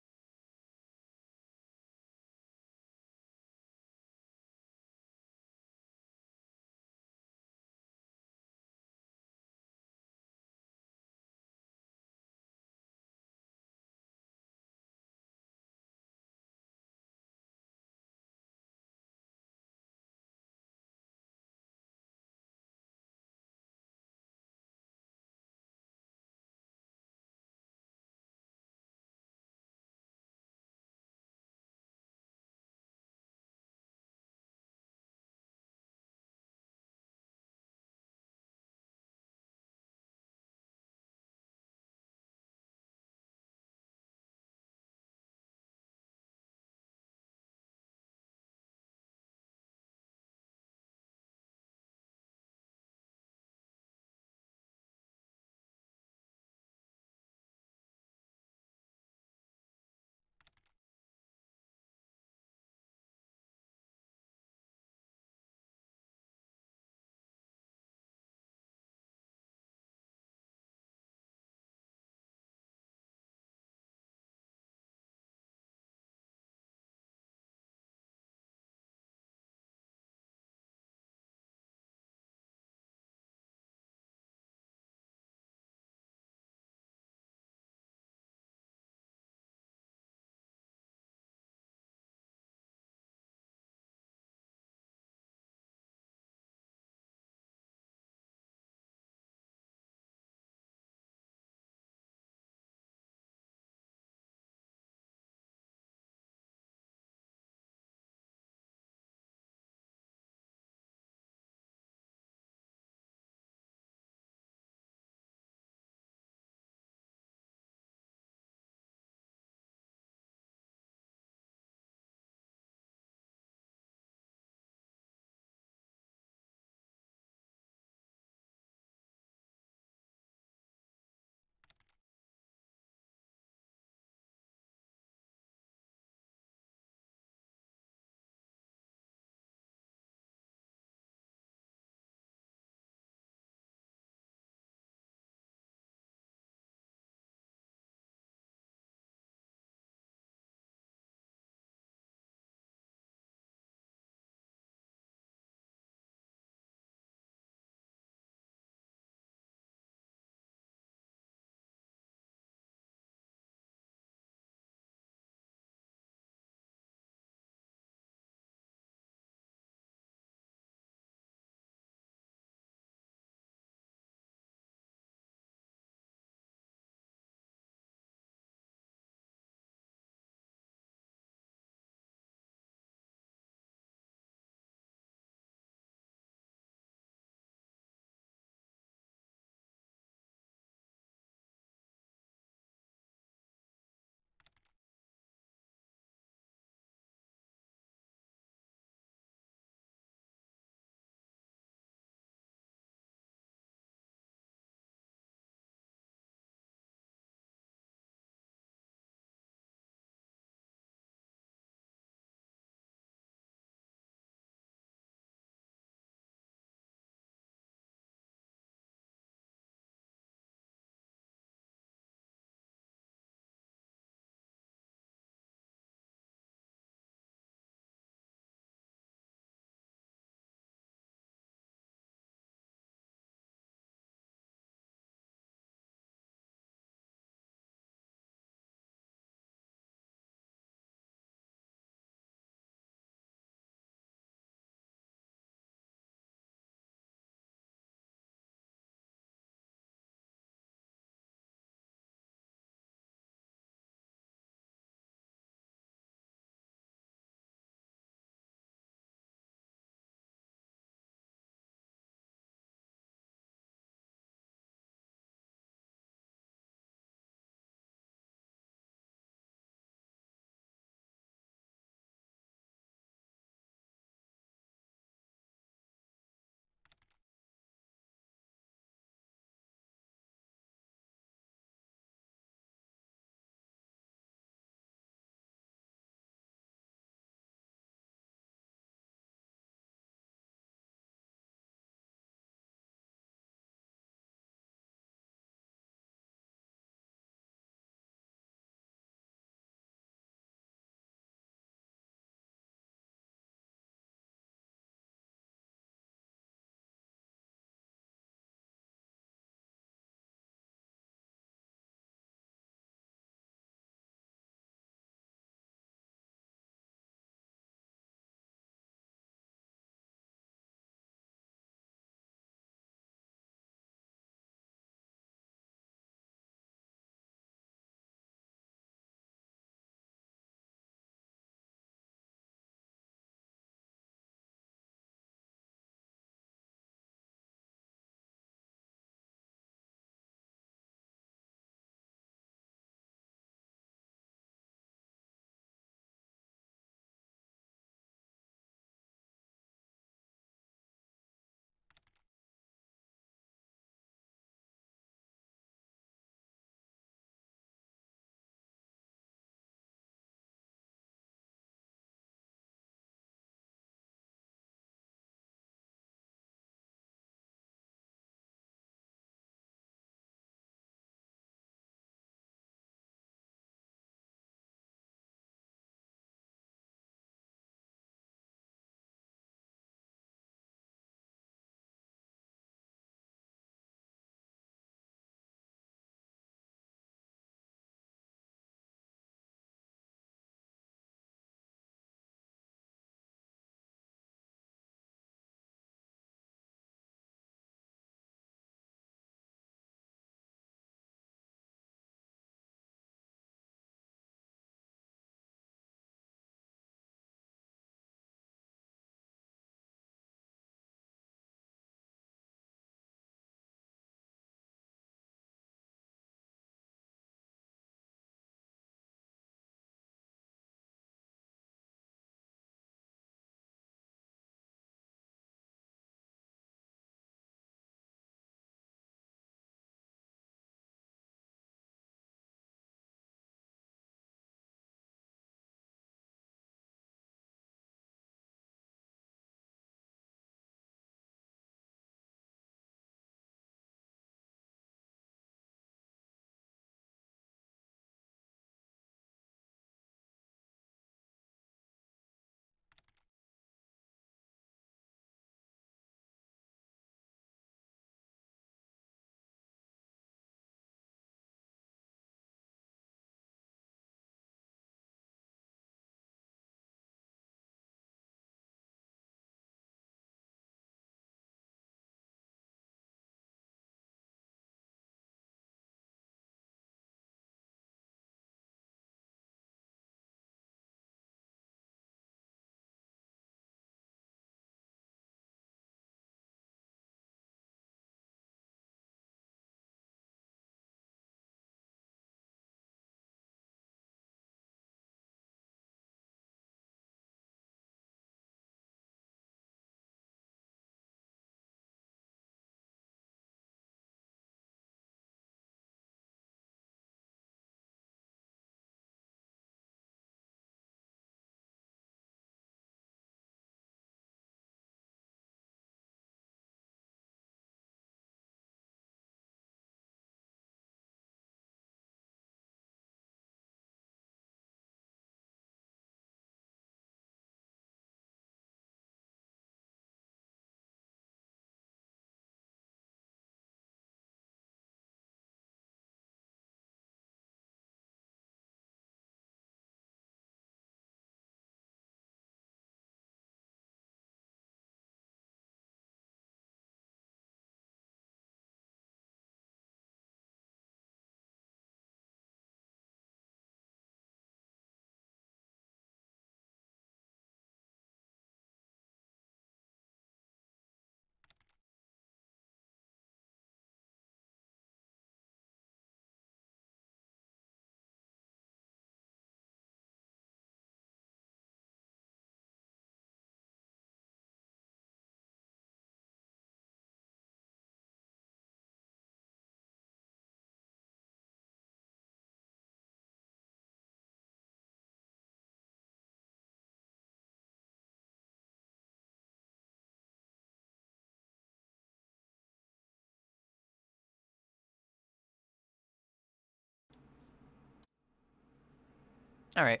All right.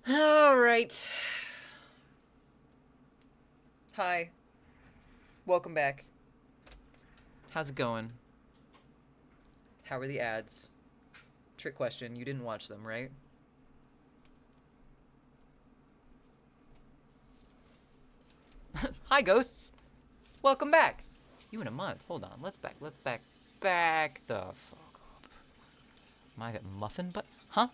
All right. Hi. Welcome back. How's it going? How are the ads? Trick question. You didn't watch them, right? Hi, ghosts. Welcome back. You in a month. Hold on. Let's back the fuck up. Am I a muffin butt? Huh?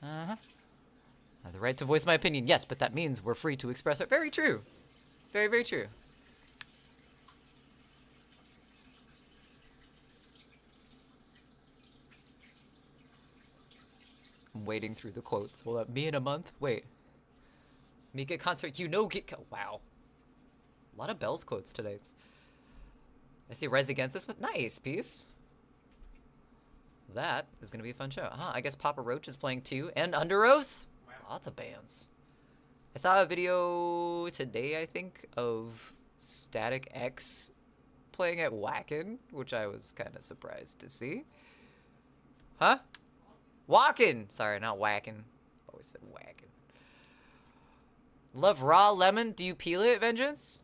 Uh-huh. I have the right to voice my opinion. Yes, but that means we're free to express it. Very true. Very, very true. I'm wading through the quotes. Will that be in a month? Wait. Mika concert. You know get... Wow. A lot of Bells quotes today. I see Rise Against this, but nice piece. That is going to be a fun show. Huh, I guess Papa Roach is playing too. And Under Oath. Wow. Lots of bands. I saw a video today, I think, of Static X playing at Wacken, which I was kind of surprised to see. Huh? Wacken! Sorry, not Wacken. Always said Wacken. Love raw lemon. Do you peel it, Vengeance?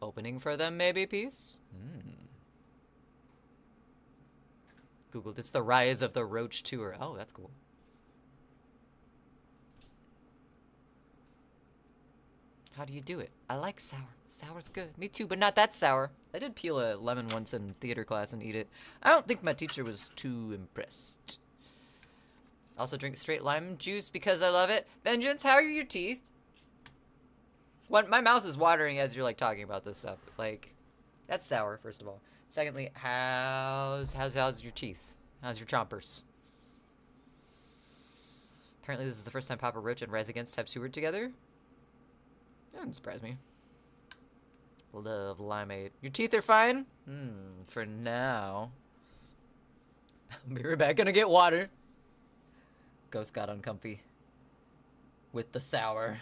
Opening for them, maybe, piece? Googled. It's the rise of the Roach tour. Oh, that's cool. How do you do it? I like sour. Sour's good. Me too, but not that sour. I did peel a lemon once in theater class and eat it. I don't think my teacher was too impressed. Also drink straight lime juice because I love it. Vengeance, how are your teeth? What? My mouth is watering as you're like talking about this stuff. Like, that's sour, first of all. Secondly, how's your teeth? How's your chompers? Apparently this is the first time Papa Roach and Rise Against have toured together. That wouldn't surprise me. Love limeade. Your teeth are fine? For now. I'll be right back. Gonna get water. Ghost got uncomfy. With the sour.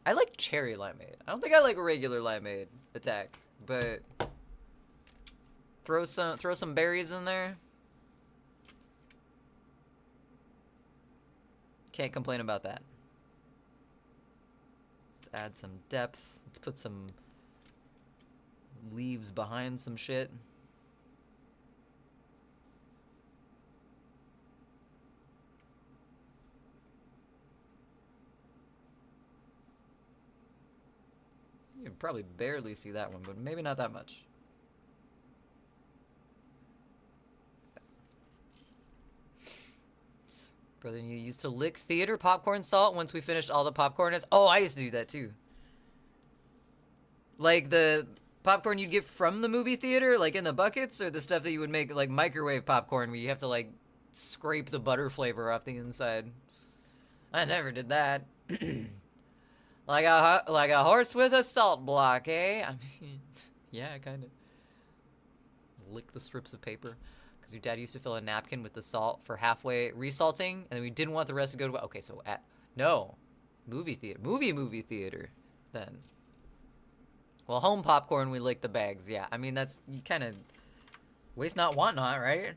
I like cherry limeade. I don't think I like regular limeade attack, but throw some berries in there. Can't complain about that. Let's add some depth. Let's put some leaves behind some shit. You can probably barely see that one, but maybe not that much. Brother, you used to lick theater popcorn salt once we finished all the popcorn. Oh, I used to do that too. Like the popcorn you'd get from the movie theater, like in the buckets, or the stuff that you would make like microwave popcorn where you have to like scrape the butter flavor off the inside. I never did that. Like a horse with a salt block, eh? I mean, yeah, kind of. Lick the strips of paper. Because your dad used to fill a napkin with the salt for halfway resalting, and then we didn't want the rest to go to... Okay, so no. Movie theater. Movie theater, then. Well, home popcorn, we lick the bags, yeah. I mean, that's... You kind of... Waste not, want not, right?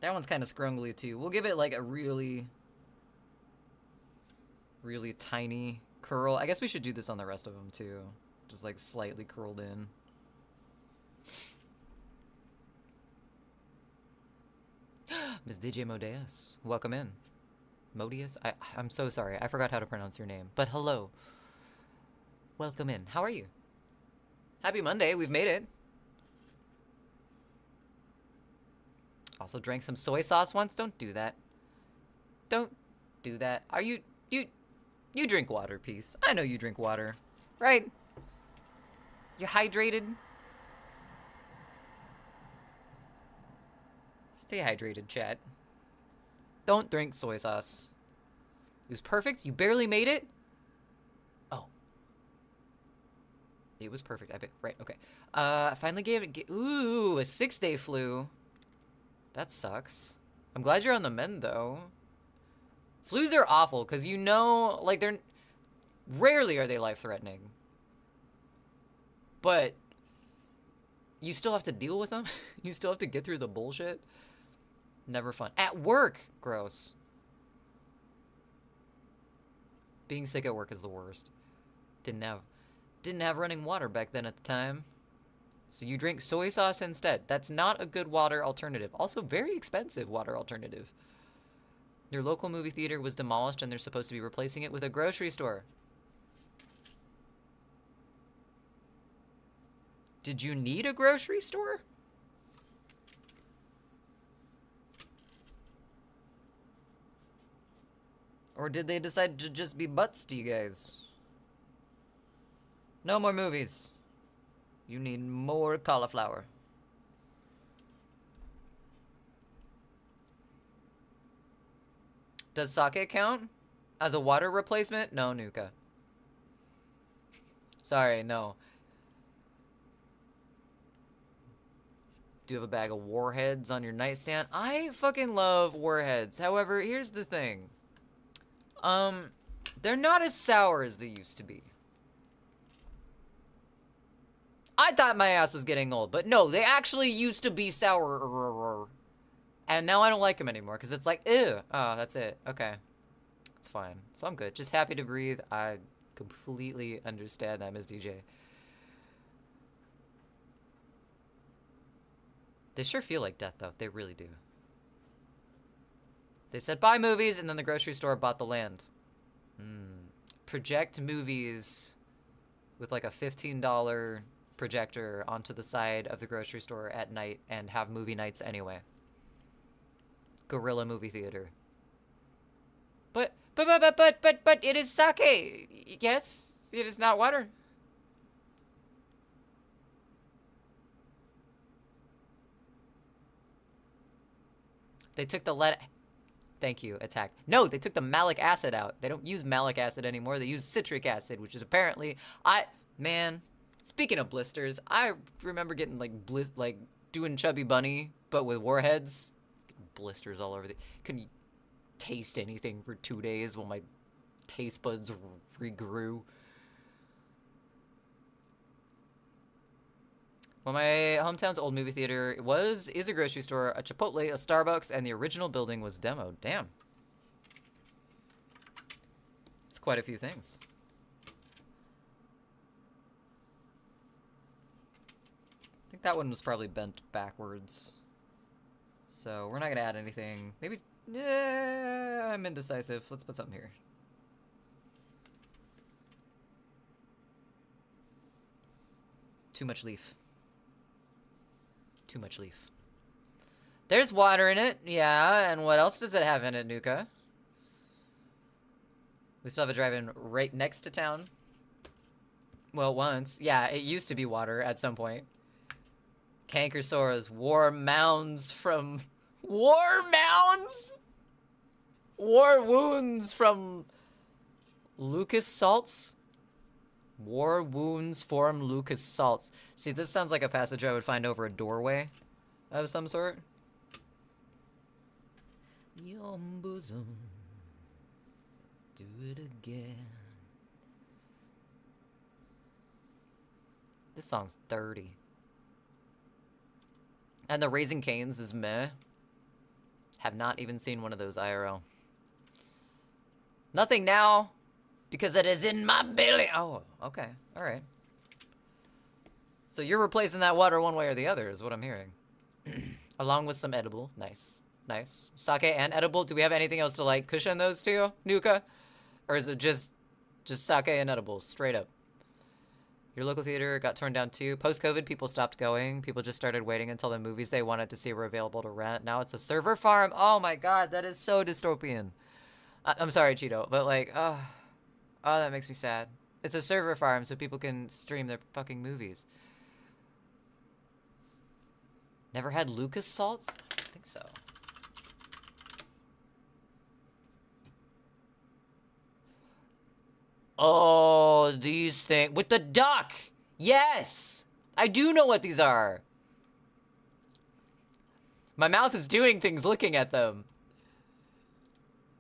That one's kind of scrungly, too. We'll give it, like, a really tiny curl. I guess we should do this on the rest of them, too. Just, like, slightly curled in. Ms. DJ Modeus, welcome in. Modius? I'm so sorry. I forgot how to pronounce your name. But hello. Welcome in. How are you? Happy Monday. We've made it. Also drank some soy sauce once. Don't do that. Don't do that. Are you drink water, Peace. I know you drink water. Right? You hydrated? Stay hydrated, chat. Don't drink soy sauce. It was perfect. You barely made it? Oh. It was perfect. I bet. Right, okay. I finally gave it... Ooh, a 6-day flu. That sucks. I'm glad you're on the mend, though. Flus are awful, because you know, like, they're... Rarely are they life-threatening. But... You still have to deal with them. You still have to get through the bullshit. Never fun. At work! Gross. Being sick at work is the worst. Didn't have running water back then at the time. So you drink soy sauce instead. That's not a good water alternative. Also very expensive water alternative. Your local movie theater was demolished and they're supposed to be replacing it with a grocery store. Did you need a grocery store? Or did they decide to just be butts to you guys? No more movies. You need more cauliflower. Does sake count as a water replacement? No, Nuka. Sorry, no. Do you have a bag of warheads on your nightstand? I fucking love warheads. However, here's the thing. They're not as sour as they used to be. I thought my ass was getting old, but no, they actually used to be sour. And now I don't like them anymore, because it's like, ew. Oh, that's it. Okay. It's fine. So I'm good. Just happy to breathe. I completely understand that, Ms. DJ. They sure feel like death, though. They really do. They said, buy movies, and then the grocery store bought the land. Project movies with like a $15 projector onto the side of the grocery store at night and have movie nights anyway. Guerrilla movie theater. But it is sake. Yes, it is not water. They took the lead. Thank you, attack. No, they took the malic acid out. They don't use malic acid anymore. They use citric acid, which is apparently... Man, speaking of blisters, I remember getting, like, doing Chubby Bunny, but with warheads. Blisters all over the... Couldn't taste anything for 2 days while my taste buds regrew. Well, my hometown's old movie theater is a grocery store, a Chipotle, a Starbucks, and the original building was demoed. Damn. It's quite a few things. I think that one was probably bent backwards. So we're not going to add anything. Maybe... Yeah, I'm indecisive. Let's put something here. Too much leaf. Too much leaf. There's water in it. Yeah, and what else does it have in it, Nuka? We still have a drive-in right next to town. Well, once. Yeah, it used to be water at some point. Canker sores. War mounds from... War mounds? War wounds from... Lucas salts? War wounds form Lucas salts. See, this sounds like a passage I would find over a doorway of some sort. Your bosom, do it again. This song's 30. And the Raising Cane's is meh. Have not even seen one of those IRL. Nothing now. Because it is in my belly. Oh, okay. All right. So you're replacing that water one way or the other is what I'm hearing. Along with some edible. Nice. Nice. Sake and edible. Do we have anything else to, like, cushion those two, Nuka? Or is it just sake and edibles, straight up? Your local theater got torn down too. Post-COVID, people stopped going. People just started waiting until the movies they wanted to see were available to rent. Now it's a server farm. Oh my god, that is so dystopian. I'm sorry, Cheeto, but like, oh, that makes me sad. It's a server farm so people can stream their fucking movies. Never had Lucas salts? I think so. Oh, these things. With the duck! Yes! I do know what these are. My mouth is doing things looking at them.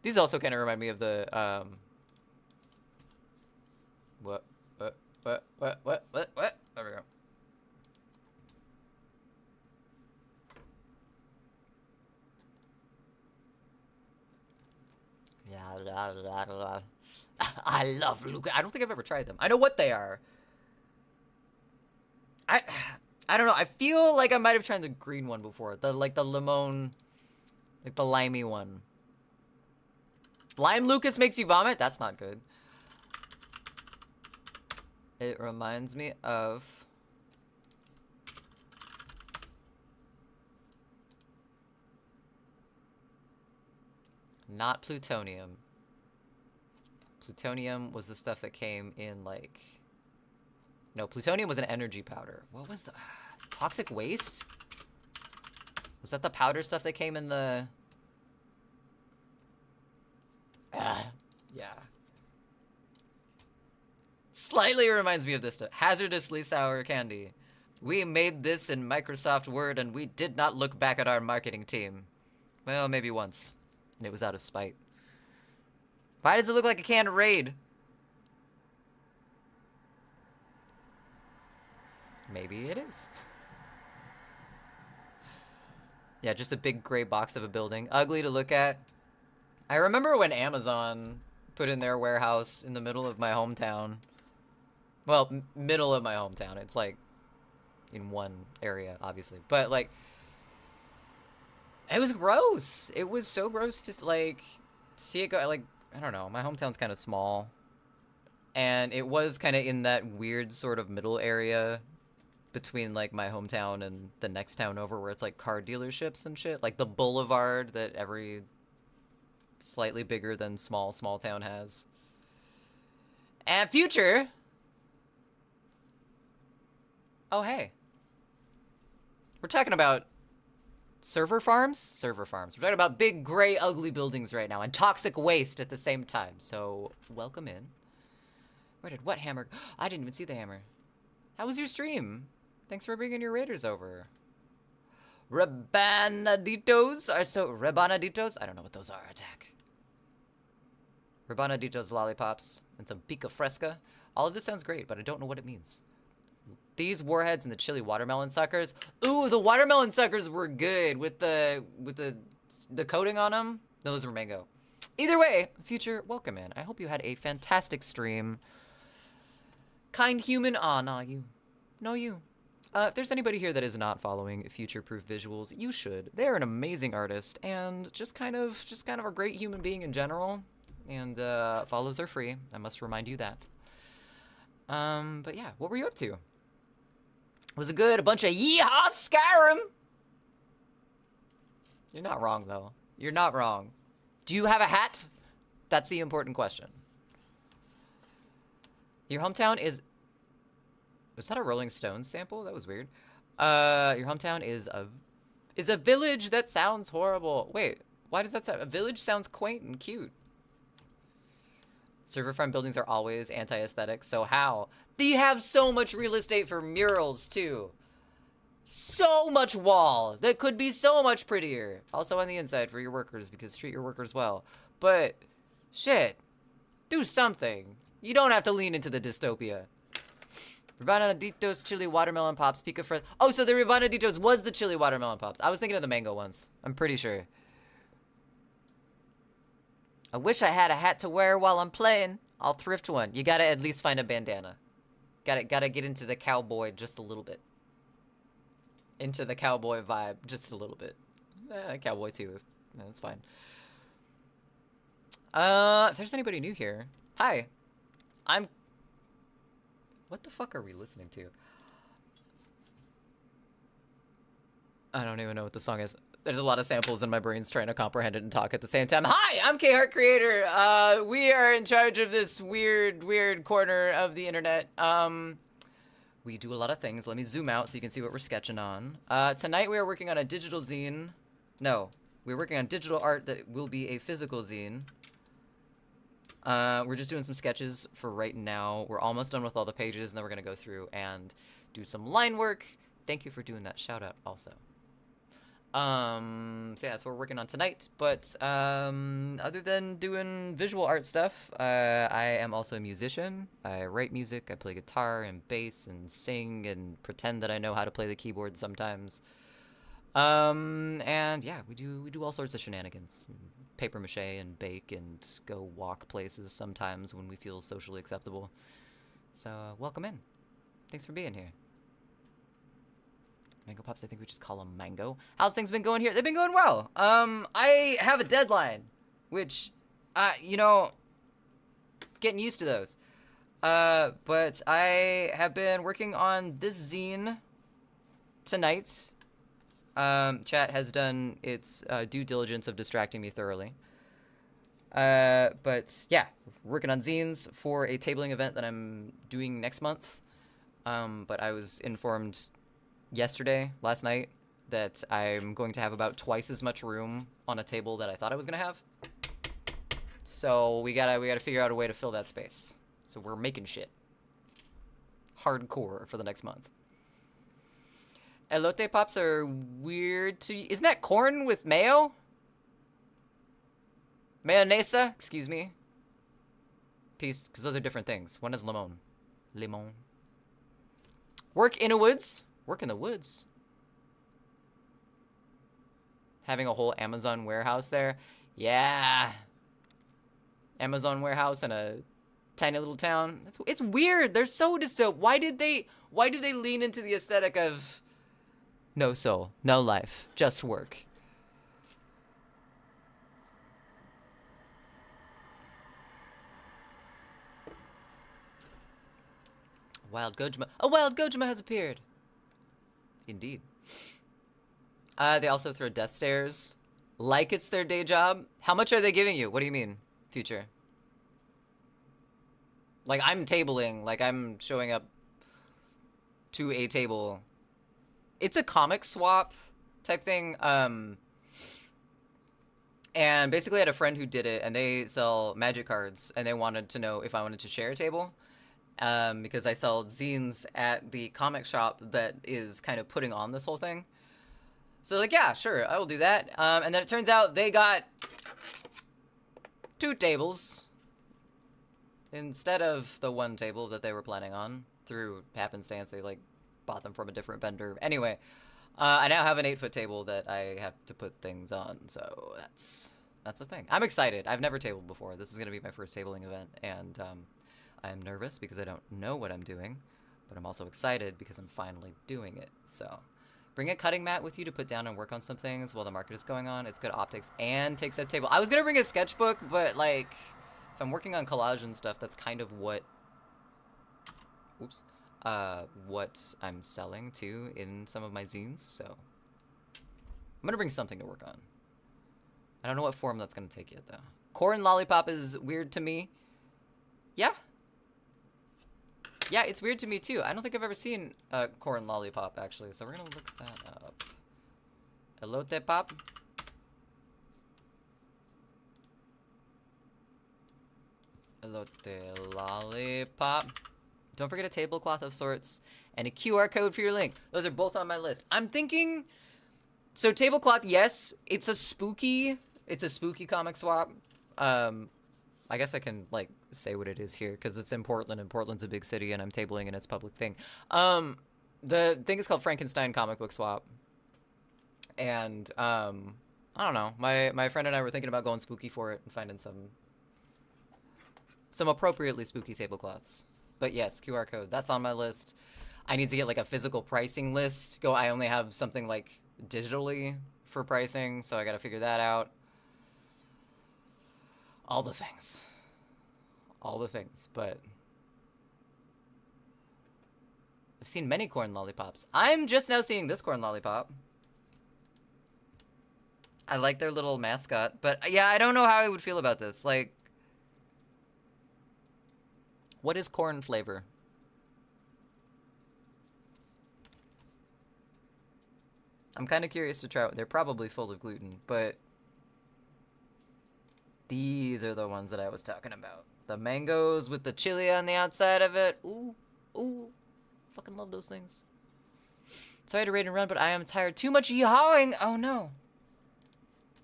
These also kind of remind me of the, What? There we go. Yeah, I love Luca. I don't think I've ever tried them. I know what they are. I don't know. I feel like I might have tried the green one before. The limon, like the limey one. Lime Lucas makes you vomit? That's not good. It reminds me of... Not plutonium. Plutonium was the stuff that came in, like... No, plutonium was an energy powder. What was the... Toxic waste? Was that the powder stuff that came in the... Yeah. Slightly reminds me of this stuff. Hazardously sour candy. We made this in Microsoft Word and we did not look back at our marketing team. Well, maybe once. And it was out of spite. Why does it look like a can of Raid? Maybe it is. Yeah, just a big gray box of a building. Ugly to look at. I remember when Amazon put in their warehouse in the middle of my hometown. Well, middle of my hometown. It's like in one area, obviously. But like, it was gross. It was so gross to like see it go. Like, I don't know. My hometown's kind of small. And it was kind of in that weird sort of middle area between like my hometown and the next town over where it's like car dealerships and shit. Like the boulevard that every slightly bigger than small town has. And Future. Oh, hey. We're talking about server farms? Server farms. We're talking about big, gray, ugly buildings right now and toxic waste at the same time. So, welcome in. Where did what hammer? I didn't even see the hammer. How was your stream? Thanks for bringing your raiders over. Rabanaditos are so... Rabanaditos? I don't know what those are. Attack. Rabanaditos lollipops and some pica fresca. All of this sounds great, but I don't know what it means. These warheads and the chili watermelon suckers. Ooh, the watermelon suckers were good with the coating on them. Those were mango. Either way, Future, welcome in. I hope you had a fantastic stream. Kind human. Aw, nah, you. No, you. If there's anybody here that is not following Future Proof Visuals, you should. They're an amazing artist and just kind of a great human being in general. And follows are free. I must remind you that. But yeah, what were you up to? Was it good? A bunch of yeehaw Skyrim? You're not wrong, though. You're not wrong. Do you have a hat? That's the important question. Your hometown is... Was that a Rolling Stones sample? That was weird. Your hometown is a village that sounds horrible. Wait, why does that sound... A village sounds quaint and cute. Server farm buildings are always anti-aesthetic, so how? They have so much real estate for murals, too. So much wall that could be so much prettier. Also on the inside for your workers, because treat your workers well. But, shit, do something. You don't have to lean into the dystopia. Rabanaditos chili watermelon pops, pica fresca. Oh, so the Rabanaditos was the chili watermelon pops. I was thinking of the mango ones. I'm pretty sure. I wish I had a hat to wear while I'm playing. I'll thrift one. You gotta at least find a bandana. Gotta get into the cowboy just a little bit. Into the cowboy vibe just a little bit. Cowboy too. No, that's fine. If there's anybody new here. Hi. What the fuck are we listening to? I don't even know what the song is. There's a lot of samples and my brain's trying to comprehend it and talk at the same time. Hi, I'm K-Heart Creator. We are in charge of this weird corner of the internet. We do a lot of things. Let me zoom out so you can see what we're sketching on. Tonight we are working on a digital zine. No, we're working on digital art that will be a physical zine. We're just doing some sketches for right now. We're almost done with all the pages, and then we're going to go through and do some line work. Thank you for doing that shout out also. So yeah, that's what we're working on tonight. But other than doing visual art stuff, I am also a musician. I write music, I play guitar and bass and sing and pretend that I know how to play the keyboard sometimes. And yeah, we do all sorts of shenanigans. Paper mache and bake and go walk places sometimes when we feel socially acceptable. So welcome in. Thanks for being here. Mango Pops, I think we just call them Mango. How's things been going here? They've been going well. I have a deadline, which, you know, getting used to those. But I have been working on this zine tonight. Chat has done its due diligence of distracting me thoroughly. But yeah, working on zines for a tabling event that I'm doing next month. But I was informed last night, that I'm going to have about twice as much room on a table that I thought I was gonna have. So we gotta figure out a way to fill that space. So we're making shit. Hardcore for the next month. Elote pops are weird to you. Isn't that corn with mayo? Mayonesa? Excuse me. Peace, because those are different things. One is limon. Limon. Work in the woods. Work in the woods. Having a whole Amazon warehouse there. Yeah. Amazon warehouse in a tiny little town. It's weird. They're so dystopia. Why do they lean into the aesthetic of no soul, no life, just work? Wild Gojima. A wild Gojima has appeared. Indeed. They also throw death stares like it's their day job. How much are they giving you? What do you mean, future? Like, I'm tabling, like I'm showing up to a table. It's a comic swap type thing. And basically I had a friend who did it, and they sell magic cards, and they wanted to know if I wanted to share a table. Because I sell zines at the comic shop that is kind of putting on this whole thing. So like, yeah, sure, I will do that. And then it turns out they got 2 tables instead of the 1 table that they were planning on. Through happenstance, they like bought them from a different vendor. Anyway, I now have an 8-foot table that I have to put things on. So that's the thing. I'm excited. I've never tabled before. This is gonna be my first tabling event, and I'm nervous because I don't know what I'm doing, but I'm also excited because I'm finally doing it. So bring a cutting mat with you to put down and work on some things while the market is going on. It's good optics and takes up table. I was gonna bring a sketchbook, but like, if I'm working on collage and stuff, that's kind of what, what I'm selling too in some of my zines. So I'm gonna bring something to work on. I don't know what form that's gonna take yet though. Corn lollipop is weird to me. Yeah. Yeah, it's weird to me too. I don't think I've ever seen corn lollipop actually, so we're gonna look that up. Elote pop. Elote lollipop. Don't forget a tablecloth of sorts and a QR code for your link. Those are both on my list. I'm thinking, so tablecloth, yes, it's a spooky comic swap. I guess I can, like, say what it is here, because it's in Portland, and Portland's a big city, and I'm tabling in its public thing. The thing is called Frankenstein Comic Book Swap. And, I don't know. My friend and I were thinking about going spooky for it and finding some appropriately spooky tablecloths. But yes, QR code, that's on my list. I need to get, like, a physical pricing list. I only have something, like, digitally for pricing, so I gotta figure that out. All the things. All the things, but I've seen many corn lollipops. I'm just now seeing this corn lollipop. I like their little mascot, but yeah, I don't know how I would feel about this. Like, what is corn flavor? I'm kind of curious to try. They're probably full of gluten, but these are the ones that I was talking about. The mangoes with the chili on the outside of it. Ooh, ooh, fucking love those things. Sorry to raid and run, but I am tired. Too much yeehawing. Oh no.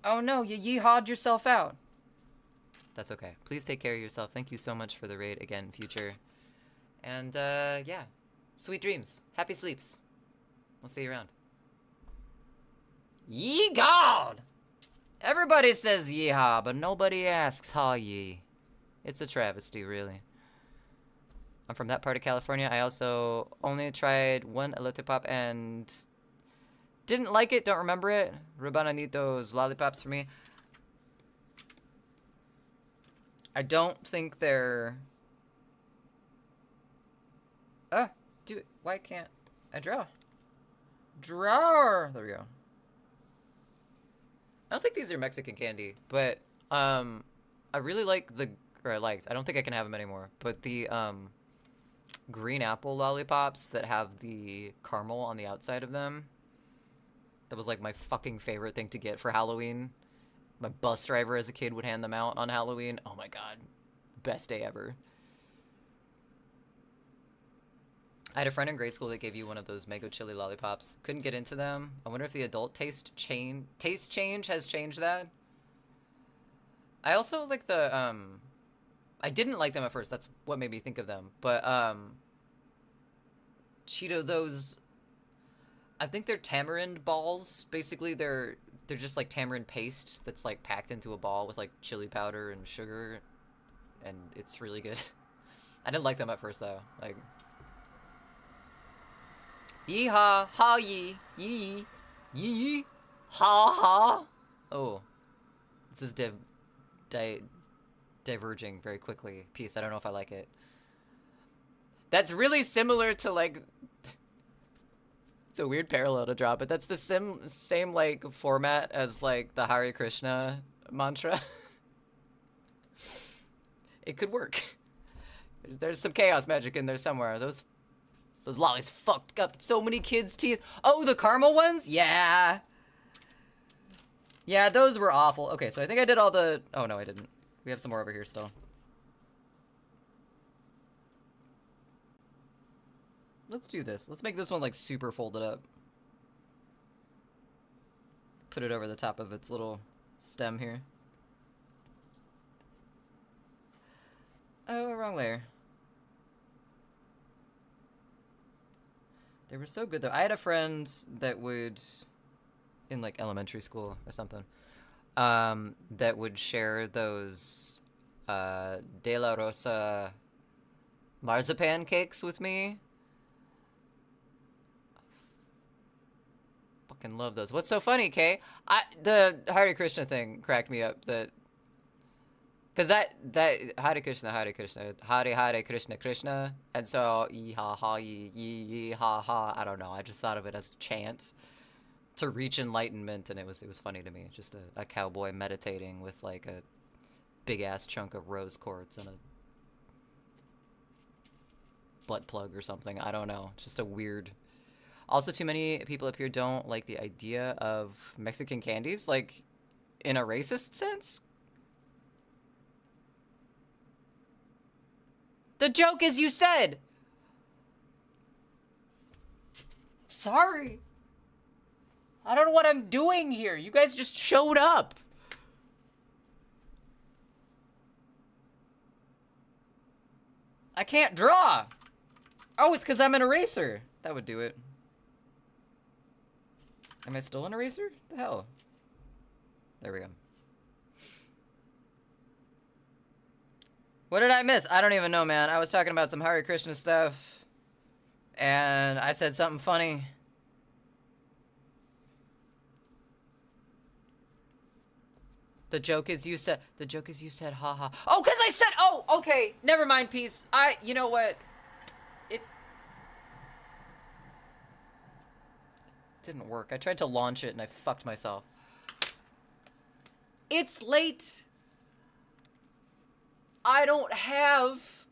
Oh no, you yeehawed yourself out. That's okay. Please take care of yourself. Thank you so much for the raid again, future. And yeah, sweet dreams, happy sleeps. We'll see you around. Ye God! Everybody says yeehaw, but nobody asks haw ye. It's a travesty, really. I'm from that part of California. I also only tried one elote pop and didn't like it, don't remember it. Rabananitos lollipops for me. I don't think they're... dude, why can't I draw? Draw! There we go. I don't think these are Mexican candy, but, I really like the... Or I liked. I don't think I can have them anymore. But the, green apple lollipops that have the caramel on the outside of them. That was, like, my fucking favorite thing to get for Halloween. My bus driver as a kid would hand them out on Halloween. Oh my god. Best day ever. I had a friend in grade school that gave you one of those mango chili lollipops. Couldn't get into them. I wonder if the adult taste change has changed that. I also like the, I didn't like them at first. That's what made me think of them. But, Cheeto, those... I think they're tamarind balls. Basically, they're just like tamarind paste that's like packed into a ball with like chili powder and sugar, and it's really good. I didn't like them at first though. Like, yee-haw, ha yee, yee, yee, ha ha. Oh, this is diverging very quickly. Peace. I don't know if I like it. That's really similar to like. It's a weird parallel to draw, but that's the same like format as like the Hare Krishna mantra. It could work. There's some chaos magic in there somewhere. Those lollies fucked up so many kids' teeth. Oh, the caramel ones? Yeah. Yeah, those were awful. Okay, so I think I did all the... Oh, no, I didn't. We have some more over here still. Let's do this. Let's make this one, like, super folded up. Put it over the top of its little stem here. Oh, wrong layer. They were so good, though. I had a friend that would, in, like, elementary school or something, that would share those De La Rosa marzipan cakes with me. Fucking love those. What's so funny, Kay? The Hare Krishna thing cracked me up. Because that Hare Krishna, Hare Krishna, Hare Krishna, Krishna, and so yee ha ha yee ha ha. I don't know. I just thought of it as chant to reach enlightenment, and it was funny to me. Just a cowboy meditating with like a big ass chunk of rose quartz and a butt plug or something. I don't know. Just a weird. Also, too many people up here don't like the idea of Mexican candies, like, in a racist sense. The joke is you said! Sorry. I don't know what I'm doing here. You guys just showed up. I can't draw. Oh, it's because I'm an eraser. That would do it. Am I still an eraser? The hell? There we go. What did I miss? I don't even know, man. I was talking about some Hare Krishna stuff, and I said something funny. The joke is you said, haha. Oh, because I said, oh, okay. Never mind, peace. You know what? It didn't work. I tried to launch it and I fucked myself. It's late. I don't have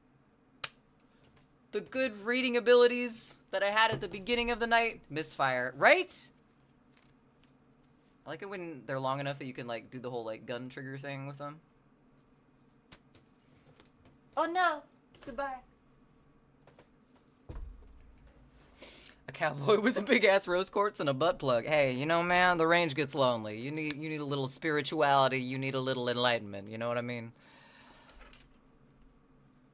the good reading abilities that I had at the beginning of the night. Misfire, right? I like it when they're long enough that you can, like, do the whole, like, gun trigger thing with them. Oh no! Goodbye. A cowboy with a big ass rose quartz and a butt plug. Hey, you know, man, the range gets lonely. You need a little spirituality. You need a little enlightenment. You know what I mean?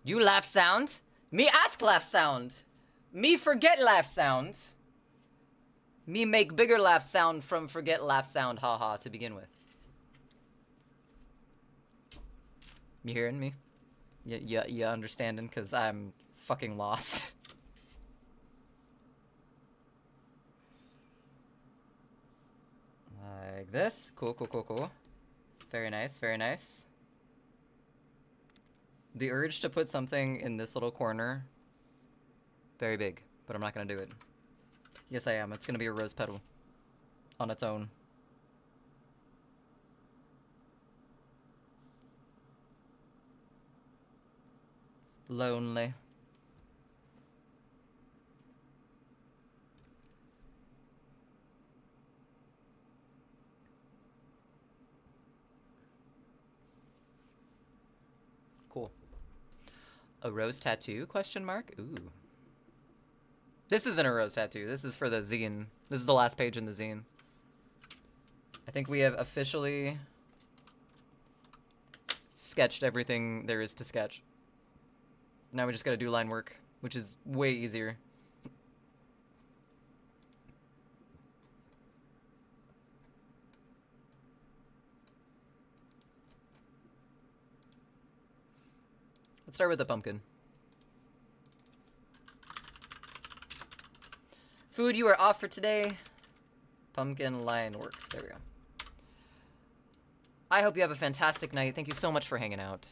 You laugh sound. Me ask laugh sound. Me forget laugh sound. Me make bigger laugh sound from forget laugh sound. Haha. To begin with. You hearing me? You understanding? Cause I'm fucking lost. Like this. Cool, cool, cool, cool. Very nice, very nice. The urge to put something in this little corner, very big, but I'm not gonna do it. Yes, I am. It's gonna be a rose petal on its own. Lonely. Cool. A rose tattoo? Question mark? Ooh. This isn't a rose tattoo. This is for the zine. This is the last page in the zine. I think we have officially sketched everything there is to sketch. Now we just gotta do line work, which is way easier. Let's start with the pumpkin. Food, you are off for today. Pumpkin line work. There we go. I hope you have a fantastic night. Thank you so much for hanging out.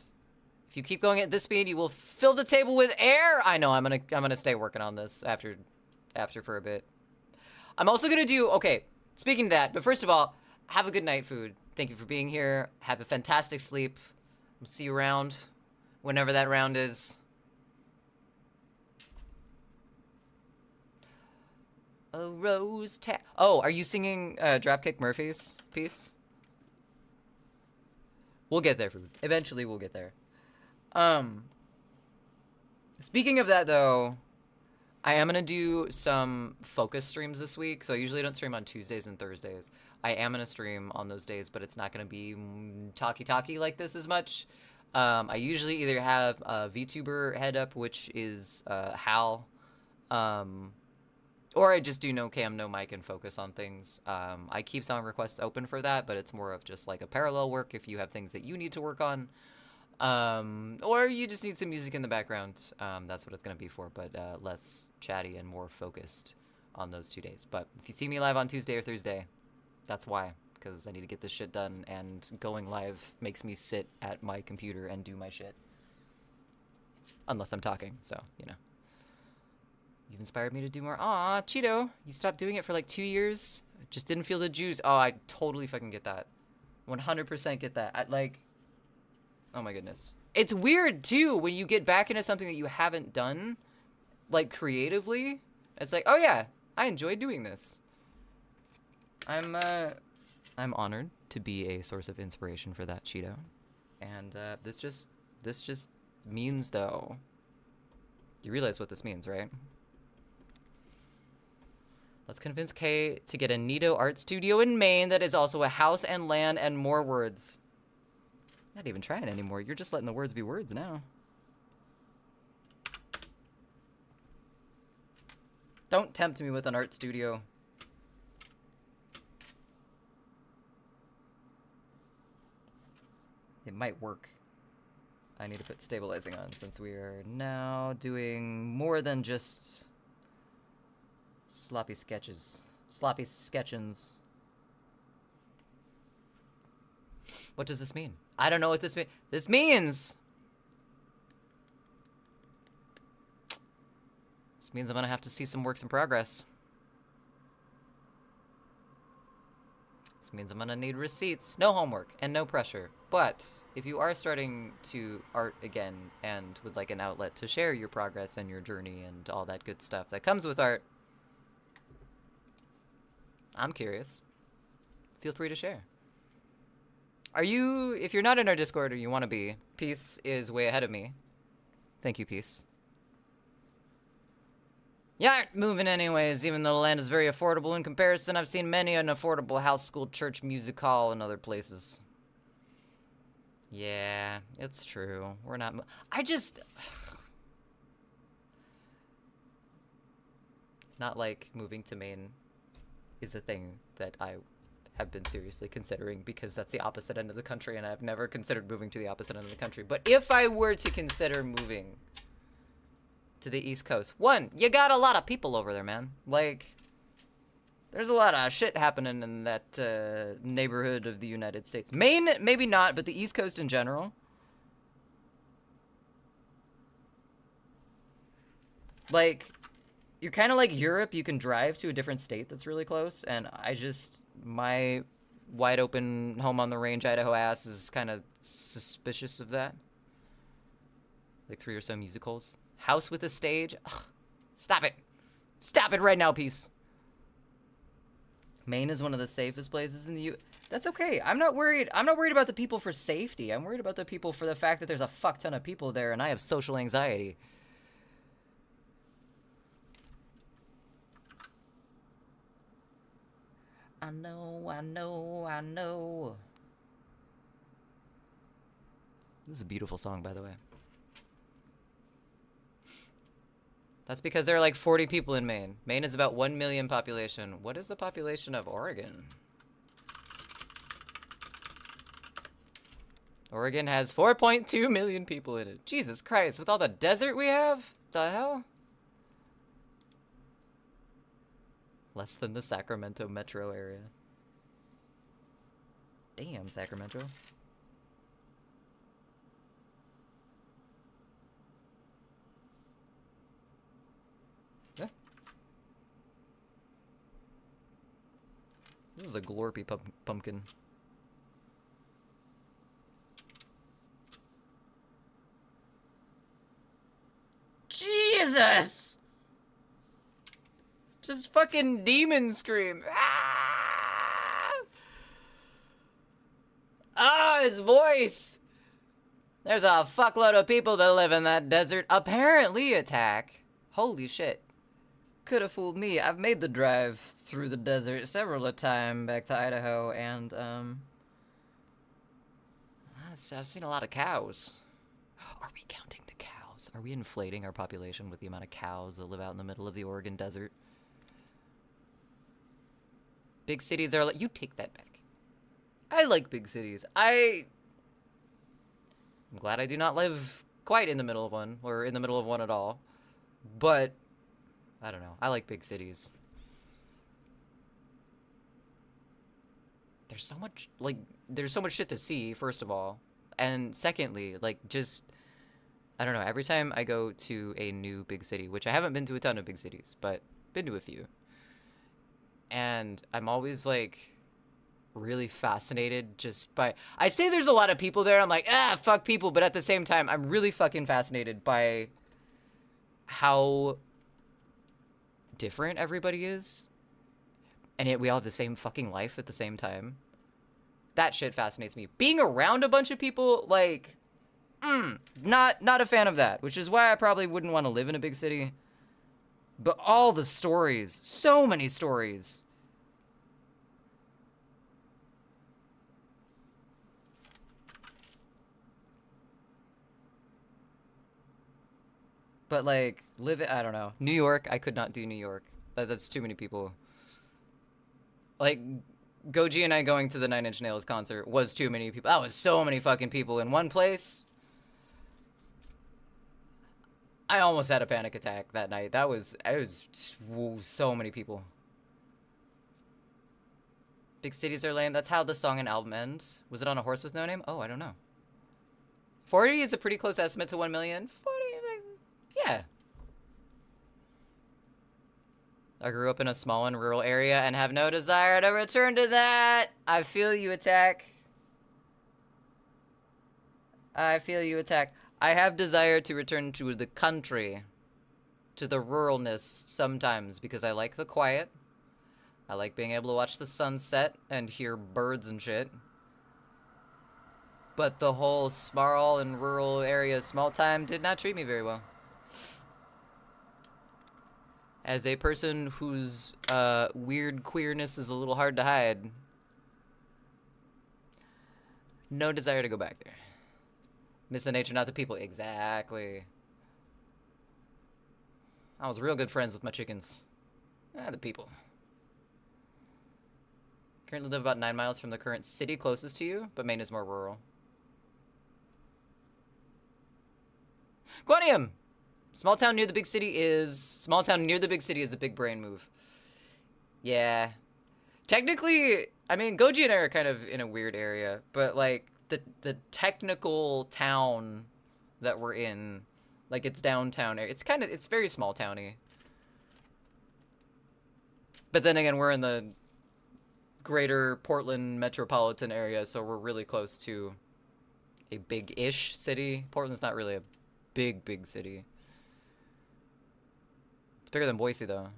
If you keep going at this speed, you will fill the table with air. I know. I'm gonna stay working on this after for a bit. I'm also gonna do okay. Speaking of that, but first of all, have a good night, food. Thank you for being here. Have a fantastic sleep. I'll see you around. Whenever that round is. A rose Oh, are you singing Dropkick Murphys piece? We'll get there, food. Eventually we'll get there. Speaking of that, though, I am going to do some focus streams this week. So I usually don't stream on Tuesdays and Thursdays. I am going to stream on those days, but it's not going to be talky-talky like this as much. I usually either have a VTuber head up, which is Hal, or I just do no cam, no mic, and focus on things. I keep song requests open for that, but it's more of just like a parallel work if you have things that you need to work on. Or you just need some music in the background. That's what it's going to be for, but less chatty and more focused on those 2 days. But if you see me live on Tuesday or Thursday, that's why. Because I need to get this shit done, and going live makes me sit at my computer and do my shit. Unless I'm talking, so, you know. You've inspired me to do more. Aw, Cheeto, you stopped doing it for like 2 years? Just didn't feel the juice. Oh, I totally fucking get that. 100% get that. Oh my goodness. It's weird, too, when you get back into something that you haven't done, like, creatively. It's like, oh yeah, I enjoy doing this. I'm honored to be a source of inspiration for that, Cheeto. And this just means, though, you realize what this means, right? Let's convince Kay to get a neato art studio in Maine that is also a house and land and more words. Not even trying anymore. You're just letting the words be words now. Don't tempt me with an art studio. It might work. I need to put stabilizing on since we are now doing more than just sloppy sketches. Sloppy sketchins. What does this mean? I don't know what this means. This means I'm gonna have to see some works in progress. This means I'm gonna need receipts. No homework and no pressure. But if you are starting to art again and would like an outlet to share your progress and your journey and all that good stuff that comes with art, I'm curious. Feel free to share. Are you, if you're not in our Discord or you want to be, Peace is way ahead of me. Thank you, Peace. You aren't moving anyways, even though the land is very affordable in comparison. I've seen many an affordable house, school, church, music hall, and other places. Yeah, it's true. We're not... I just... Not like moving to Maine is a thing that I have been seriously considering, because that's the opposite end of the country, and I've never considered moving to the opposite end of the country. But if I were to consider moving to the East Coast, one, you got a lot of people over there, man. Like, there's a lot of shit happening in that neighborhood of the United States. Maine, maybe not, but the East Coast in general. Like, you're kind of like Europe. You can drive to a different state that's really close, and my wide open home on the range Idaho ass is kind of suspicious of that. Like 3 or so music halls. House with a stage. Ugh, stop it. Stop it right now, Peace. Maine is one of the safest places in the That's okay. I'm not worried. I'm not worried about the people for safety. I'm worried about the people for the fact that there's a fuck ton of people there and I have social anxiety. I know, I know, I know. This is a beautiful song, by the way. That's because there are like 40 people in Maine. Maine is about 1 million population. What is the population of Oregon? Oregon has 4.2 million people in it. Jesus Christ, with all the desert we have? The hell? Less than the Sacramento metro area. Damn, Sacramento. Yeah. This is a glorpy pumpkin. Jesus! Just fucking demon scream. Ah! Ah, his voice. There's a fuckload of people that live in that desert. Apparently, attack. Holy shit. Could have fooled me. I've made the drive through the desert several times back to Idaho, and, I've seen a lot of cows. Are we counting the cows? Are we inflating our population with the amount of cows that live out in the middle of the Oregon desert? Big cities are like... You take that back. I like big cities. I'm glad I do not live quite in the middle of one, or in the middle of one at all. But, I don't know. I like big cities. There's so much, like, there's so much shit to see, first of all. And secondly, like, just... I don't know. Every time I go to a new big city, which I haven't been to a ton of big cities, but been to a few. And I'm always, like, really fascinated just by... I say there's a lot of people there, I'm like, ah, fuck people, but at the same time, I'm really fucking fascinated by how different everybody is. And yet we all have the same fucking life at the same time. That shit fascinates me. Being around a bunch of people, like... not a fan of that, which is why I probably wouldn't want to live in a big city. But all the stories, so many stories. But like, I don't know. New York, I could not do New York. That's too many people. Like, Goji and I going to the 9 Inch Nails concert was too many people. That was so many fucking people in one place. I almost had a panic attack that night. It was so many people. Big cities are lame. That's how the song and album end. Was it on A Horse with No Name? Oh, I don't know. 40 is a pretty close estimate to 1 million. 40, yeah. I grew up in a small and rural area and have no desire to return to that. I feel you, Attack. I feel you, Attack. I have desire to return to the country, to the ruralness sometimes, because I like the quiet. I like being able to watch the sunset and hear birds and shit. But the whole small and rural area, small time, did not treat me very well. As a person whose weird queerness is a little hard to hide, no desire to go back there. Miss the nature, not the people. Exactly. I was real good friends with my chickens. The people. Currently live about 9 miles from the current city closest to you, but Maine is more rural. Quanium! Small town near the big city is a big brain move. Yeah. Technically, I mean, Goji and I are kind of in a weird area, but like the technical town that we're in, like it's downtown area. It's very small towny. But then again, we're in the greater Portland metropolitan area, so we're really close to a big-ish city. Portland's not really a big city. It's bigger than Boise, though.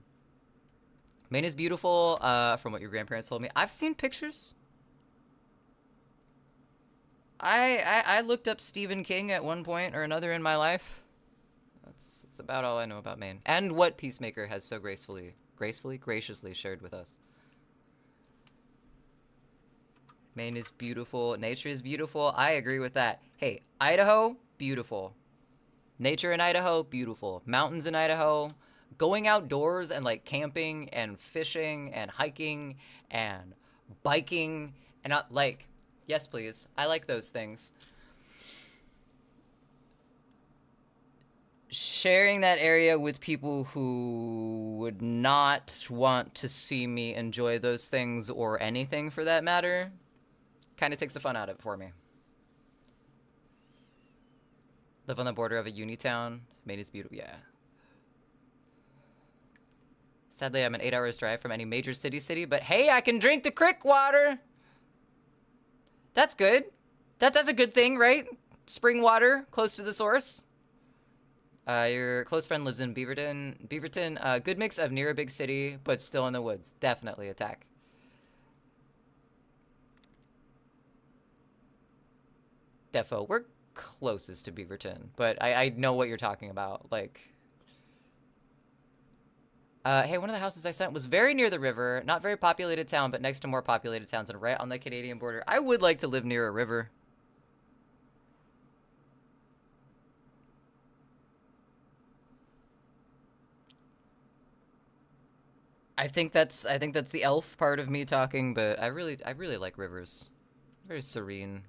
Maine is beautiful, from what your grandparents told me. I've seen pictures. I looked up Stephen King at one point or another in my life. That's about all I know about Maine. And what Peacemaker has so graciously shared with us. Maine is beautiful. Nature is beautiful. I agree with that. Hey, Idaho, beautiful. Nature in Idaho, beautiful. Mountains in Idaho. Going outdoors and like camping and fishing and hiking and biking and not like, yes, please. I like those things. Sharing that area with people who would not want to see me enjoy those things or anything for that matter kind of takes the fun out of it for me. Live on the border of a uni town. Maine is beautiful. Yeah. Sadly, I'm an 8 hours drive from any major city, but hey, I can drink the creek water. That's good. That's a good thing, right? Spring water, close to the source. Your close friend lives in Beaverton. Beaverton, good mix of near a big city, but still in the woods. Definitely Attack. Defo, we're closest to Beaverton, but I know what you're talking about. Like, hey, one of the houses I sent was very near the river, not very populated town, but next to more populated towns and right on the Canadian border. I would like to live near a river. I think that's the elf part of me talking, but I really like rivers. Very serene.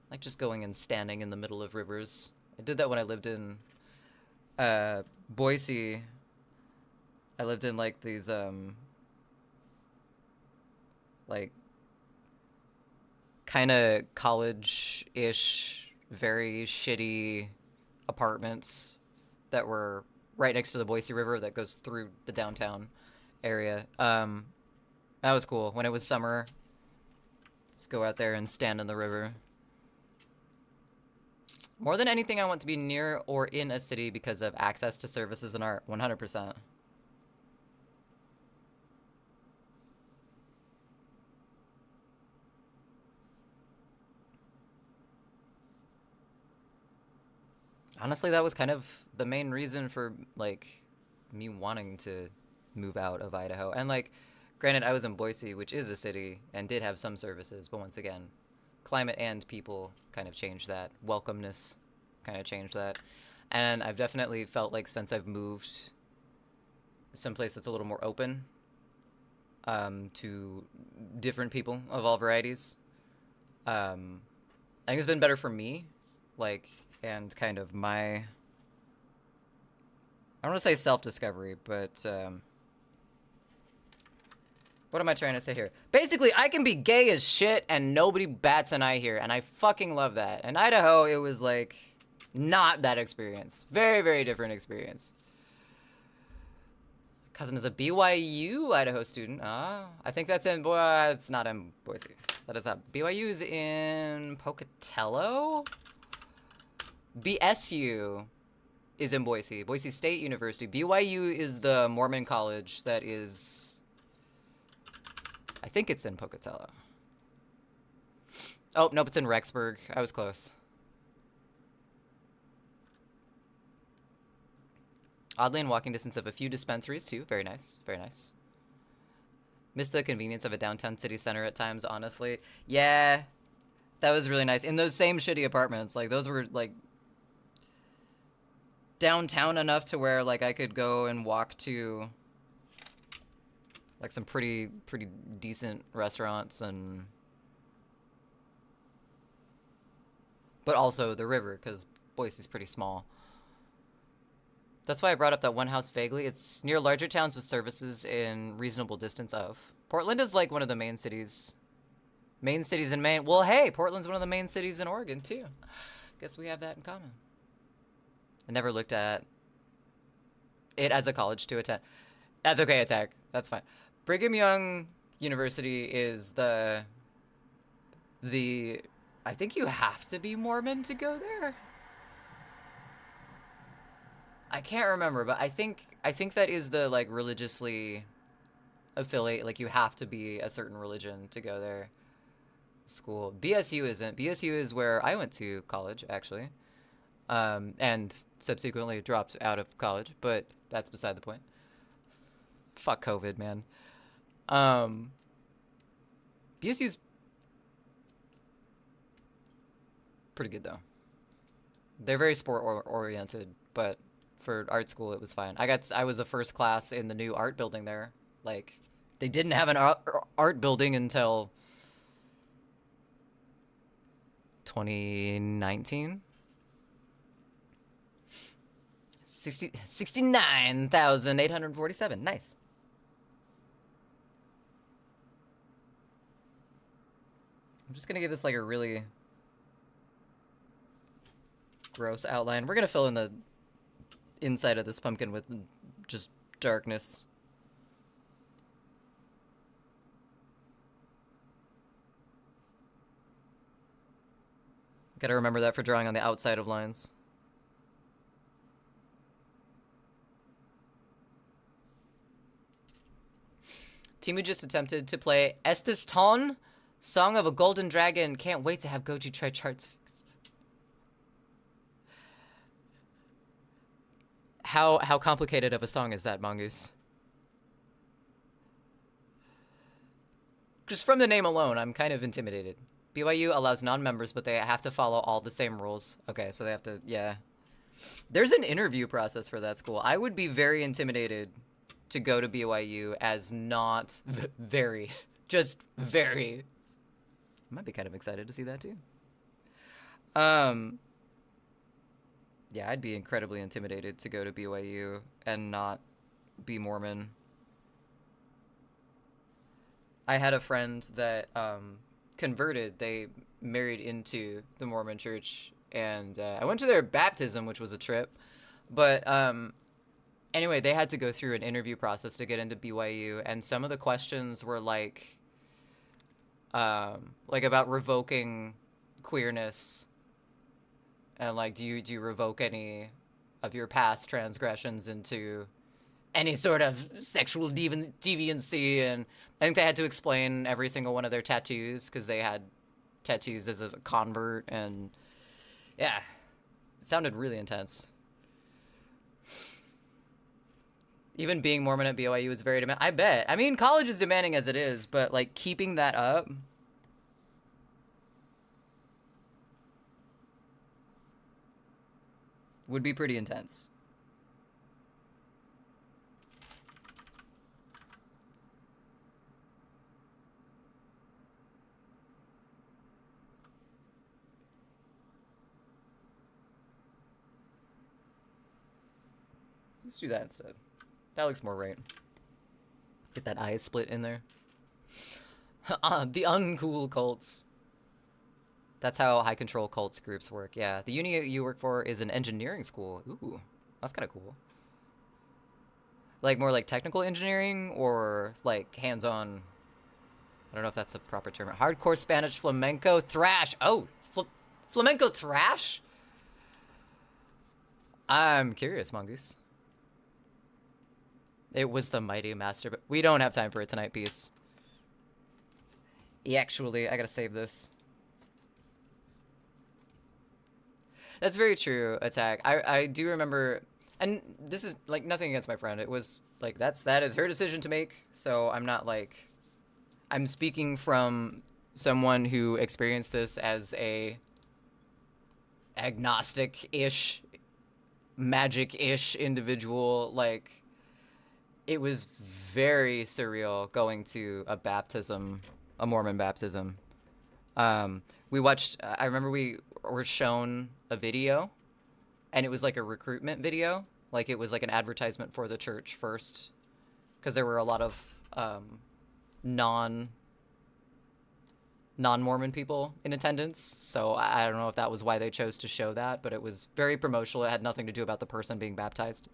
Like just going and standing in the middle of rivers. I did that when I lived in Boise. I lived in like these like kind of college-ish, very shitty apartments that were right next to the Boise River that goes through the downtown area. That was cool. When it was summer, just go out there and stand in the river. More than anything, I want to be near or in a city because of access to services and art. 100%. Honestly, that was kind of the main reason for, like, me wanting to move out of Idaho. And, like, granted, I was in Boise, which is a city, and did have some services, but once again, climate and people kind of changed that. Welcomeness kind of changed that. And I've definitely felt like since I've moved someplace that's a little more open to different people of all varieties, I think it's been better for me, like, and kind of my, I don't want to say self-discovery, but what am I trying to say here? Basically, I can be gay as shit and nobody bats an eye here, and I fucking love that. In Idaho, it was like not that experience. Very, very different experience. Cousin is a BYU Idaho student. Ah, I think that's in, it's not in Boise. That is not. BYU is in Pocatello? BSU is in Boise. Boise State University. BYU is the Mormon college that is, I think it's in Pocatello. Oh, nope, it's in Rexburg. I was close. Oddly in walking distance of a few dispensaries, too. Very nice. Very nice. Miss the convenience of a downtown city center at times, honestly. Yeah, that was really nice. In those same shitty apartments, like, those were, like, downtown enough to where, like, I could go and walk to, like, some pretty decent restaurants and... But also the river, because Boise's pretty small. That's why I brought up that one house vaguely. It's near larger towns with services in reasonable distance of. Portland is like one of the main cities. Main cities in Maine. Well, hey, Portland's one of the main cities in Oregon, too. Guess we have that in common. I never looked at it as a college to attend. That's okay, Attack. That's fine. Brigham Young University is the... I think you have to be Mormon to go there. I can't remember, but I think that is the, like, religiously affiliate, like, you have to be a certain religion to go there. School. BSU isn't. BSU is where I went to college, actually. And subsequently dropped out of college, but that's beside the point. Fuck COVID, man. BSU's pretty good, though. They're very sport-oriented, but... For art school, it was fine. I was the first class in the new art building there. Like, they didn't have an art building until 2019. 69,847. Nice. I'm just gonna give this like a really gross outline. We're gonna fill in the inside of this pumpkin with just darkness. Gotta remember that for drawing on the outside of lines. Timu just attempted to play Estes Ton, Song of a Golden Dragon. Can't wait to have Goju try charts. How complicated of a song is that, Mongoose? Just from the name alone, I'm kind of intimidated. BYU allows non-members, but they have to follow all the same rules. Okay, so they have to, yeah. There's an interview process for that school. I would be very intimidated to go to BYU as not very, just very. I might be kind of excited to see that too. Yeah, I'd be incredibly intimidated to go to BYU and not be Mormon. I had a friend that converted. They married into the Mormon church, and I went to their baptism, which was a trip. But anyway, they had to go through an interview process to get into BYU, and some of the questions were like about revoking queerness. And, like, do you revoke any of your past transgressions into any sort of sexual deviancy? And I think they had to explain every single one of their tattoos, because they had tattoos as a convert, and, yeah. It sounded really intense. Even being Mormon at BYU is very demanding. I bet. I mean, college is demanding as it is, but, like, keeping that up... would be pretty intense. Let's do that instead. That looks more right. Get that eye split in there. The uncool cults. That's how high control cults groups work. Yeah, the uni you work for is an engineering school. Ooh, that's kind of cool. Like more like technical engineering or like hands-on. I don't know if that's the proper term. Hardcore Spanish flamenco thrash. Oh, flamenco thrash? I'm curious, Mongoose. It was the mighty master, but we don't have time for it tonight, peace. Actually, I gotta save this. That's very true, Attack. I do remember, and this is like nothing against my friend. It was like that is her decision to make. So I'm not like, I'm speaking from someone who experienced this as a agnostic-ish, magic-ish individual. Like, it was very surreal going to a baptism, a Mormon baptism. We watched, I remember we were shown a video, and it was like a recruitment video. Like, it was like an advertisement for the church first, because there were a lot of non-Mormon people in attendance. So I don't know if that was why they chose to show that, but it was very promotional. It had nothing to do about the person being baptized.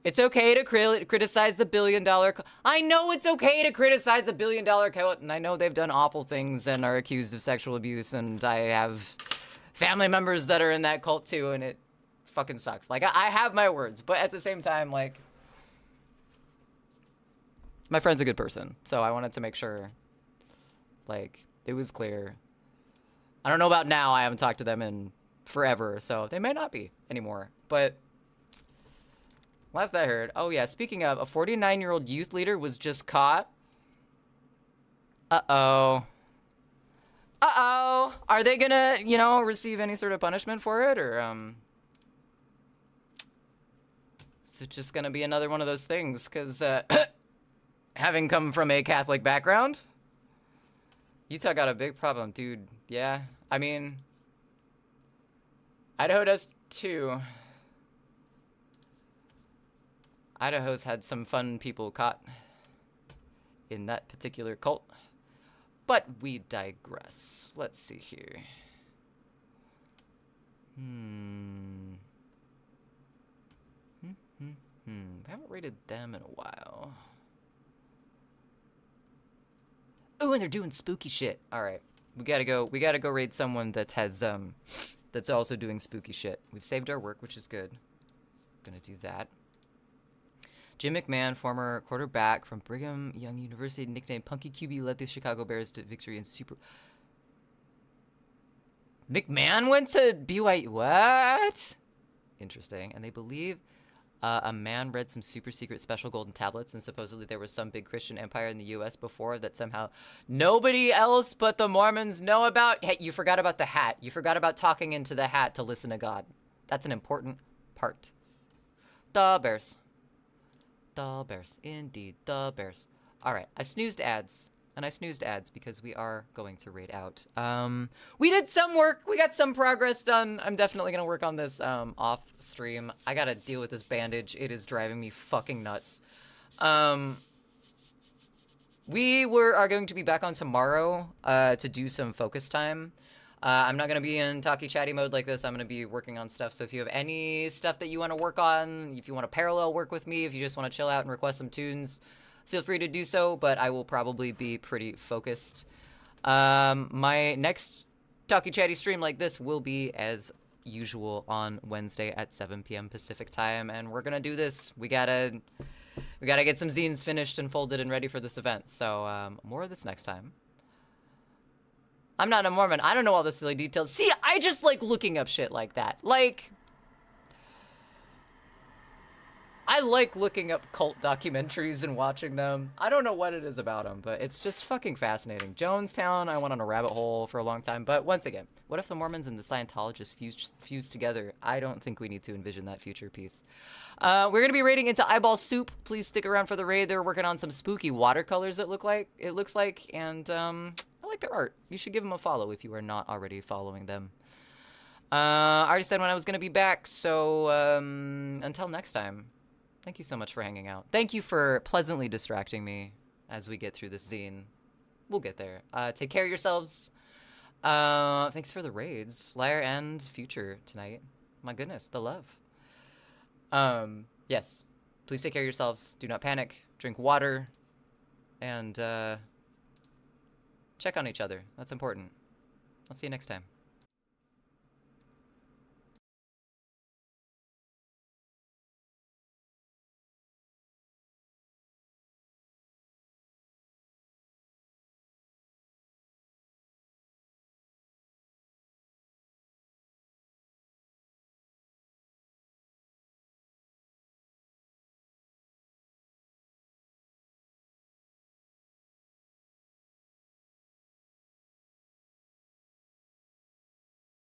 It's okay to criticize the billion-dollar... I know it's okay to criticize the billion-dollar cult, and I know they've done awful things and are accused of sexual abuse, and I have family members that are in that cult too, and it fucking sucks. Like, I have my words, but at the same time, like... My friend's a good person, so I wanted to make sure, like, it was clear. I don't know about now. I haven't talked to them in forever, so they may not be anymore, but... Last I heard, oh yeah, speaking of, a 49-year-old youth leader was just caught. Uh-oh. Uh-oh. Are they gonna, you know, receive any sort of punishment for it, or, is it just gonna be another one of those things? Because, having come from a Catholic background, Utah got a big problem, dude. Yeah, I mean, Idaho does too. Idaho's had some fun people caught in that particular cult. But we digress. Let's see here. I haven't rated them in a while. Oh, and they're doing spooky shit. All right. We gotta go raid someone that has, that's also doing spooky shit. We've saved our work, which is good. Gonna do that. Jim McMahon, former quarterback from Brigham Young University, nicknamed Punky QB, led the Chicago Bears to victory in Super... McMahon went to BYU? What? Interesting. And they believe a man read some super secret special golden tablets, and supposedly there was some big Christian empire in the U.S. before that somehow nobody else but the Mormons know about. Hey, you forgot about the hat. You forgot about talking into the hat to listen to God. That's an important part. The Bears. The Bears. Indeed, the Bears. All right, I snoozed ads. And I snoozed ads because we are going to raid out. We did some work. We got some progress done. I'm definitely going to work on this off stream. I got to deal with this bandage. It is driving me fucking nuts. We are going to be back on tomorrow to do some focus time. I'm not going to be in talky chatty mode like this. I'm going to be working on stuff. So if you have any stuff that you want to work on, if you want to parallel work with me, if you just want to chill out and request some tunes, feel free to do so, but I will probably be pretty focused. My next talky chatty stream like this will be, as usual, on Wednesday at 7 p.m. Pacific time, and we're going to do this. We gotta get some zines finished and folded and ready for this event, so more of this next time. I'm not a Mormon. I don't know all the silly details. See, I just like looking up shit like that. Like, I like looking up cult documentaries and watching them. I don't know what it is about them, but it's just fucking fascinating. Jonestown, I went on a rabbit hole for a long time. But once again, what if the Mormons and the Scientologists fused together? I don't think we need to envision that future piece. We're going to be raiding into Eyeball Soup. Please stick around for the raid. They're working on some spooky watercolors, it looks like, and I like their art. You should give them a follow if you are not already following them. I already said when I was going to be back, so until next time. Thank you so much for hanging out. Thank you for pleasantly distracting me as we get through this zine. We'll get there. Take care of yourselves. Thanks for the raids. Liar and Future tonight. My goodness, the love. Yes. please take care of yourselves. Do not panic. Drink water. And check on each other. That's important. I'll see you next time.